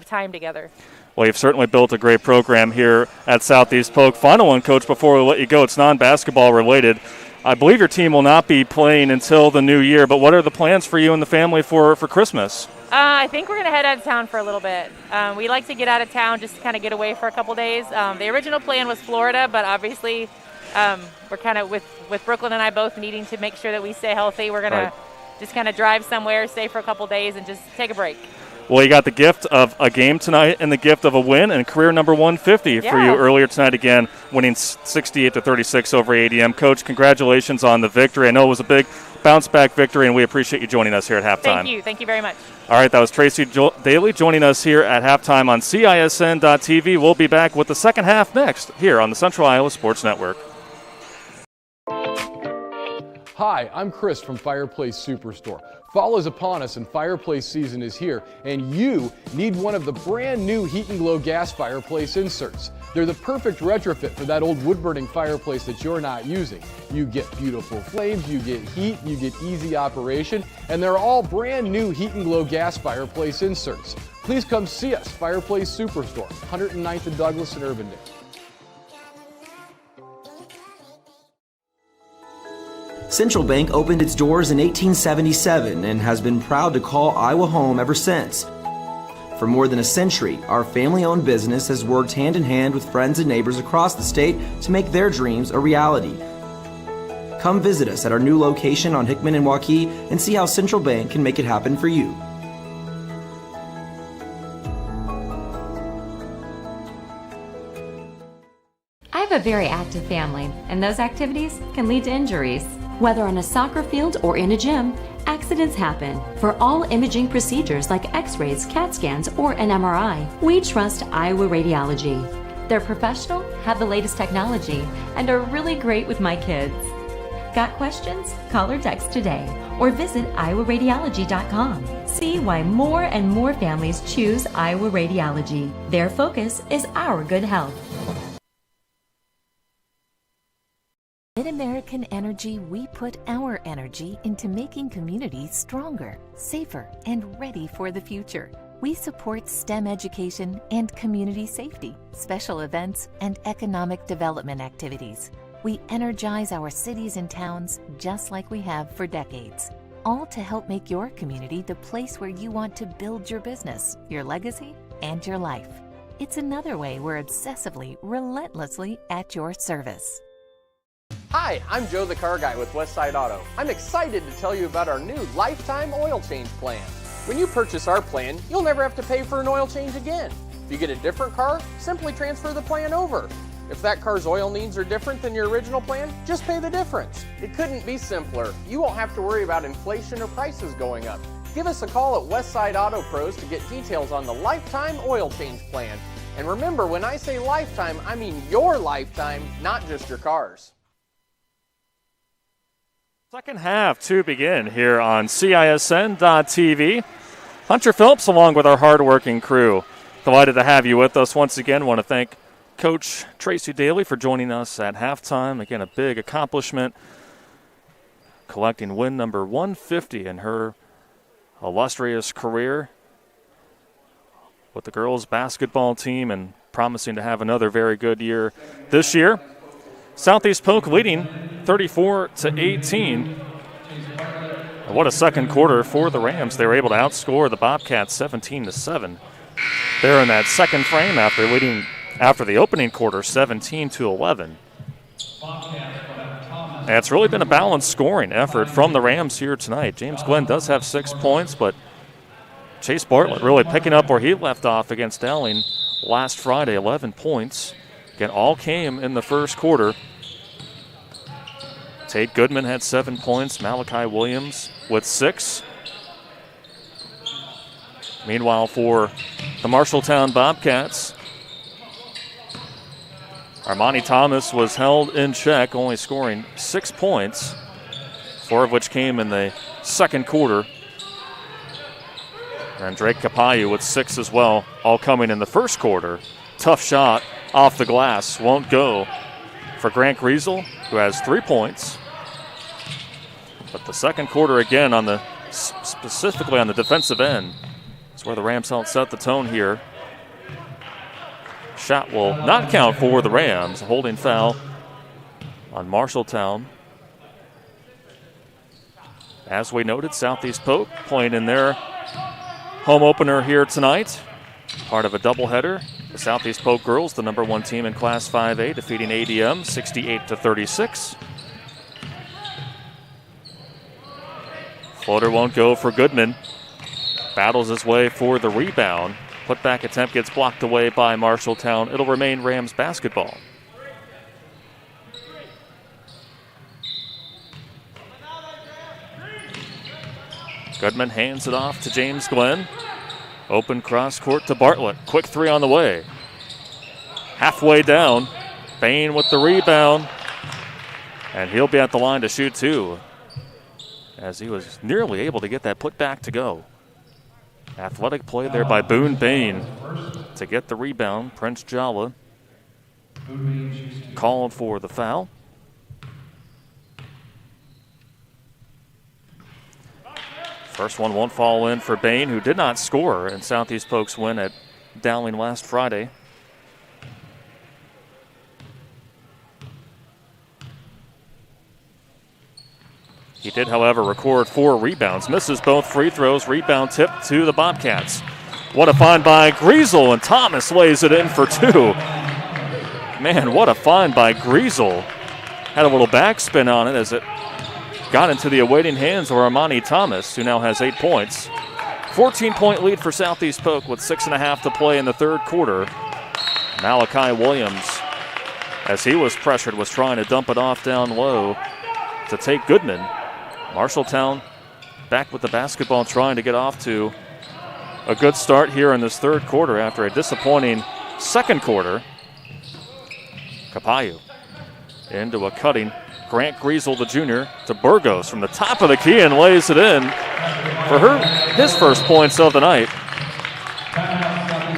time together. Well, you've certainly built a great program here at Southeast Polk. Final one, Coach, before we let you go. It's non-basketball related. I believe your team will not be playing until the new year, but what are the plans for you and the family for Christmas? I think we're going to head out of town for a little bit. We like to get out of town just to kind of get away for a couple days. The original plan was Florida, but obviously we're kind of with Brooklyn and I both needing to make sure that we stay healthy. We're going to just kind of drive somewhere, stay for a couple days, and just take a break. Well, you got the gift of a game tonight and the gift of a win and career number 150 for you earlier tonight, again, winning 68-36 over ADM. Coach, congratulations on the victory. I know it was a big bounce-back victory, and we appreciate you joining us here at halftime. Thank you. Thank you very much. All right, that was Tracy Daly joining us here at halftime on CISN.TV. We'll be back with the second half next here on the Central Iowa Sports Network. Hi, I'm Chris from Fireplace Superstore. Fall is upon us and fireplace season is here, and you need one of the brand new Heat and Glow gas fireplace inserts. They're the perfect retrofit for that old wood-burning fireplace that you're not using. You get beautiful flames, you get heat, you get easy operation, and they're all brand new Heat and Glow gas fireplace inserts. Please come see us, Fireplace Superstore, 109th and Douglas in Urbandale. Central Bank opened its doors in 1877 and has been proud to call Iowa home ever since. For more than a century, our family-owned business has worked hand in hand with friends and neighbors across the state to make their dreams a reality. Come visit us at our new location on Hickman and Waukee and see how Central Bank can make it happen for you. I have a very active family, and those activities can lead to injuries. Whether on a soccer field or in a gym, accidents happen. For all imaging procedures like x-rays, CAT scans, or an MRI, we trust Iowa Radiology. They're professional, have the latest technology, and are really great with my kids. Got questions? Call or text today, or visit iowaradiology.com. See why more and more families choose Iowa Radiology. Their focus is our good health. Mid-American Energy, we put our energy into making communities stronger, safer, and ready for the future. We support STEM education and community safety, special events, and economic development activities. We energize our cities and towns just like we have for decades, all to help make your community the place where you want to build your business, your legacy, and your life. It's another way we're obsessively, relentlessly at your service. Hi, I'm Joe the Car Guy with Westside Auto. I'm excited to tell you about our new lifetime oil change plan. When you purchase our plan, you'll never have to pay for an oil change again. If you get a different car, simply transfer the plan over. If that car's oil needs are different than your original plan, just pay the difference. It couldn't be simpler. You won't have to worry about inflation or prices going up. Give us a call at Westside Auto Pros to get details on the lifetime oil change plan. And remember, when I say lifetime, I mean your lifetime, not just your car's. Second half to begin here on CISN.TV. Hunter Phillips along with our hardworking crew. Delighted to have you with us once again. Want to thank Coach Tracy Daly for joining us at halftime. Again, a big accomplishment, collecting win number 150 in her illustrious career with the girls basketball team and promising to have another very good year this year. Southeast Polk leading 34-18. What a second quarter for the Rams. They were able to outscore the Bobcats 17-7. They're in that second frame after leading after the opening quarter 17-11. And it's really been a balanced scoring effort from the Rams here tonight. James Glenn does have 6 points, but Chase Bartlett really picking up where he left off against Dowling last Friday, 11 points. Again, all came in the first quarter. Tate Goodman had 7 points. Malachi Williams with 6. Meanwhile, for the Marshalltown Bobcats, Armani Thomas was held in check, only scoring 6 points, 4 of which came in the second quarter. And Drake Capayu with 6 as well, all coming in the first quarter. Tough shot off the glass, won't go for Grant Griesel, who has 3 points. But the second quarter again on the specifically on the defensive end is where the Rams helped set the tone here. Shot will not count for the Rams. A holding foul on Marshalltown. As we noted, Southeast Polk playing in their home opener here tonight. Part of a doubleheader. The Southeast Polk girls, the number 1 team in Class 5A, defeating ADM 68-36. Floater won't go for Goodman. Battles his way for the rebound. Putback attempt gets blocked away by Marshalltown. It'll remain Rams basketball. Goodman hands it off to James Glenn. Open cross court to Bartlett. Quick 3 on the way. Halfway down. Bain with the rebound. And he'll be at the line to shoot 2, as he was nearly able to get that putback to go. Athletic play there by Boone Bain to get the rebound. Prince Jala called for the foul. First one won't fall in for Bain, who did not score in Southeast Polk's win at Dowling last Friday. He did, however, record 4 rebounds. Misses both free throws. Rebound tip to the Bobcats. What a find by Griesel, and Thomas lays it in for 2. Man, what a find by Griesel. Had a little backspin on it as it got into the awaiting hands of Armani Thomas, who now has 8 points. 14-point lead for Southeast Polk with 6.5 to play in the third quarter. Malachi Williams, as he was pressured, was trying to dump it off down low to Tate Goodman. Marshalltown back with the basketball, trying to get off to a good start here in this third quarter after a disappointing second quarter. Capayu into a cutting Grant Griesel, the junior, to Burgos from the top of the key and lays it in for his first points of the night.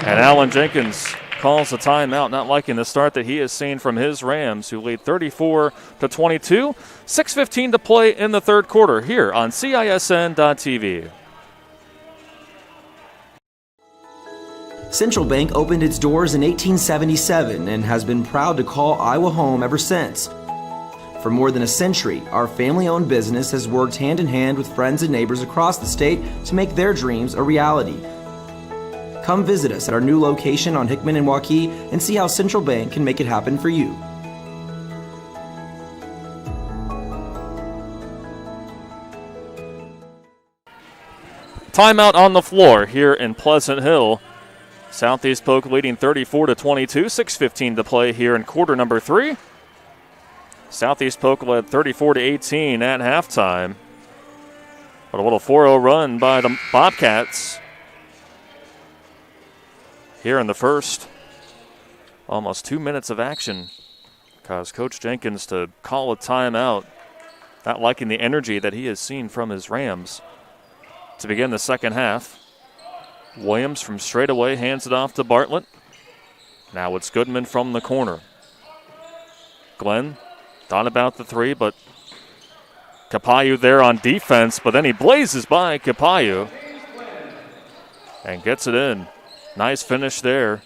And Alan Jenkins calls a timeout, not liking the start that he has seen from his Rams, who lead 34-22. 6:15 to play in the third quarter here on CISN.TV. Central Bank opened its doors in 1877 and has been proud to call Iowa home ever since. For more than a century, our family-owned business has worked hand in hand with friends and neighbors across the state to make their dreams a reality. Come visit us at our new location on Hickman and Waukee and see how Central Bank can make it happen for you. Timeout on the floor here in Pleasant Hill. Southeast Polk leading 34-22. 6:15 to play here in quarter number 3. Southeast Polk led 34-18 at halftime. But a little 4-0 run by the Bobcats here in the first. Almost 2 minutes of action caused Coach Jenkins to call a timeout not liking the energy that he has seen from his Rams to begin the second half. Williams from straight away hands it off to Bartlett. Now it's Goodman from the corner. Glenn thought about the three, but Capayu there on defense, but then he blazes by Capayu and gets it in. Nice finish there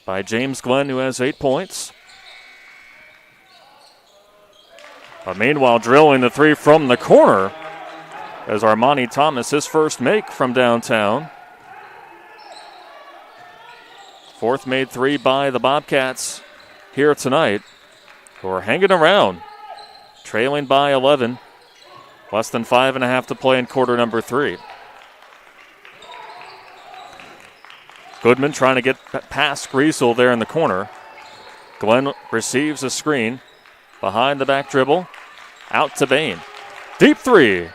by James Glenn, who has 8 points. But meanwhile, drilling the three from the corner as Armani Thomas, his first make from downtown. Fourth made three by the Bobcats here tonight, who are hanging around, trailing by 11. Less than 5.5 to play in quarter number 3. Goodman trying to get past Griesel there in the corner. Glenn receives a screen. Behind the back dribble. Out to Bain. Deep three.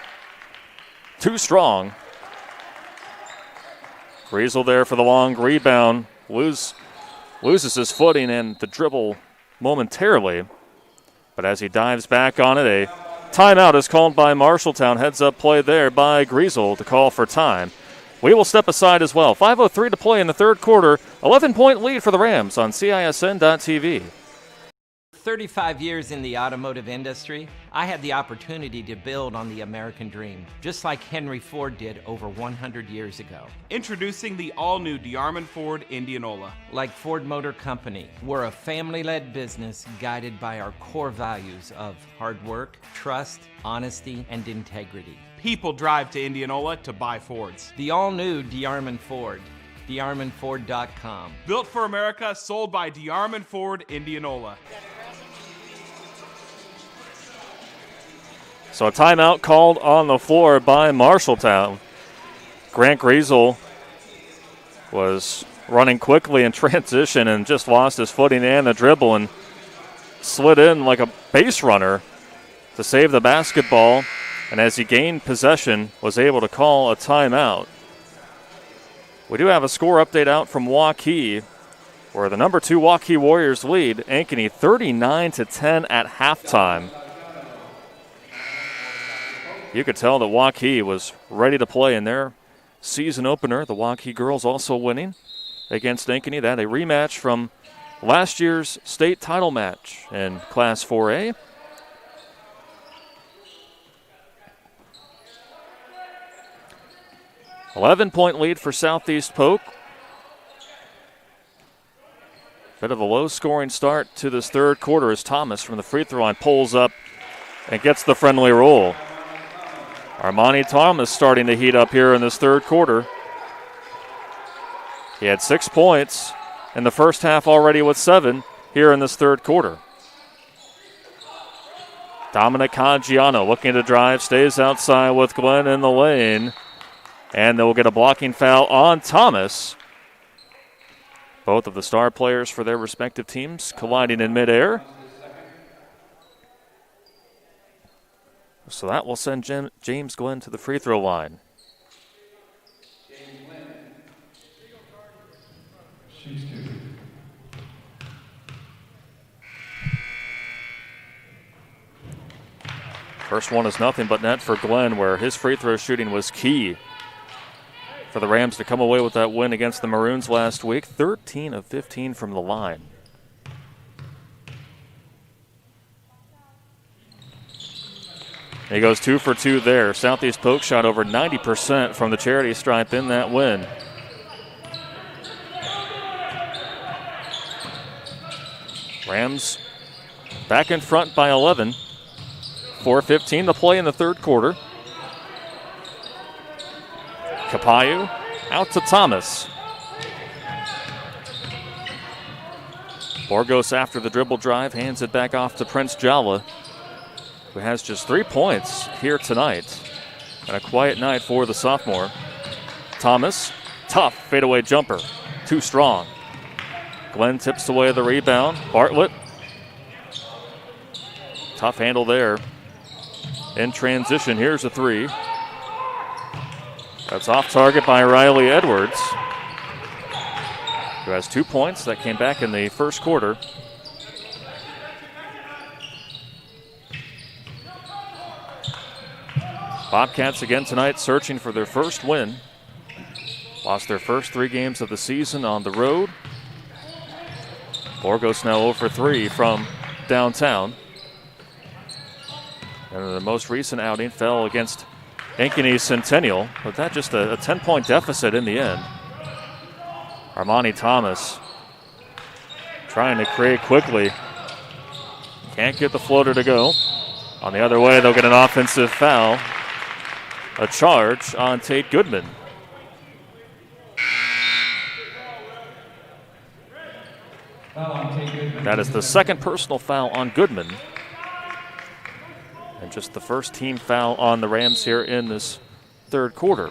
Too strong. Griesel there for the long rebound. Loses his footing and the dribble momentarily. But as he dives back on it, a timeout is called by Marshalltown. Heads up play there by Griesel to call for time. We will step aside as well. 5:03 to play in the third quarter. 11-point lead for the Rams on CISN.TV. 35 years in the automotive industry, I had the opportunity to build on the American dream, just like Henry Ford did over 100 years ago. Introducing the all-new DeArmond Ford Indianola. Like Ford Motor Company, we're a family-led business guided by our core values of hard work, trust, honesty, and integrity. People drive to Indianola to buy Fords. The all-new DeArmond Ford. DeArmondFord.com. Built for America, sold by DeArmond Ford Indianola. So a timeout called on the floor by Marshalltown. Grant Griesel was running quickly in transition and just lost his footing and the dribble and slid in like a base runner to save the basketball. And as he gained possession, was able to call a timeout. We do have a score update out from Waukee, where the number 2 Waukee Warriors lead Ankeny 39-10 at halftime. You could tell that Waukee was ready to play in their season opener. The Waukee girls also winning against Ankeny. That a rematch from last year's state title match in Class 4A. $11-point lead for Southeast Polk. Bit of a low-scoring start to this third quarter as Thomas from the free throw line pulls up and gets the friendly roll. Armani Thomas starting to heat up here in this third quarter. He had 6 points in the first half already with 7 here in this third quarter. Dominic Caggiano looking to drive, stays outside with Glenn in the lane. And they'll get a blocking foul on Thomas. Both of the star players for their respective teams colliding in midair. So that will send James Glenn to the free throw line. First one is nothing but net for Glenn, where his free throw shooting was key for the Rams to come away with that win against the Maroons last week. 13 of 15 from the line. He goes 2 for 2 there. Southeast Polk shot over 90% from the charity stripe in that win. Rams back in front by 11. 4:15 to play in the third quarter. Capayu out to Thomas. Borgos after the dribble drive hands it back off to Prince Jala, who has just 3 points here tonight. And a quiet night for the sophomore. Thomas, tough fadeaway jumper, too strong. Glenn tips away the rebound. Bartlett, tough handle there. In transition, here's a three. That's off target by Riley Edwards, who has 2 points that came back in the first quarter. Bobcats again tonight searching for their first win. Lost their first 3 games of the season on the road. Borgos now 0 for 3 from downtown. And the most recent outing fell against Ankeny Centennial, but that just a 10-point deficit in the end. Armani Thomas trying to create quickly. Can't get the floater to go. On the other way, they'll get an offensive foul. A charge on Tate Goodman. That is the second personal foul on Goodman. And just the first team foul on the Rams here in this third quarter.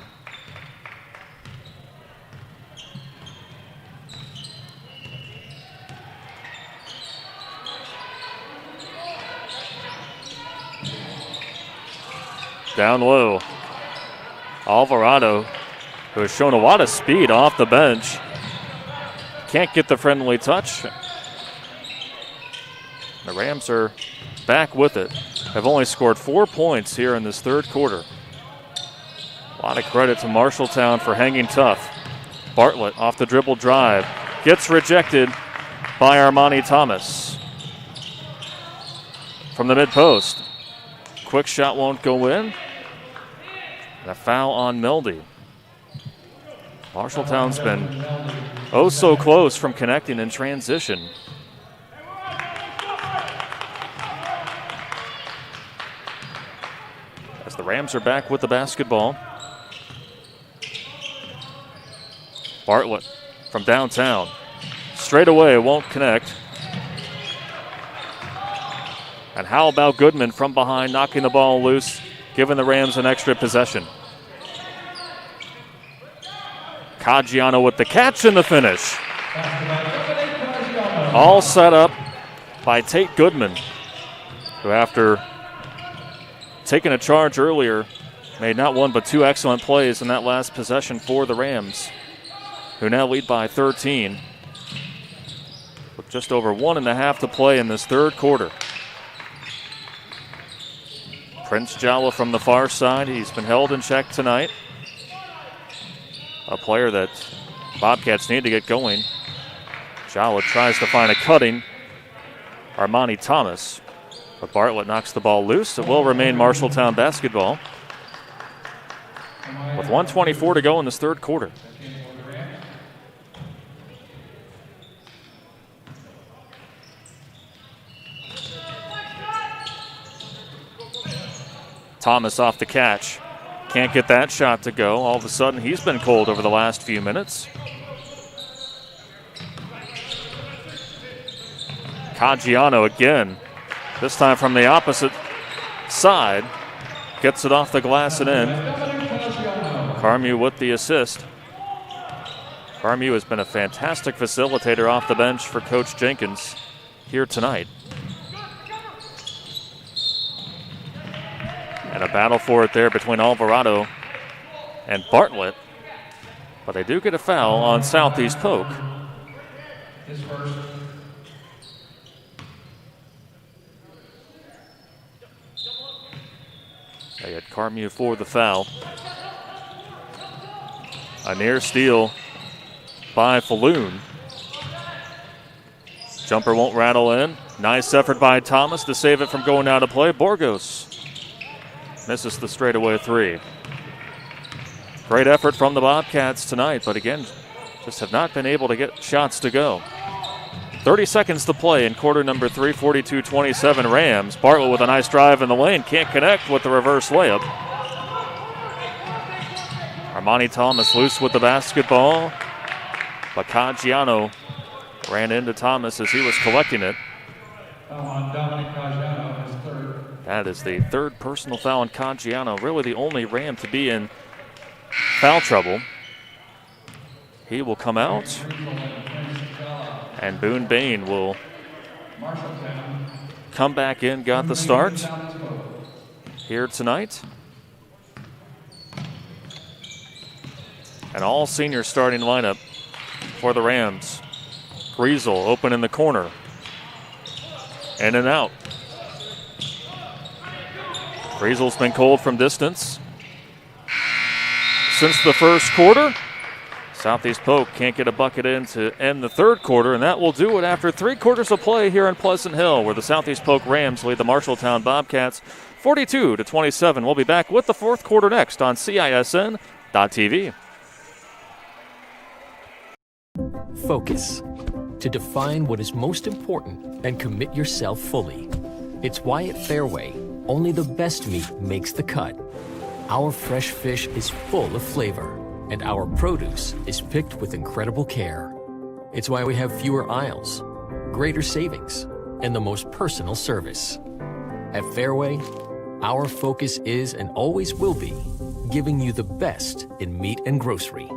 Down low. Alvarado, who has shown a lot of speed off the bench. Can't get the friendly touch. The Rams are back with it. Have only scored 4 points here in this third quarter. A lot of credit to Marshalltown for hanging tough. Bartlett off the dribble drive. Gets rejected by Armani Thomas. From the mid-post. Quick shot won't go in. And a foul on Meldy. Marshalltown's been oh so close from connecting in transition. As the Rams are back with the basketball. Bartlett from downtown. Straight away, won't connect. And how about Goodman from behind, knocking the ball loose, giving the Rams an extra possession. Caggiano with the catch and the finish. All set up by Tate Goodman, who after taking a charge earlier, made not one but 2 excellent plays in that last possession for the Rams, who now lead by 13. With just over 1.5 to play in this third quarter. Prince Jala from the far side. He's been held in check tonight. A player that Bobcats need to get going. Jala tries to find a cutting Armani Thomas. But Bartlett knocks the ball loose. It will remain Marshalltown basketball. With 1:24 to go in this third quarter. Thomas off the catch. Can't get that shot to go. All of a sudden, he's been cold over the last few minutes. Caggiano again. This time from the opposite side. Gets it off the glass and in. Carmew with the assist. Carmew has been a fantastic facilitator off the bench for Coach Jenkins here tonight. And a battle for it there between Alvarado and Bartlett. But they do get a foul on Southeast Polk. They had Carmew for the foul. A near steal by Falloon. Jumper won't rattle in. Nice effort by Thomas to save it from going out of play. Borgos misses the straightaway 3. Great effort from the Bobcats tonight, but again, just have not been able to get shots to go. 30 seconds to play in quarter number 3, 42-27 Rams. Bartlett with a nice drive in the lane, can't connect with the reverse layup. Armani Thomas loose with the basketball, but Caggiano ran into Thomas as he was collecting it. That is the third personal foul on Caggiano, really the only Ram to be in foul trouble. He will come out, and Boone Bain will come back in, got the start here tonight. An all-senior starting lineup for the Rams. Griesel open in the corner. In and out. Griesel's been cold from distance. since the first quarter. Southeast Polk can't get a bucket in to end the third quarter, and that will do it after 3 quarters of play here in Pleasant Hill, where the Southeast Polk Rams lead the Marshalltown Bobcats 42-27. We'll be back with the fourth quarter next on CISN.TV. Focus. To define what is most important and commit yourself fully. It's why at Fairway, only the best meat makes the cut. Our fresh fish is full of flavor, and our produce is picked with incredible care. It's why we have fewer aisles, greater savings, and the most personal service. At Fairway, our focus is and always will be giving you the best in meat and grocery.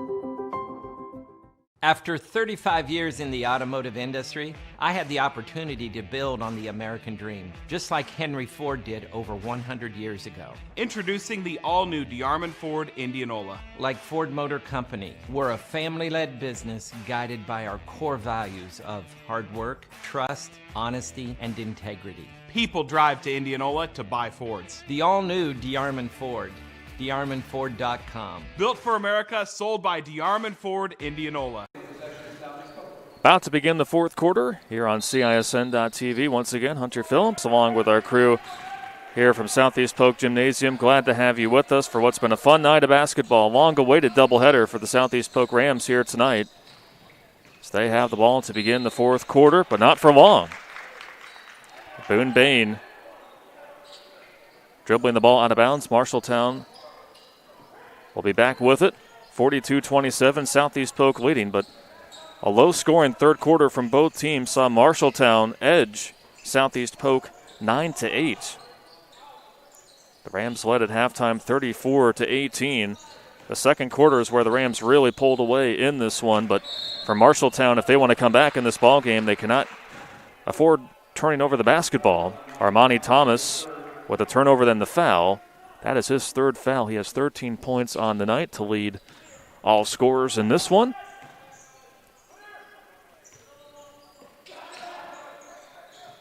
After 35 years in the automotive industry, I had the opportunity to build on the American dream, just like Henry Ford did over 100 years ago. Introducing the all-new DeArmond Ford Indianola. Like Ford Motor Company, we're a family-led business guided by our core values of hard work, trust, honesty, and integrity. People drive to Indianola to buy Fords. The all-new DeArmond Ford. DeArmondFord.com. Built for America, sold by DeArmond Ford Indianola. About to begin the fourth quarter here on CISN.TV. Once again, Hunter Phillips along with our crew here from Southeast Polk Gymnasium. Glad to have you with us for what's been a fun night of basketball. Long-awaited doubleheader for the Southeast Polk Rams here tonight. So they have the ball to begin the fourth quarter, but not for long. Boone Bain dribbling the ball out of bounds. Marshalltown will be back with it. 42-27, Southeast Polk leading, but a low-scoring third quarter from both teams saw Marshalltown edge Southeast Polk 9-8. The Rams led at halftime 34-18. The second quarter is where the Rams really pulled away in this one, but for Marshalltown, if they want to come back in this ball game, they cannot afford turning over the basketball. Armani Thomas with a turnover, then the foul. That is his third foul. He has 13 points on the night to lead all scorers in this one.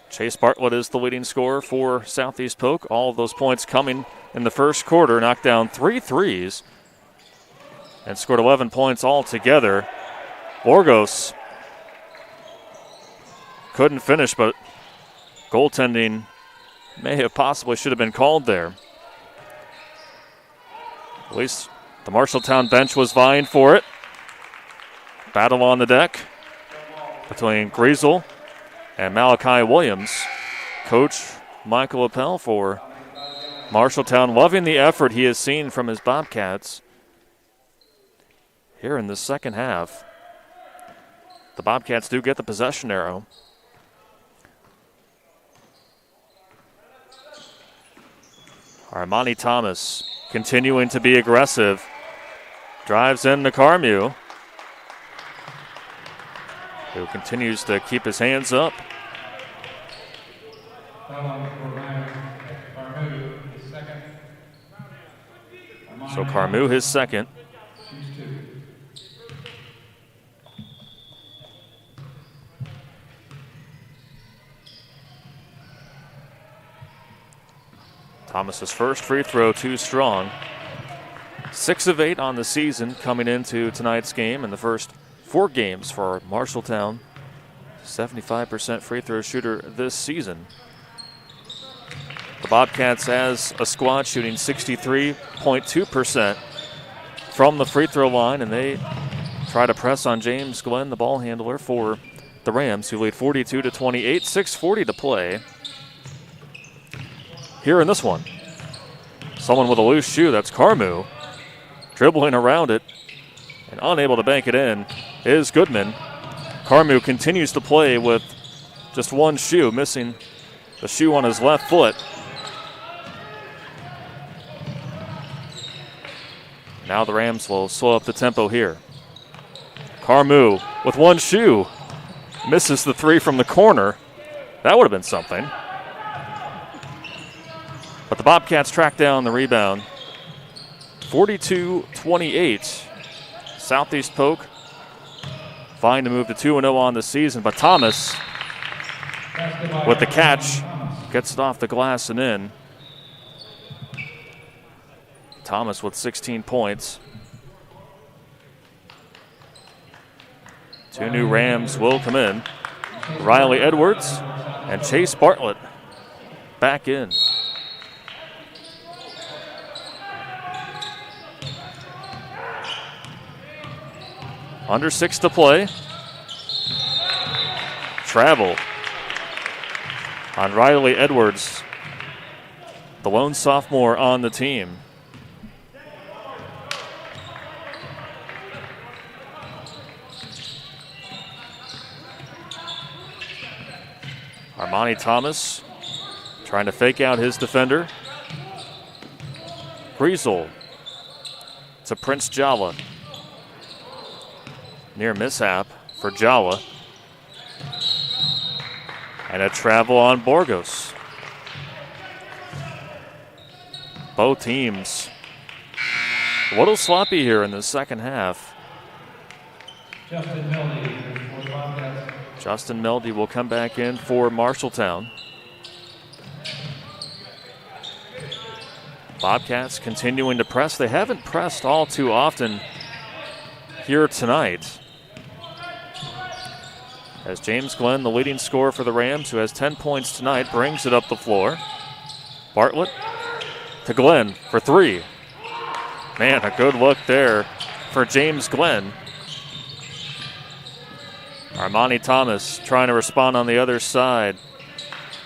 Chase Bartlett is the leading scorer for Southeast Polk. All of those points coming in the first quarter. Knocked down 3 threes and scored 11 points altogether. Orgos couldn't finish, but goaltending may have possibly should have been called there. At least the Marshalltown bench was vying for it. Battle on the deck between Griesel and Malachi Williams. Coach Michael Appel for Marshalltown loving the effort he has seen from his Bobcats here in the second half. The Bobcats do get the possession arrow. Armani Thomas continuing to be aggressive. Drives in to Carmew, who continues to keep his hands up. So Carmew his second. Thomas's first free throw too strong. 6 of 8 on the season coming into tonight's game in the first 4 games for Marshalltown. 75% free throw shooter this season. The Bobcats as a squad shooting 63.2% from the free throw line, and they try to press on James Glenn, the ball handler for the Rams, who lead 42-28, 6:40 to play. Here in this one, someone with a loose shoe, that's Carmew. Dribbling around it and unable to bank it in is Goodman. Carmew continues to play with just one shoe, missing the shoe on his left foot. Now the Rams will slow up the tempo here. Carmew with one shoe misses the 3 from the corner. That would have been something. But the Bobcats track down the rebound. 42-28. Southeast Polk vying to move to 2-0 on the season, but Thomas with the catch gets it off the glass and in. Thomas with 16 points. Two new Rams will come in. Riley Edwards and Chase Bartlett back in. Under 6 to play. Travel on Riley Edwards, the lone sophomore on the team. Armani Thomas trying to fake out his defender. Griesel to Prince Jala. Near mishap for Jala. And a travel on Borgos. Both teams a little sloppy here in the second half. Justin Meldy will come back in for Marshalltown. Bobcats continuing to press. They haven't pressed all too often here tonight. As James Glenn, the leading scorer for the Rams, who has 10 points tonight, brings it up the floor. Bartlett to Glenn for 3. Man, a good look there for James Glenn. Armani Thomas trying to respond on the other side.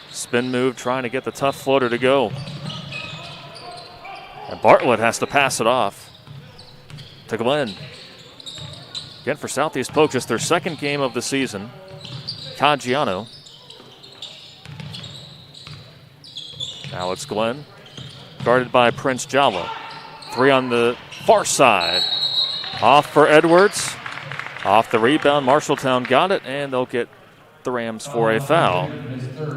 Spin move, trying to get the tough floater to go. And Bartlett has to pass it off to Glenn. Again, for Southeast Polk, just their second game of the season. Caggiano. Now it's Glenn, guarded by Prince Jala. 3 on the far side. Off for Edwards. Off the rebound, Marshalltown got it, and they'll get the Rams for a foul.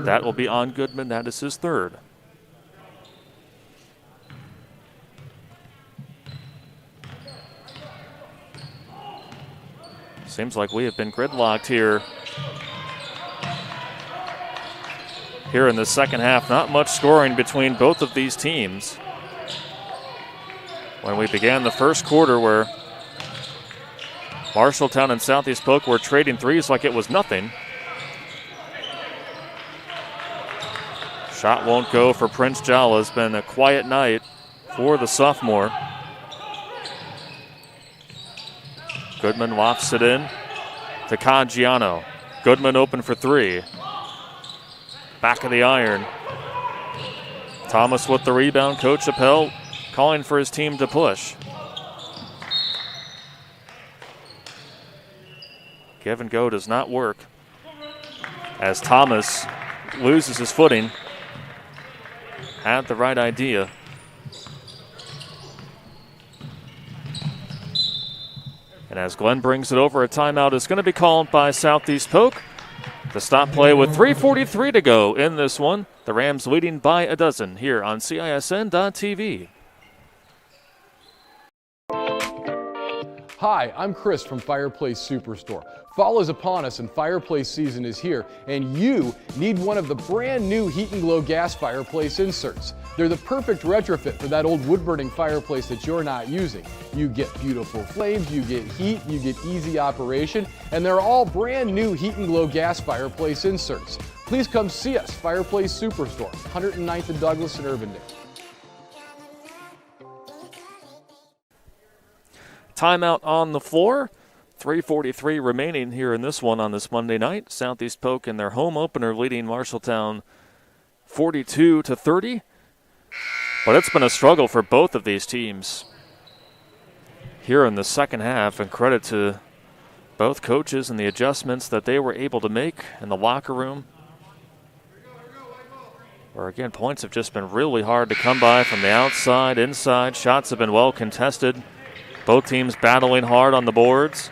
That will be on Goodman. That is his 3rd. Seems like we have been gridlocked here in the second half. Not much scoring between both of these teams. When we began the first quarter, where Marshalltown and Southeast Polk were trading threes like it was nothing. Shot won't go for Prince Jala. It's been a quiet night for the sophomore. Goodman lofts it in to Caggiano. Goodman open for 3. Back of the iron. Thomas with the rebound. Coach Appel calling for his team to push. Give and go does not work as Thomas loses his footing. Had the right idea. And as Glenn brings it over, a timeout is going to be called by Southeast Polk. The stop play with 3:43 to go in this one. The Rams leading by a dozen here on CISN.TV. Hi, I'm Chris from Fireplace Superstore. Fall is upon us and fireplace season is here, and you need one of the brand new Heat and Glow gas fireplace inserts. They're the perfect retrofit for that old wood-burning fireplace that you're not using. You get beautiful flames, you get heat, you get easy operation, and they're all brand new Heat and Glow gas fireplace inserts. Please come see us, Fireplace Superstore, 109th and Douglas in Irvindale. Timeout on the floor. 3:43 remaining here in this one on this Monday night. Southeast Polk in their home opener leading Marshalltown 42-30. But it's been a struggle for both of these teams here in the second half, and credit to both coaches and the adjustments that they were able to make in the locker room. Where again, points have just been really hard to come by from the outside, inside. Shots have been well contested. Both teams battling hard on the boards.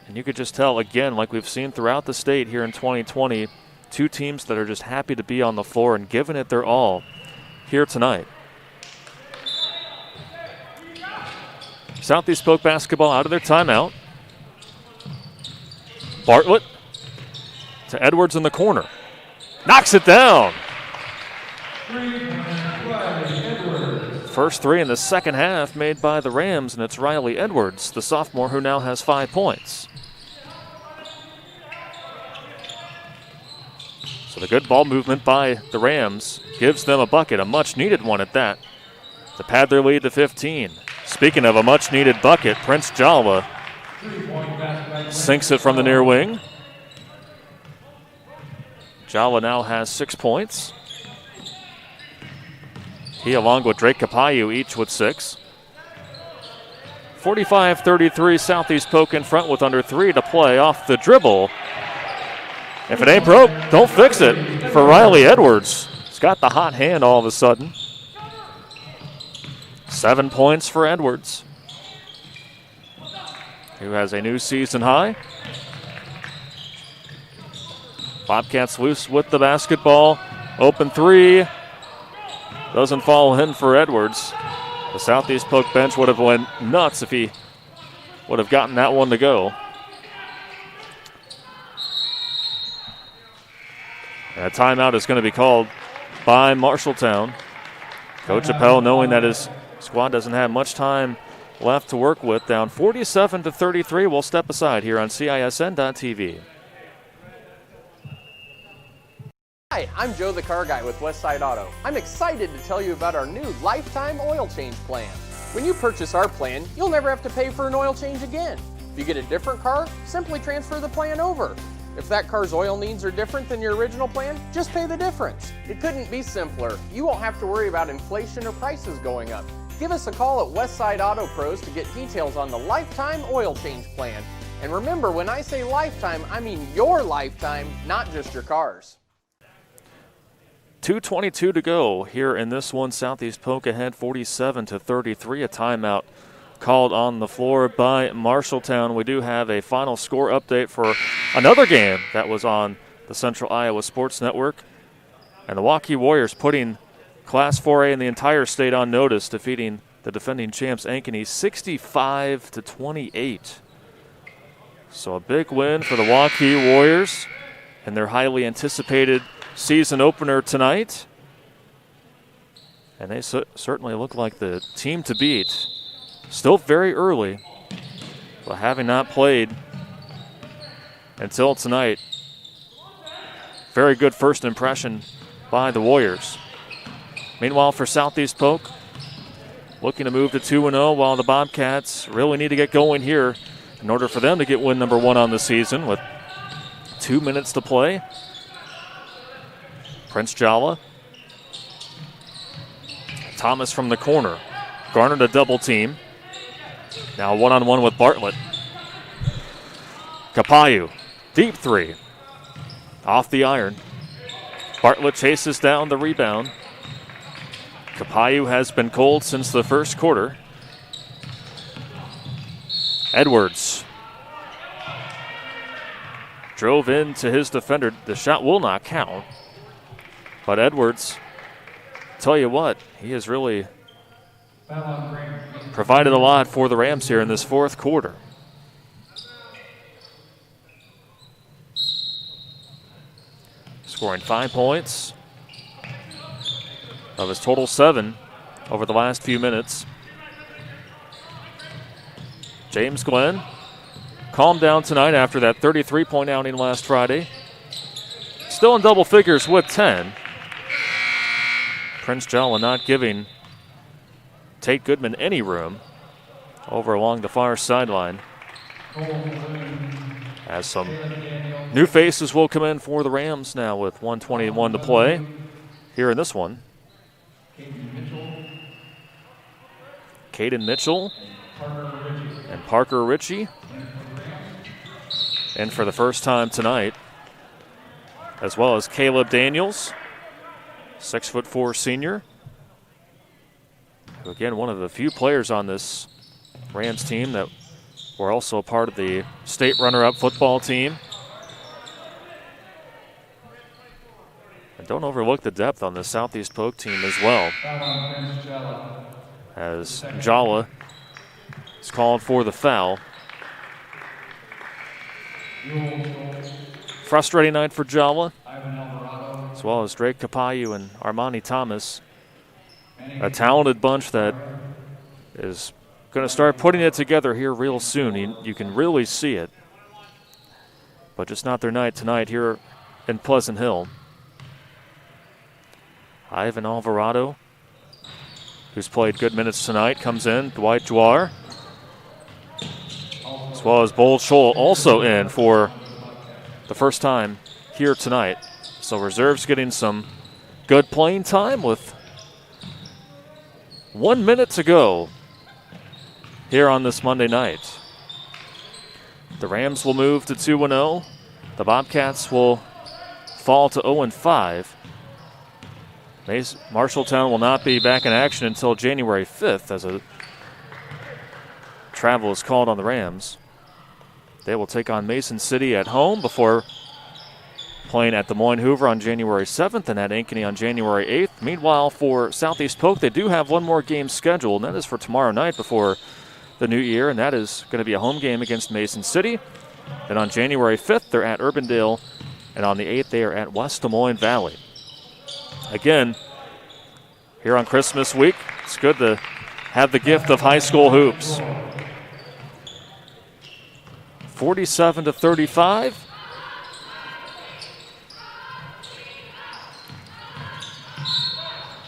And you could just tell, again, like we've seen throughout the state here in 2020, two teams that are just happy to be on the floor and giving it their all here tonight. Southeast Polk basketball out of their timeout. Bartlett to Edwards in the corner. Knocks it down. First three in the second half made by the Rams, and it's Riley Edwards, the sophomore, who now has 5 points. So the good ball movement by the Rams gives them a bucket, a much-needed one at that, to pad their lead to 15. Speaking of a much-needed bucket, Prince Jala sinks it from the near wing. Jala now has 6 points. He, along with Drake Capayu, each with 6. 45-33, Southeast Polk in front with under 3 to play off the dribble. If it ain't broke, don't fix it for Riley Edwards. He's got the hot hand all of a sudden. 7 points for Edwards, who has a new season high. Bobcats loose with the basketball. Open three. Doesn't fall in for Edwards. The Southeast Polk bench would have went nuts if he would have gotten that one to go. And a timeout is going to be called by Marshalltown. Coach Appel, knowing that his squad doesn't have much time left to work with, down 47-33, will step aside here on CISN.TV. Hi, I'm Joe the Car Guy with Westside Auto. I'm excited to tell you about our new lifetime oil change plan. When you purchase our plan, you'll never have to pay for an oil change again. If you get a different car, simply transfer the plan over. If that car's oil needs are different than your original plan, just pay the difference. It couldn't be simpler. You won't have to worry about inflation or prices going up. Give us a call at Westside Auto Pros to get details on the lifetime oil change plan. And remember, when I say lifetime, I mean your lifetime, not just your car's. 2:22 to go here in this one. Southeast Polk ahead 47-33. A timeout called on the floor by Marshalltown. We do have a final score update for another game that was on the Central Iowa Sports Network. And the Waukee Warriors putting Class 4A in the entire state on notice, defeating the defending champs Ankeny 65-28. So a big win for the Waukee Warriors and their highly anticipated season opener tonight. And they certainly look like the team to beat. Still very early, but having not played until tonight, very good first impression by the Warriors. Meanwhile, for Southeast Polk, looking to move to 2-0, while the Bobcats really need to get going here in order for them to get win number 1 on the season with 2 minutes to play. Prince Jala. Thomas from the corner. Garnered a double team. Now one-on-one with Bartlett. Capayu. Deep three. Off the iron. Bartlett chases down the rebound. Capayu has been cold since the first quarter. Edwards drove into his defender. The shot will not count. But Edwards, tell you what, he has really provided a lot for the Rams here in this fourth quarter. Scoring 5 points of his total 7 over the last few minutes. James Glenn calmed down tonight after that 33-point outing last Friday. Still in double figures with 10. Prince Jala not giving Tate Goodman any room over along the far sideline. As some new faces will come in for the Rams now with 1:21 to play here in this one. Caden Mitchell and Parker Ritchie. And for the first time tonight, as well as Caleb Daniels, 6'4" senior. Who, again, one of the few players on this Rams team that were also a part of the state runner-up football team. And don't overlook the depth on the Southeast Polk team as well. As Jala is called for the foul. Frustrating night for Jala, as well as Drake Capayu and Armani Thomas. a talented bunch that is going to start putting it together here real soon. You can really see it. But just not their night tonight here in Pleasant Hill. Ivan Alvarado, who's played good minutes tonight, comes in. Dwight Dwar, as well as Bold Scholl, also in for the first time here tonight. So reserves getting some good playing time with 1 minute to go here on this Monday night. The Rams will move to 2-0. The Bobcats will fall to 0-5. Marshalltown will not be back in action until January 5th as a travel is called on the Rams. They will take on Mason City at home before playing at Des Moines Hoover on January 7th and at Ankeny on January 8th. Meanwhile, for Southeast Polk, they do have one more game scheduled, and that is for tomorrow night before the new year, and that is going to be a home game against Mason City. Then on January 5th, they're at Urbandale, and on the 8th, they are at West Des Moines Valley. Again, here on Christmas week, it's good to have the gift of high school hoops. 47-35.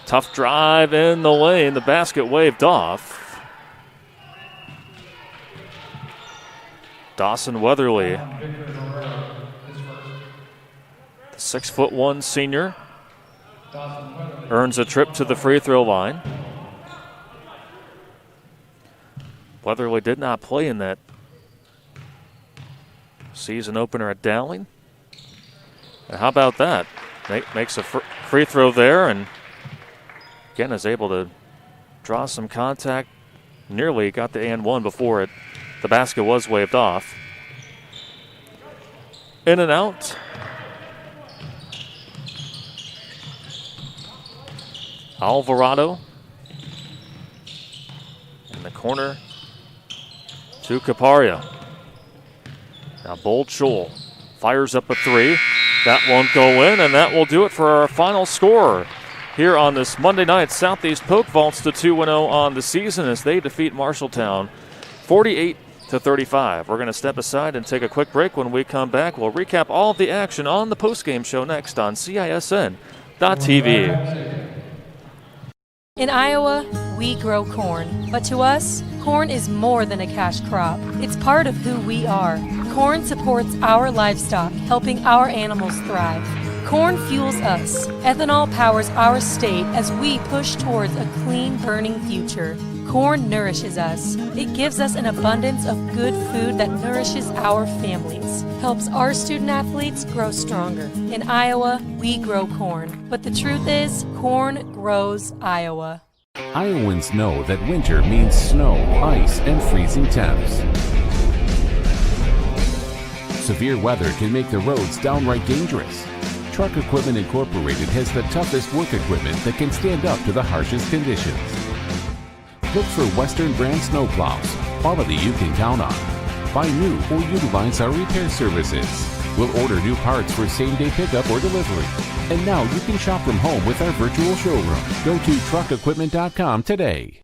Tough drive in the lane. The basket waved off. Dawson Weatherly, the 6'1" senior, earns a trip to the free throw line. Weatherly did not play in that season opener at Dowling. And how about that? Makes a free throw there, and again is able to draw some contact. Nearly got the and one before the basket was waved off. In and out. Alvarado in the corner to Caparia. Now Bold Scholl fires up a three. That won't go in, and that will do it for our final score here on this Monday night. Southeast Polk vaults to 2-0 on the season as they defeat Marshalltown 48-35. We're going to step aside and take a quick break. When we come back, we'll recap all of the action on the postgame show next on CISN.TV. In Iowa, we grow corn, but to us, corn is more than a cash crop. It's part of who we are. Corn supports our livestock, helping our animals thrive. Corn fuels us. Ethanol powers our state as we push towards a clean, burning future. Corn nourishes us. It gives us an abundance of good food that nourishes our families, helps our student athletes grow stronger. In Iowa, we grow corn. But the truth is, corn grows Iowa. Iowans know that winter means snow, ice, and freezing temps. Severe weather can make the roads downright dangerous. Truck Equipment Incorporated has the toughest work equipment that can stand up to the harshest conditions. Look for Western brand snowplows, quality you can count on. Buy new or utilize our repair services. We'll order new parts for same-day pickup or delivery. And now you can shop from home with our virtual showroom. Go to truckequipment.com today.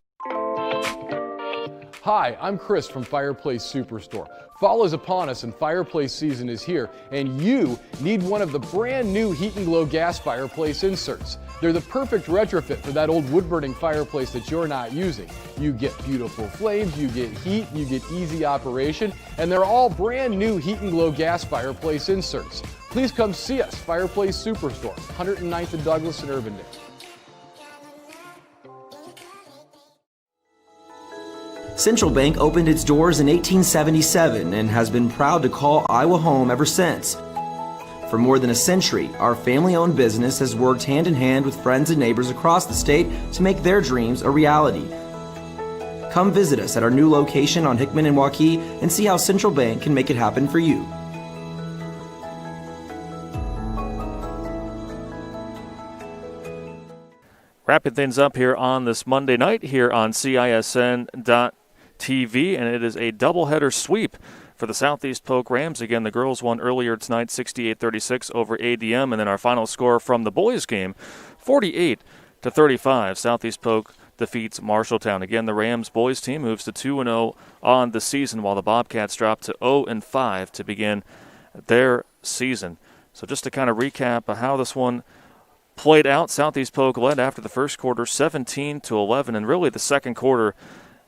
Hi, I'm Chris from Fireplace Superstore. Fall is upon us and fireplace season is here, and you need one of the brand new Heat and Glow gas fireplace inserts. They're the perfect retrofit for that old wood-burning fireplace that you're not using. You get beautiful flames, you get heat, you get easy operation, and they're all brand new Heat and Glow gas fireplace inserts. Please come see us, Fireplace Superstore, 109th and Douglas in Urbandale. Central Bank opened its doors in 1877 and has been proud to call Iowa home ever since. For more than a century, our family-owned business has worked hand-in-hand with friends and neighbors across the state to make their dreams a reality. Come visit us at our new location on Hickman and Waukee and see how Central Bank can make it happen for you. Wrapping things up here on this Monday night here on CISN.TV, and it is a doubleheader sweep for the Southeast Polk Rams. Again, the girls won earlier tonight 68-36 over ADM, and then our final score from the boys game, 48 38-35. Southeast Polk defeats Marshalltown. Again, the Rams boys team moves to 2-0 on the season, while the Bobcats drop to 0-5 to begin their season. So just to kind of recap how this one played out, Southeast Polk led after the first quarter 17-11, and really the second quarter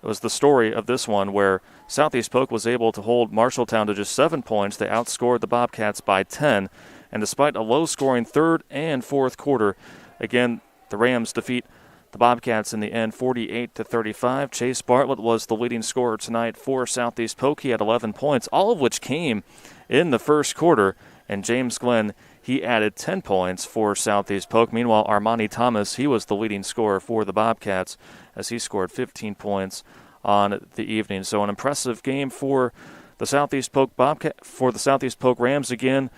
was the story of this one, where Southeast Polk was able to hold Marshalltown to just 7 points. They outscored the Bobcats by 10, and despite a low-scoring third and fourth quarter, again, the Rams defeat the Bobcats in the end 48-35. Chase Bartlett was the leading scorer tonight for Southeast Polk. He had 11 points, all of which came in the first quarter, and James Glenn, he added 10 points for Southeast Polk. Meanwhile, Armani Thomas, he was the leading scorer for the Bobcats as he scored 15 points on the evening. So an impressive game for the Southeast Polk Rams. Again,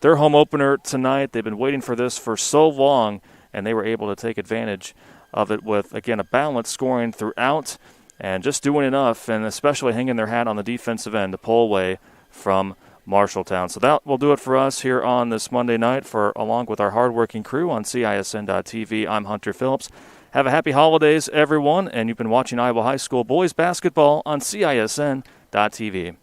their home opener tonight. They've been waiting for this for so long, and they were able to take advantage of it with, again, a balanced scoring throughout and just doing enough, and especially hanging their hat on the defensive end to pull away from Marshalltown. So that will do it for us here on this Monday night. Along with our hardworking crew on CISN.TV, I'm Hunter Phillips. Have a happy holidays, everyone, and you've been watching Iowa High School boys basketball on CISN.TV.